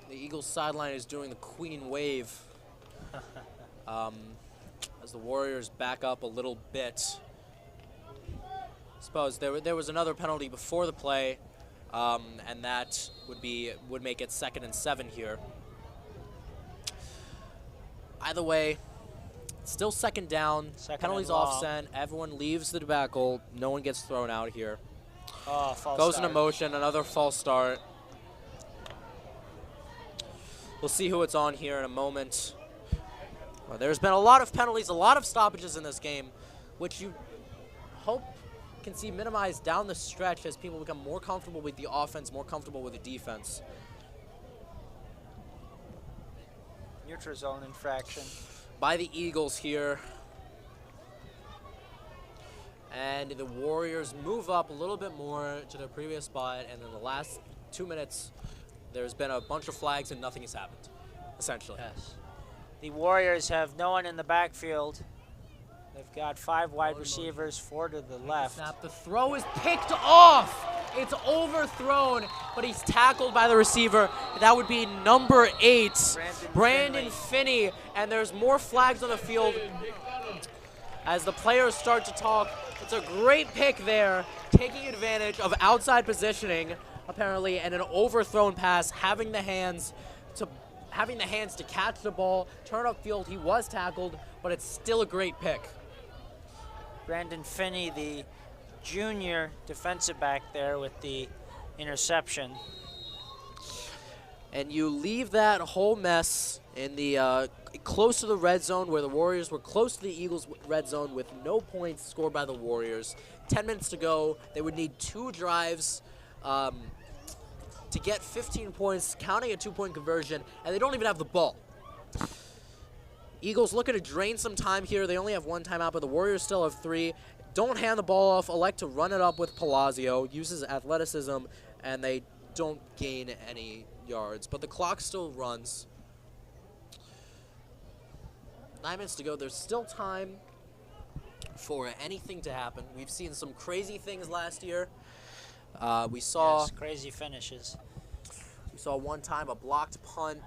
S4: The Eagles sideline is doing the Queen wave as the Warriors back up a little bit. I suppose there was another penalty before the play, and that would make it 2nd and 7 here. Either way, still 2nd down. Penalties offset. Everyone leaves the debacle. No one gets thrown out here.
S1: Oh, false
S4: Goes
S1: start.
S4: into motion. Another false start. We'll see who it's on here in a moment. Well, there's been a lot of penalties, a lot of stoppages in this game, which you hope can see minimized down the stretch as people become more comfortable with the offense, more comfortable with the defense.
S1: Neutral zone infraction.
S4: By the Eagles here. And the Warriors move up a little bit more to their previous spot, and in the last 2 minutes, there's been a bunch of flags and nothing has happened, essentially.
S1: Yes. The Warriors have no one in the backfield. They've got 5 wide receivers, 4 to the left.
S4: Snap. The throw is picked off. It's overthrown, but he's tackled by the receiver. That would be number 8, Brandon Finney. And there's more flags on the field as the players start to talk. It's a great pick there, taking advantage of outside positioning, apparently, and an overthrown pass, having the hands to catch the ball, turn upfield. He was tackled, but it's still a great pick.
S1: Brandon Finney, the junior defensive back there with the interception.
S4: And you leave that whole mess in the close to the red zone, where the Warriors were close to the Eagles' red zone with no points scored by the Warriors. 10 minutes to go. They would need 2 drives to get 15 points, counting a 2-point conversion, and they don't even have the ball. Eagles looking to drain some time here. They only have 1 timeout, but the Warriors still have 3. Don't hand the ball off, elect to run it up with Palazzo, uses athleticism, and they don't gain any yards. But the clock still runs. 9 minutes to go. There's still time for anything to happen. We've seen some crazy things last year. We saw
S1: crazy finishes.
S4: We saw one time a blocked punt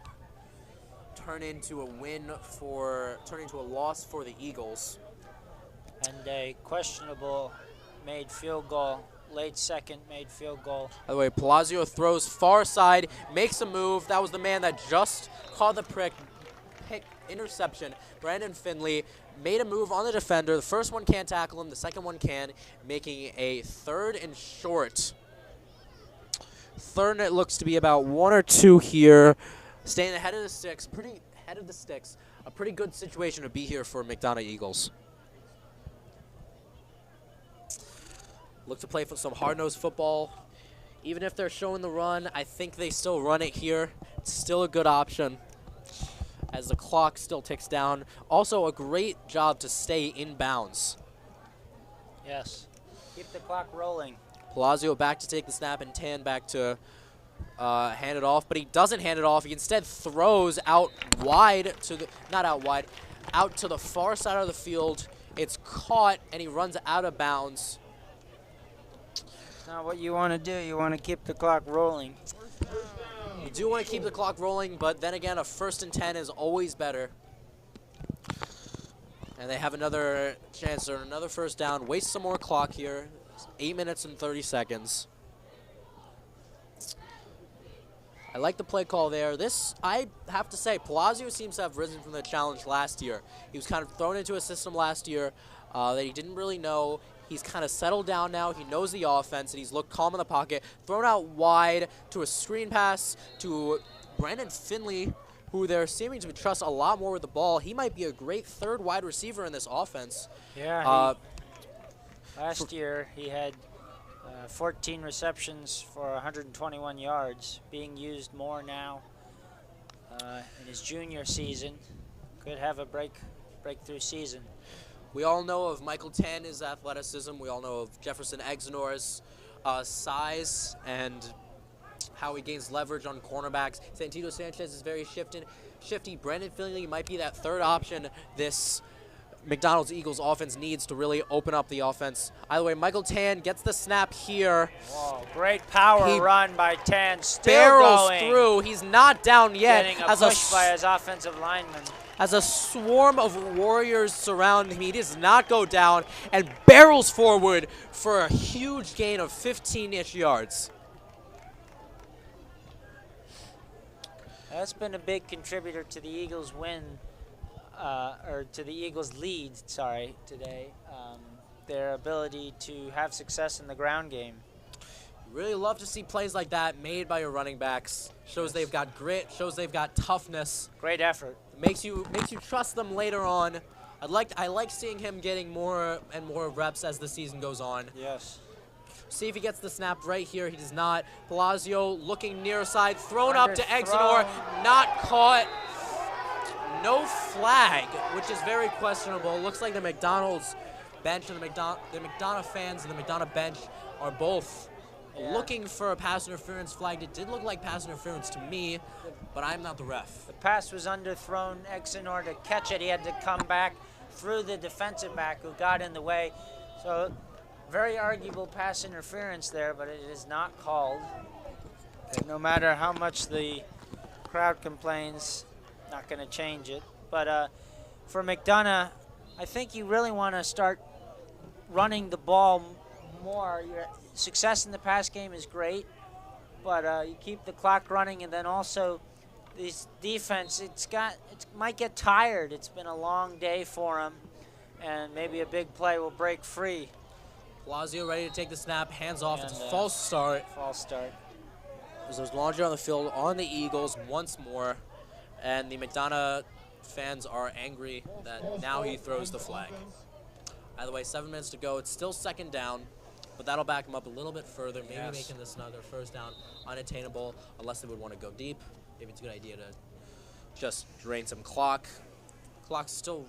S4: turn into a loss for the Eagles.
S1: And a questionable made field goal, late second made field goal.
S4: By the way, Palazzo throws far side, makes a move. That was the man that just caught the pick interception. Brandon Finley made a move on the defender. The first one can't tackle him. The second one can, making a 3rd and short. 3rd and it looks to be about 1 or 2 here. Staying ahead of the sticks. A pretty good situation to be here for McDonogh Eagles. Look to play for some hard-nosed football. Even if they're showing the run, I think they still run it here. It's still a good option as the clock still ticks down. Also, a great job to stay in bounds.
S1: Yes. Keep the clock rolling.
S4: Palazzo back to take the snap, and Tan back to hand it off, but he doesn't hand it off. He instead throws out wide to the, out to the far side of the field. It's caught, and he runs out of bounds.
S1: Now what you want to do, you want to keep the clock rolling.
S4: You do want to keep the clock rolling, but then again, a 1st and 10 is always better. And they have another chance or another first down. Waste some more clock here. 8 minutes and 30 seconds. I like the play call there. This, I have to say, Palazzo seems to have risen from the challenge last year. He was kind of thrown into a system last year that he didn't really know. He's kind of settled down now. He knows the offense, and he's looked calm in the pocket. Thrown out wide to a screen pass to Brandon Finley, who they're seeming to trust a lot more with the ball. He might be a great 3rd wide receiver in this offense.
S1: Yeah, last year he had 14 receptions for 121 yards, being used more now in his junior season. Could have a breakthrough season.
S4: We all know of Michael Tan's athleticism. We all know of Jefferson Exnor's size and how he gains leverage on cornerbacks. Santino Sanchez is very shifty. Brandon Finley might be that 3rd option this McDonald's Eagles offense needs to really open up the offense. Either way, Michael Tan gets the snap here.
S1: Whoa, great power run by Tan. Still
S4: barrels
S1: going.
S4: Through. He's not down yet.
S1: Getting a push by his offensive lineman.
S4: As a swarm of Warriors surround him, he does not go down and barrels forward for a huge gain of 15-ish yards.
S1: That's been a big contributor to the Eagles' win, or to the Eagles' lead, today. Their ability to have success in the ground game.
S4: Really love to see plays like that made by your running backs. Shows they've got grit, shows they've got toughness.
S1: Great effort.
S4: Makes you trust them later on. I like seeing him getting more and more reps as the season goes on.
S1: Yes.
S4: See if he gets the snap right here. He does not. Palazzo looking near side, thrown up to Exenor, not caught. No flag, which is very questionable. Looks like the McDonald's bench and the McDonogh fans and the McDonogh bench are both looking for a pass interference flag. It did look like pass interference to me, but I'm not the ref.
S1: The pass was underthrown. Exenor to catch it, he had to come back through the defensive back who got in the way. So very arguable pass interference there, but it is not called. And no matter how much the crowd complains, not going to change it. But for McDonogh, I think you really want to start running the ball more. Your success in the pass game is great, but you keep the clock running, and then also this defense, it might get tired. It's been a long day for them, and maybe a big play will break free.
S4: Palazzo ready to take the snap, hands off. It's a false start.
S1: False start.
S4: There's laundry on the field on the Eagles once more, and the McDonogh fans are angry that now he throws the flag. By the way, 7 minutes to go. It's still second down, but that'll back him up a little bit further, maybe making this another first down unattainable unless they would want to go deep. Maybe it's a good idea to just drain some clock. Clock's still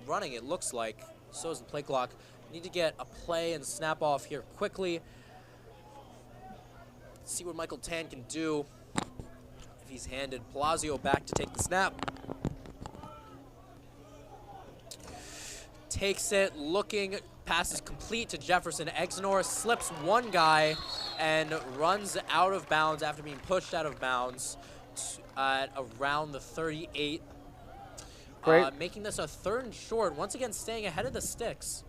S4: running, it looks like. So is the play clock. Need to get a play and snap off here quickly. See what Michael Tan can do if he's handed. Palazzo back to take the snap. Takes it, looking, passes complete to Jefferson. Exenor slips one guy and runs out of bounds after being pushed out of bounds at around the 38. Making this a 3rd and short, once again staying ahead of the sticks.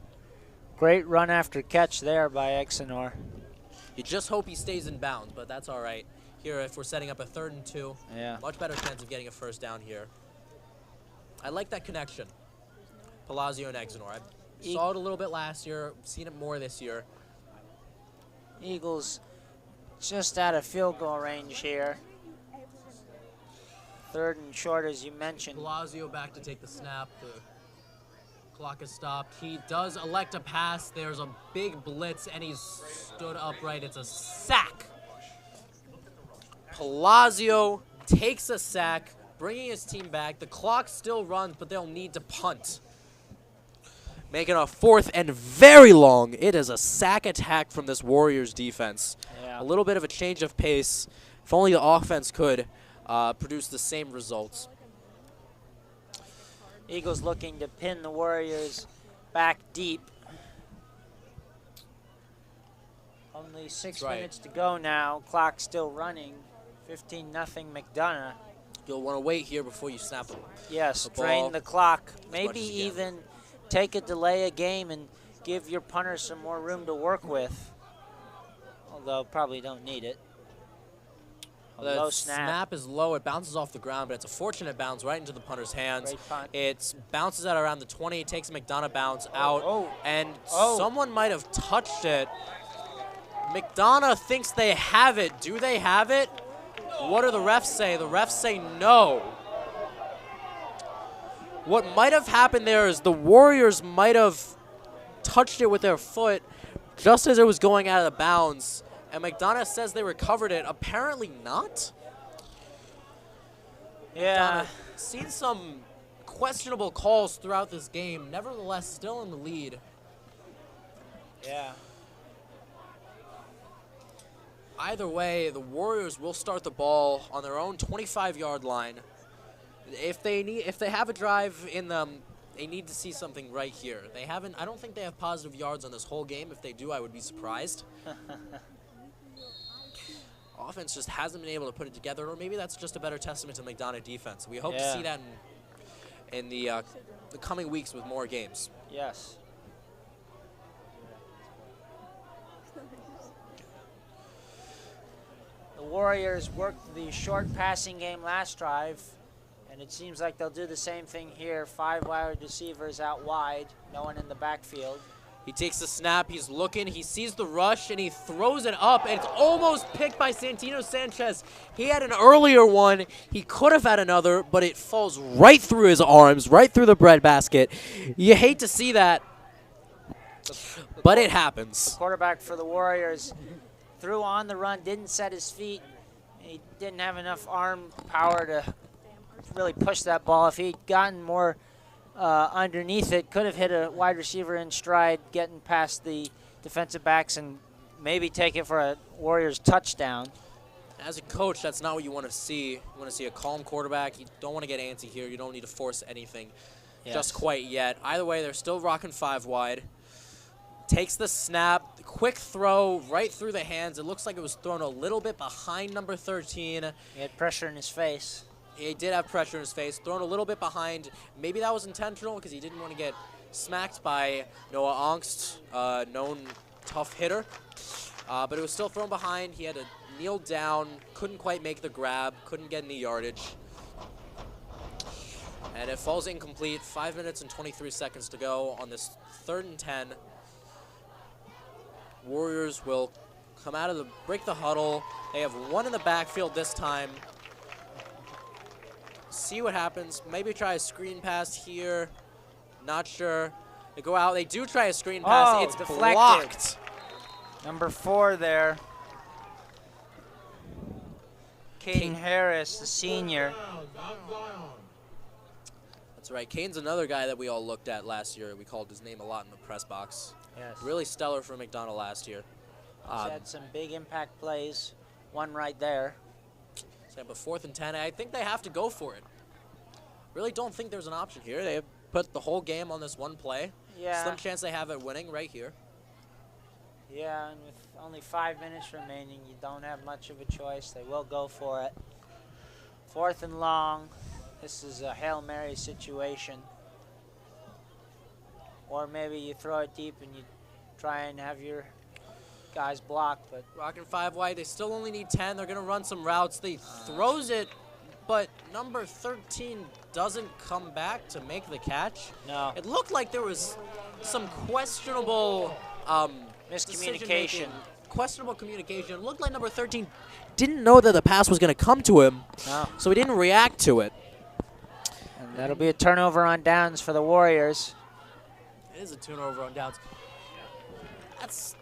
S1: Great run after catch there by Exenor.
S4: You just hope he stays in bounds, but that's all right. Here, if we're setting up a 3rd and 2, much better chance of getting a first down here. I like that connection. Palazzo and Exenor. I saw it a little bit last year, seen it more this year.
S1: Eagles just out of field goal range here. 3rd and short, as you mentioned.
S4: Palazzo back to take the snap. The clock is stopped. He does elect a pass. There's a big blitz, and he's stood upright. It's a sack. Palazzo takes a sack, bringing his team back. The clock still runs, but they'll need to punt. Making a 4th and very long. It is a sack attack from this Warriors defense. A little bit of a change of pace. If only the offense could produce the same results.
S1: Eagles looking to pin the Warriors back deep. Only 6 minutes to go now. Clock still running. 15-0 McDonogh.
S4: You'll want to wait here before you snap them.
S1: Yes, drain the clock. Maybe even take a delay a game and give your punter some more room to work with. Although probably don't need it.
S4: The snap is low. It bounces off the ground, but it's a fortunate bounce right into the punter's hands. It bounces at around the 20. It takes a McDonogh bounce out, and someone might have touched it. McDonogh thinks they have it. Do they have it? What do the refs say? The refs say no. What might have happened there is the Warriors might have touched it with their foot just as it was going out of the bounds. And McDonogh says they recovered it. Apparently not.
S1: Yeah.
S4: Seen some questionable calls throughout this game. Nevertheless, still in the lead.
S1: Yeah.
S4: Either way, the Warriors will start the ball on their own 25-yard line. If they have a drive in them, they need to see something right here. They haven't. I don't think they have positive yards on this whole game. If they do, I would be surprised. Offense just hasn't been able to put it together, or maybe that's just a better testament to the McDonogh defense. We hope to see that in the coming weeks with more games.
S1: Yes. The Warriors worked the short passing game last drive, and it seems like they'll do the same thing here. 5 wide receivers out wide, no one in the backfield.
S4: He takes the snap, he's looking, he sees the rush, and he throws it up, and it's almost picked by Santino Sanchez. He had an earlier one, he could have had another, but it falls right through his arms, right through the breadbasket. You hate to see that, but it happens.
S1: Quarterback for the Warriors threw on the run, didn't set his feet. He didn't have enough arm power to really push that ball. If he'd gotten more underneath it, could have hit a wide receiver in stride, getting past the defensive backs and maybe take it for a Warriors touchdown.
S4: As a coach, that's not what you want to see. You want to see a calm quarterback. You don't want to get antsy here. You don't need to force anything just quite yet. Either way, they're still rocking 5 wide. Takes the snap, quick throw right through the hands. It looks like it was thrown a little bit behind number 13.
S1: He had pressure in his face.
S4: He did have pressure in his face, thrown a little bit behind. Maybe that was intentional because he didn't want to get smacked by Noah Angst, known tough hitter. But it was still thrown behind. He had to kneel down, couldn't quite make the grab, couldn't get any yardage. And it falls incomplete. 5 minutes and 23 seconds to go on this 3rd and 10. Warriors will come out of break the huddle. They have one in the backfield this time. See what happens. Maybe try a screen pass here. Not sure. They go out. They do try a screen pass. It's
S1: deflected.
S4: Blocked.
S1: Number 4 there. Caden Harris, the senior.
S4: That's right. Kane's another guy that we all looked at last year. We called his name a lot in the press box.
S1: Yes.
S4: Really stellar for McDonogh last year.
S1: He's had some big impact plays. One right there.
S4: But 4th and 10, I think they have to go for it. Really don't think there's an option here. They have put the whole game on this one play.
S1: Yeah.
S4: Slim chance they have it winning right here.
S1: Yeah, and with only 5 minutes remaining, you don't have much of a choice. They will go for it. 4th and long. This is a Hail Mary situation. Or maybe you throw it deep and you try and have your guys block, but
S4: rocking 5 wide. They still only need 10. They're going to run some routes. They throws it, but number 13 doesn't come back to make the catch.
S1: No.
S4: It looked like there was some questionable
S1: miscommunication.
S4: Questionable communication. It looked like number 13 didn't know that the pass was going to come to him, so he didn't react to it.
S1: And that'll be a turnover on downs for the Warriors.
S4: It is a turnover on downs. That's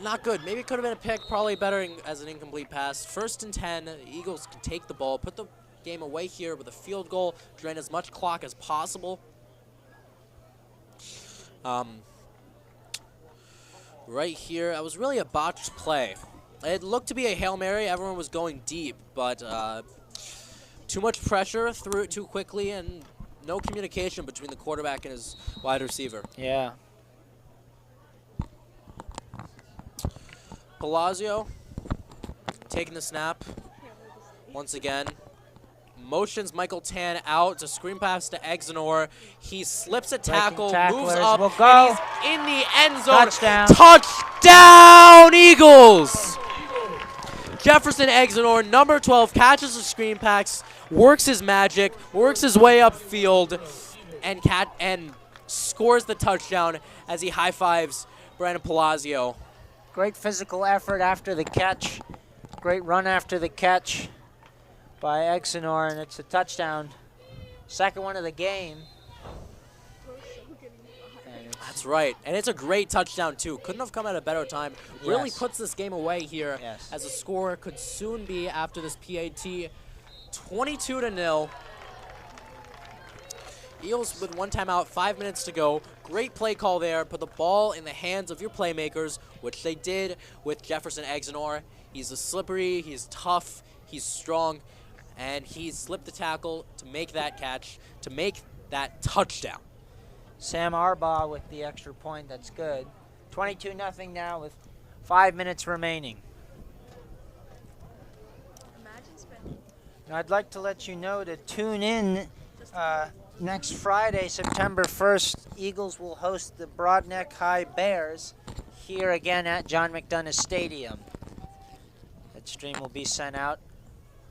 S4: not good. Maybe it could have been a pick. Probably better as an incomplete pass. 1st and 10. The Eagles can take the ball, put the game away here with a field goal, drain as much clock as possible. Right here, it was really a botched play. It looked to be a Hail Mary. Everyone was going deep, but too much pressure, threw it too quickly, and no communication between the quarterback and his wide receiver.
S1: Yeah.
S4: Palazzo taking the snap once again. Motions Michael Tan out to screen pass to Exenor. He slips a tackle, moves up,
S1: will go.
S4: and he's in the end zone.
S1: Touchdown.
S4: Touchdown, Eagles! Jefferson Exenor, number 12, catches the screen pass, works his magic, works his way upfield, and scores the touchdown as he high-fives Brandon Palazzo.
S1: Great physical effort after the catch. Great run after the catch by Exenor, and it's a touchdown. 2nd one of the game.
S4: That's right, and it's a great touchdown too. Couldn't have come at a better time. Really puts this game away here as the score could soon be after this PAT 22-0. Eagles with 1 timeout, 5 minutes to go. Great play call there. Put the ball in the hands of your playmakers, which they did with Jefferson Exenor. He's slippery, he's tough, he's strong, and he slipped the tackle to make that catch, to make that touchdown.
S1: Sam Arbaugh with the extra point. That's good. 22-0 now with 5 minutes remaining. Now I'd like to let you know to tune in next Friday, September 1st. Eagles will host the Broadneck High Bears here again at John McDonogh Stadium. That stream will be sent out.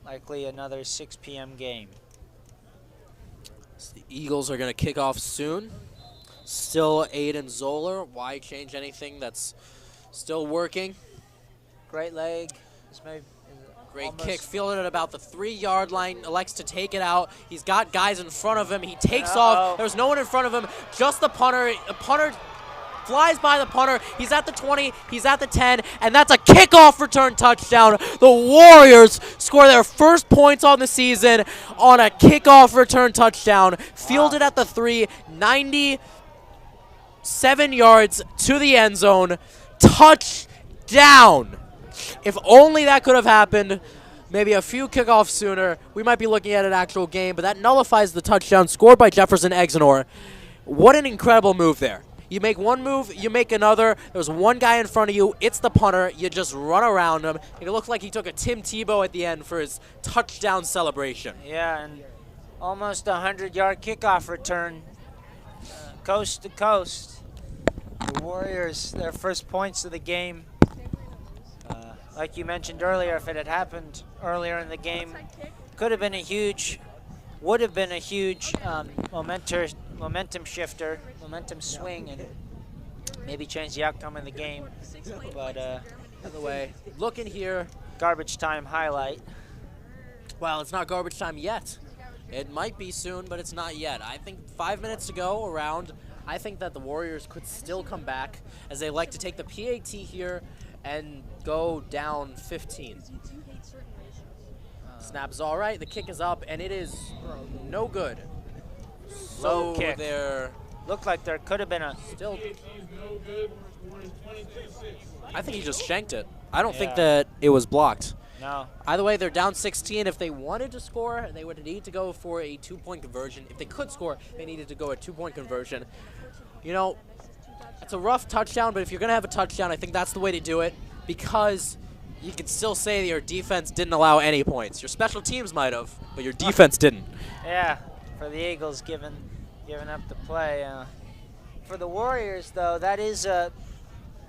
S1: Likely another 6 p.m. game.
S4: So the Eagles are going to kick off soon. Still Aiden Zoller. Why change anything that's still working?
S1: Great leg. This may
S4: Great
S1: almost-
S4: kick, fielded at about the 3-yard line, elects to take it out. He's got guys in front of him. He takes off. There's no one in front of him, just the punter. A punter flies by the punter. He's at the 20, he's at the 10, and that's a kickoff return touchdown. The Warriors score their first points on the season on a kickoff return touchdown. Fielded at the 3, 97 yards to the end zone. Touchdown. If only that could have happened maybe a few kickoffs sooner, we might be looking at an actual game, but that nullifies the touchdown scored by Jefferson Exenor. What an incredible move there. You make one move, you make another. There's one guy in front of you. It's the punter. You just run around him. It looks like he took a Tim Tebow at the end for his touchdown celebration.
S1: Yeah, and almost a 100-yard kickoff return, coast to coast. The Warriors, their first points of the game. Like you mentioned earlier, if it had happened earlier in the game, would have been a huge momentum shifter, momentum swing, and maybe change the outcome of the game. But
S4: By the way, looking here,
S1: garbage time highlight.
S4: well, it's not garbage time yet. It might be soon, but it's not yet. I think 5 minutes to go around. I think that the Warriors could still come back, as they like to take the PAT here and go down 15. Snap's all right. The kick is up, and it is no good.
S1: Low
S4: So
S1: kick.
S4: they're
S1: Looked like there could have been a
S4: still. I think he just shanked it. I don't think
S1: Yeah.
S4: that it was blocked.
S1: no.
S4: Either way, they're down 16. If they wanted to score, they would need to go for a 2-point conversion. If they could score, they needed to go a 2-point conversion. You know, it's a rough touchdown, but if you're going to have a touchdown, I think that's the way to do it, because you can still say that your defense didn't allow any points. Your special teams might have, but your defense didn't.
S1: Yeah, for the Eagles giving up the play. For the Warriors, though, that is a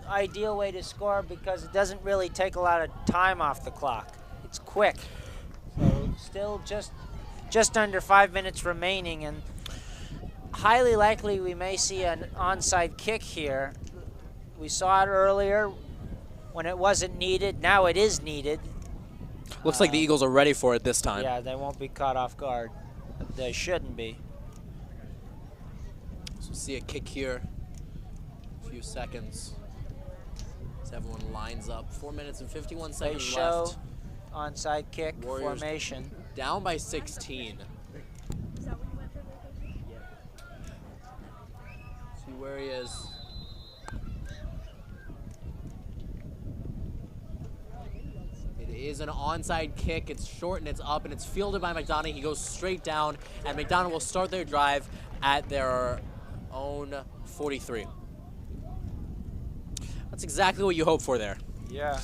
S1: ideal way to score because it doesn't really take a lot of time off the clock. It's quick. So still just under 5 minutes remaining, and highly likely we may see an onside kick here. We saw it earlier when it wasn't needed. Now it is needed.
S4: Looks like the Eagles are ready for it this time.
S1: Yeah, they won't be caught off guard. They shouldn't be.
S4: So see a kick here. A few seconds. As everyone lines up. 4 minutes and 51
S1: They
S4: seconds
S1: show
S4: left.
S1: onside kick
S4: Warriors
S1: formation.
S4: down by 16. See where he is. It is an onside kick. It's short and it's up and it's fielded by McDonogh. He goes straight down, and McDonogh will start their drive at their own 43. That's exactly what you hope for there.
S1: Yeah.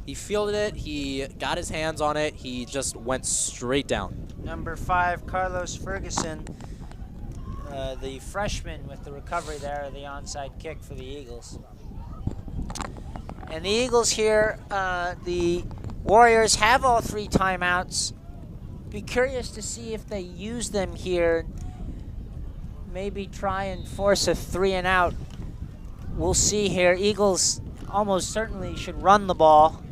S4: He fielded it, he got his hands on it, he just went straight down.
S1: Number 5, Carlos Ferguson, the freshman with the recovery there of the onside kick for the Eagles. And the Eagles here, the Warriors have all 3 timeouts. Be curious to see if they use them here. Maybe try and force a 3-and-out. We'll see here. Eagles almost certainly should run the ball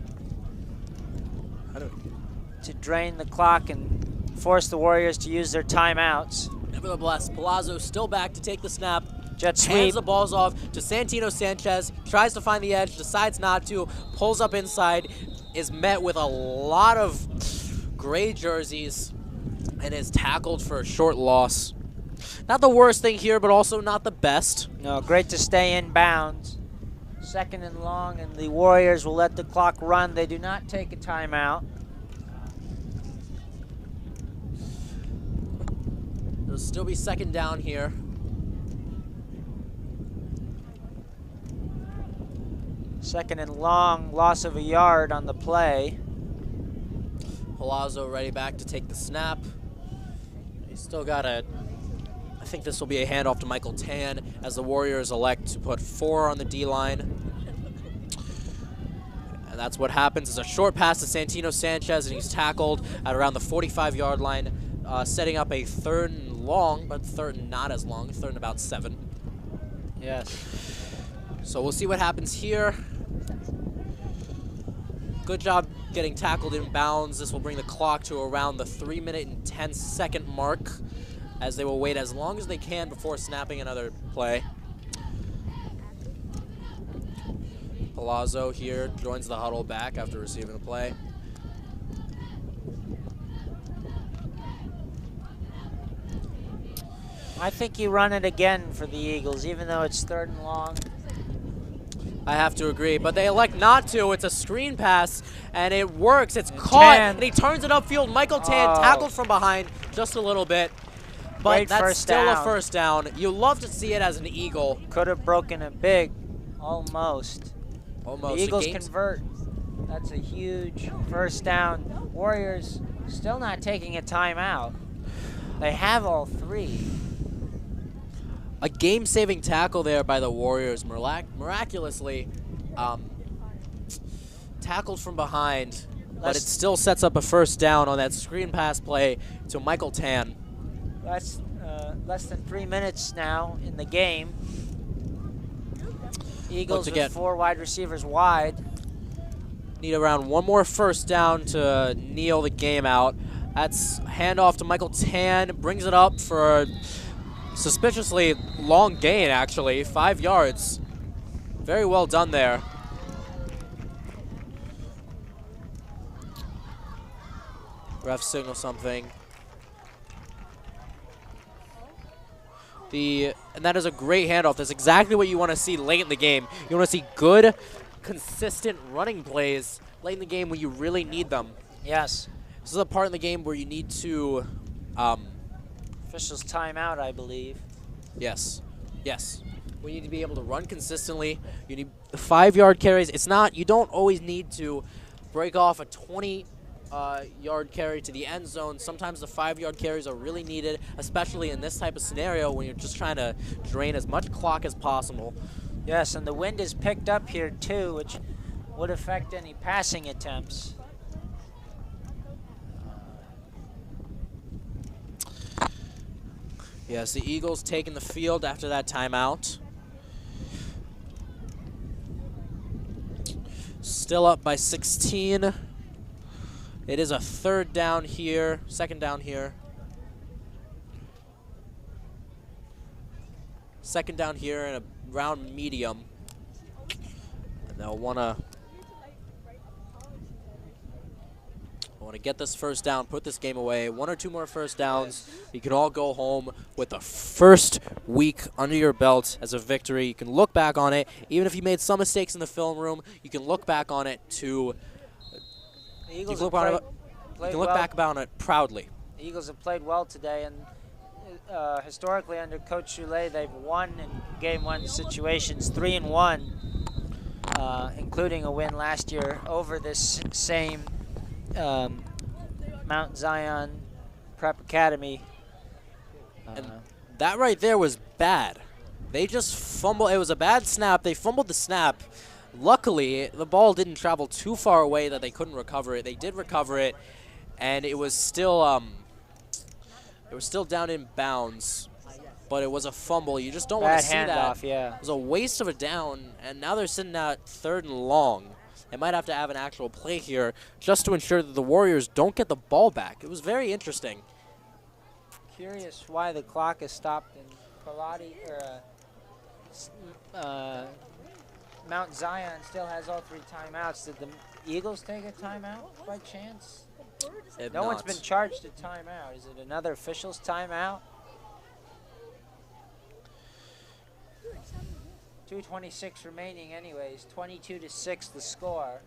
S1: to drain the clock and force the Warriors to use their timeouts.
S4: Nevertheless, Palazzo still back to take the snap.
S1: Jet sweep.
S4: Hands the balls off to Santino Sanchez. Tries to find the edge, decides not to. Pulls up inside, is met with a lot of gray jerseys, and is tackled for a short loss. Not the worst thing here, but also not the best.
S1: No, great to stay in bounds. 2nd and long, and the Warriors will let the clock run. They do not take a timeout.
S4: There'll still be 2nd down here.
S1: Second and long, loss of a yard on the play.
S4: Palazzo ready back to take the snap. He's still got a... I think this will be a handoff to Michael Tan as the Warriors elect to put 4 on the D-line. And that's what happens. It's a short pass to Santino Sanchez, and he's tackled at around the 45-yard line, setting up a 3rd and long, but 3rd and not as long, 3rd and about 7.
S1: Yes.
S4: So we'll see what happens here. Good job getting tackled in bounds. This will bring the clock to around the 3-minute and 10-second mark, as they will wait as long as they can before snapping another play. Palazzo here joins the huddle back after receiving a play.
S1: I think you run it again for the Eagles, even though it's 3rd and long.
S4: I have to agree, but they elect not to. It's a screen pass, and it works. It's caught,
S1: Tan.
S4: and he turns it upfield. Michael Tan tackled from behind just a little bit, but
S1: Great
S4: that's
S1: first
S4: still a
S1: down.
S4: first down. You love to see it as an Eagle.
S1: Could have broken it big, almost.
S4: Almost.
S1: The Eagles
S4: The game's-
S1: convert. That's a huge first down. Warriors still not taking a timeout. They have all 3.
S4: A game-saving tackle there by the Warriors, miraculously tackled from behind, but it still sets up a first down on that screen pass play to Michael Tan.
S1: Less than 3 minutes now in the game. Eagles with 4 wide receivers wide.
S4: Need around one more first down to kneel the game out. That's handoff to Michael Tan, brings it up for a suspiciously long gain, actually, 5 yards. Very well done there. Ref signal something. And that is a great handoff. That's exactly what you want to see late in the game. You want to see good, consistent running plays late in the game when you really need them.
S1: Yes.
S4: This is a part in the game where you need to
S1: officials timeout, I believe.
S4: Yes. Yes. We need to be able to run consistently. You need 5-yard carries. It's not, you don't always need to break off a 20-yard carry to the end zone. Sometimes the 5-yard carries are really needed, especially in this type of scenario when you're just trying to drain as much clock as possible.
S1: Yes, and the wind is picked up here too, which would affect any passing attempts.
S4: Yes, the Eagles taking the field after that timeout. Still up by 16. It is a 3rd down here, 2nd down here. 2nd down here and around medium. And they'll want to get this first down, put this game away. 1 or 2 more first downs. You can all go home with the first week under your belt as a victory. You can look back on it. Even if you made some mistakes in the film room, you can look back on it to
S1: The Eagles
S4: you
S1: have
S4: can look back on it proudly.
S1: The Eagles have played well today, and historically under Coach Choulet, they've won in Game 1 situations 3-1, including a win last year over this same Mount Zion Prep Academy.
S4: And that right there was bad. They just fumbled. It was a bad snap. They fumbled the snap. Luckily, the ball didn't travel too far away that they couldn't recover it. They did recover it, and it was still down in bounds. But it was a fumble. You just don't want to see that.
S1: Bad handoff, yeah.
S4: It was a waste of a down, and now they're sitting at 3rd and long. They might have to have an actual play here just to ensure that the Warriors don't get the ball back. It was very interesting.
S1: Curious why the clock is stopped in Mount Zion still has all 3 timeouts. Did the Eagles take a timeout by chance? No one's been charged a timeout. Is it another official's timeout? 2:26 remaining anyways. 22-6 the score.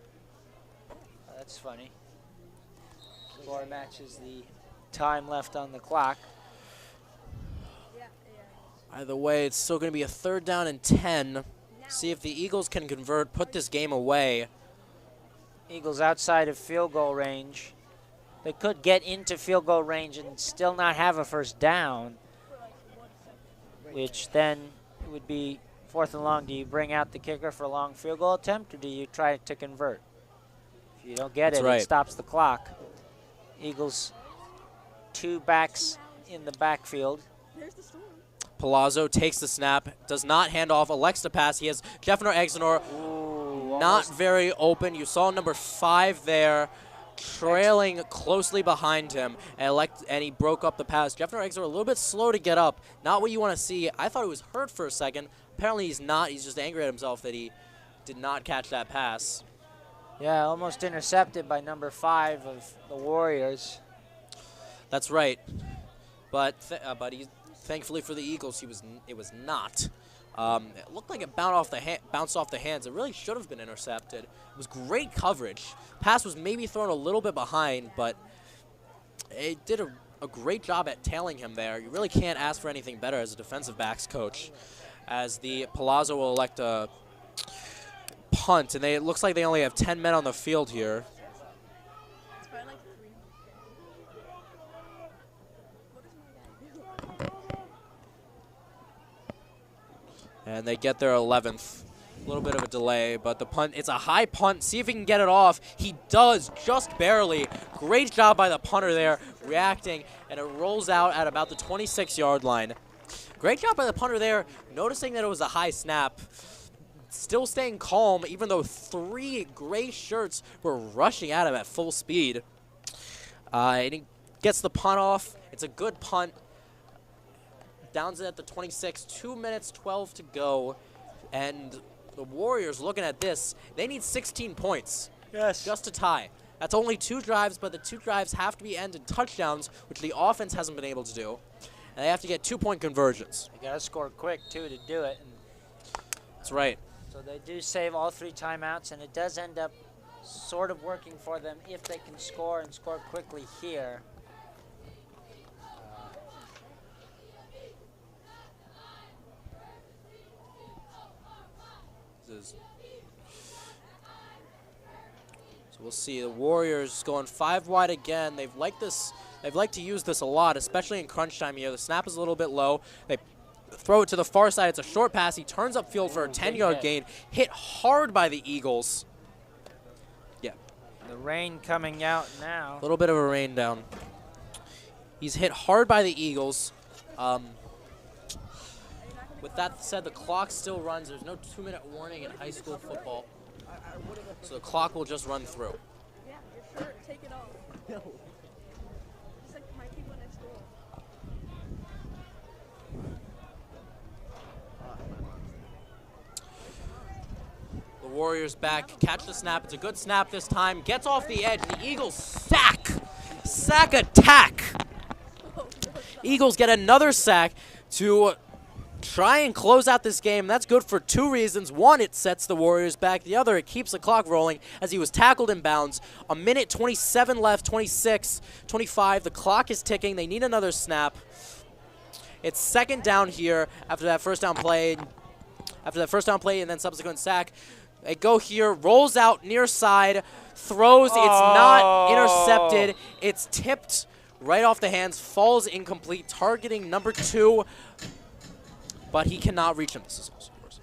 S1: Oh, that's funny. Score matches the time left on the clock.
S4: Either way, it's still going to be a 3rd down and 10. See if the Eagles can convert, put this game away.
S1: Eagles outside of field goal range. They could get into field goal range and still not have a first down, which then would be 4th and long. Do you bring out the kicker for a long field goal attempt, or do you try to convert? If you don't get
S4: That's
S1: it,
S4: right.
S1: it stops the clock. Eagles 2 backs in the backfield.
S4: Palazzo takes the snap, does not hand off, elects to pass. He has Jeffner Exenor not very open. You saw number 5 there trailing closely behind him, and he broke up the pass. Jeffner Exenor a little bit slow to get up. Not what you want to see. I thought he was hurt for a second. Apparently he's not. He's just angry at himself that he did not catch that pass.
S1: Yeah, almost intercepted by number 5 of the Warriors.
S4: That's right. But thankfully for the Eagles, it was not. It looked like it bounced off the hands. It really should have been intercepted. It was great coverage. Pass was maybe thrown a little bit behind, but it did a great job at tailing him there. You really can't ask for anything better as a defensive backs coach. As the Palazzo will elect a punt, and it looks like they only have 10 men on the field here. And they get their 11th. A little bit of a delay, but the punt, it's a high punt. See if he can get it off. He does, just barely. Great job by the punter there, reacting, and it rolls out at about the 26-yard line. Great job by the punter there, noticing that it was a high snap. Still staying calm, even though 3 gray shirts were rushing at him at full speed. And he gets the punt off. It's a good punt. Downs it at the 26, 2 minutes, 12 to go. And the Warriors, looking at this, they need 16 points.
S1: Yes.
S4: Just to tie. That's only 2 drives, but the 2 drives have to be ended touchdowns, which the offense hasn't been able to do. And they have to get 2-point conversions.
S1: You got to score quick, too, to do it. And
S4: that's right.
S1: so they do save all 3 timeouts, and it does end up sort of working for them if they can score and score quickly here.
S4: So we'll see the Warriors going 5 wide again. They've liked to use this a lot, especially in crunch time here. The snap is a little bit low. They throw it to the far side. It's a short pass. He turns upfield for a 10-yard gain. Hit hard by the Eagles. Yeah.
S1: The rain coming out now.
S4: A little bit of a rain down. He's hit hard by the Eagles. With that said, the clock still runs. There's no 2-minute warning in high school football. So the clock will just run through.
S11: Yeah, your shirt, take it off. No. Just like my people next door.
S4: The Warriors back, catch the snap. It's a good snap this time. Gets off the edge. The Eagles sack. Sack attack. Eagles get another sack to try and close out this game. That's good for 2 reasons. One, it sets the Warriors back. The other, it keeps the clock rolling as he was tackled in bounds. A minute 27 left, 26, 25. The clock is ticking. They need another snap. It's 2nd down here after that first down play. After that first down play and then subsequent sack. They go here, rolls out near side, throws. It's not intercepted. It's tipped right off the hands, falls incomplete, targeting number 2. But he cannot reach him. This is also yours.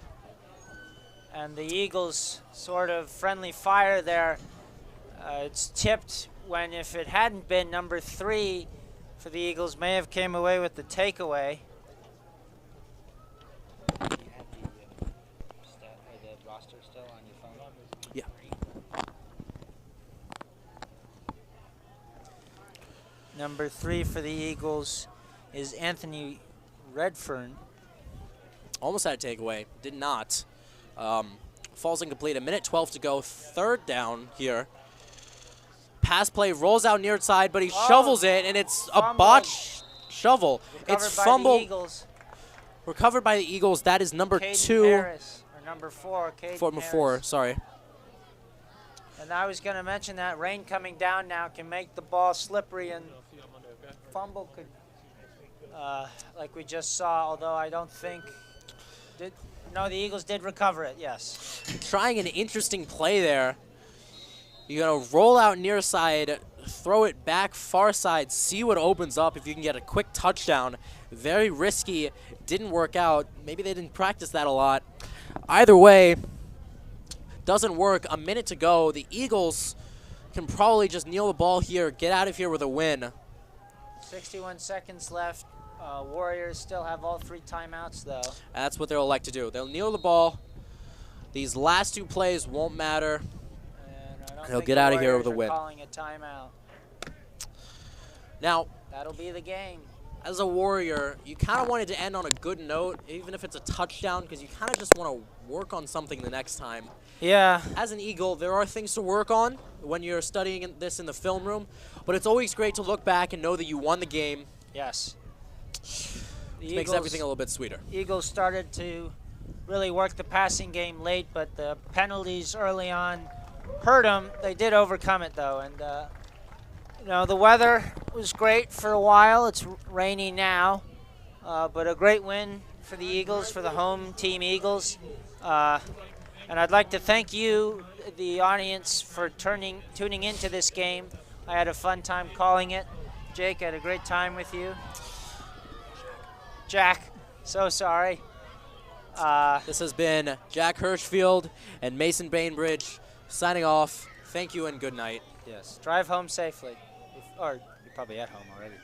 S1: And the Eagles sort of friendly fire there. It's tipped when if it hadn't been number 3 for the Eagles may have came away with the takeaway. You have the roster still on your phone?
S4: Yeah.
S1: Number 3 for the Eagles is Anthony Redfern.
S4: Almost had a takeaway. Did not. Falls incomplete. A minute 12 to go. 3rd down here. Pass play rolls out near side, but he shovels it, and it's a botch shovel. It's fumbled. Recovered by the Eagles. That is number
S1: Caden
S4: 2.
S1: Harris, or number 4.
S4: Number 4, sorry.
S1: And I was going to mention that rain coming down now can make the ball slippery, and fumble could, like we just saw, although I don't think... No, the Eagles did recover it, yes.
S4: Trying an interesting play there. You're going to roll out near side, throw it back far side, see what opens up if you can get a quick touchdown. Very risky. Didn't work out. Maybe they didn't practice that a lot. Either way, doesn't work. A minute to go. The Eagles can probably just kneel the ball here, get out of here with a win.
S1: 61 seconds left. Warriors still have all 3 timeouts, though.
S4: That's what they'll elect to do. They'll kneel the ball. These last 2 plays won't matter.
S1: And I don't
S4: He'll
S1: think
S4: get
S1: the
S4: out of here
S1: Warriors
S4: with a
S1: are
S4: win.
S1: calling a timeout.
S4: Now,
S1: That'll be the game.
S4: as a Warrior, you kind of wanted to end on a good note, even if it's a touchdown, because you kind of just want to work on something the next time.
S1: Yeah.
S4: As an Eagle, there are things to work on when you're studying this in the film room, but it's always great to look back and know that you won the game.
S1: Yes. The
S4: It makes everything a little bit sweeter.
S1: Eagles started to really work the passing game late, but the penalties early on hurt them. They did overcome it, though, and you know, the weather was great for a while. It's rainy now, but a great win for the Eagles, for the home team Eagles. And I'd like to thank you, the audience, for tuning into this game. I had a fun time calling it. Jake, I had a great time with you. Jack, so sorry.
S4: This has been Jack Hirschfield and Mason Bainbridge signing off. Thank you and good night.
S1: Yes. Drive home safely. Or you're probably at home already.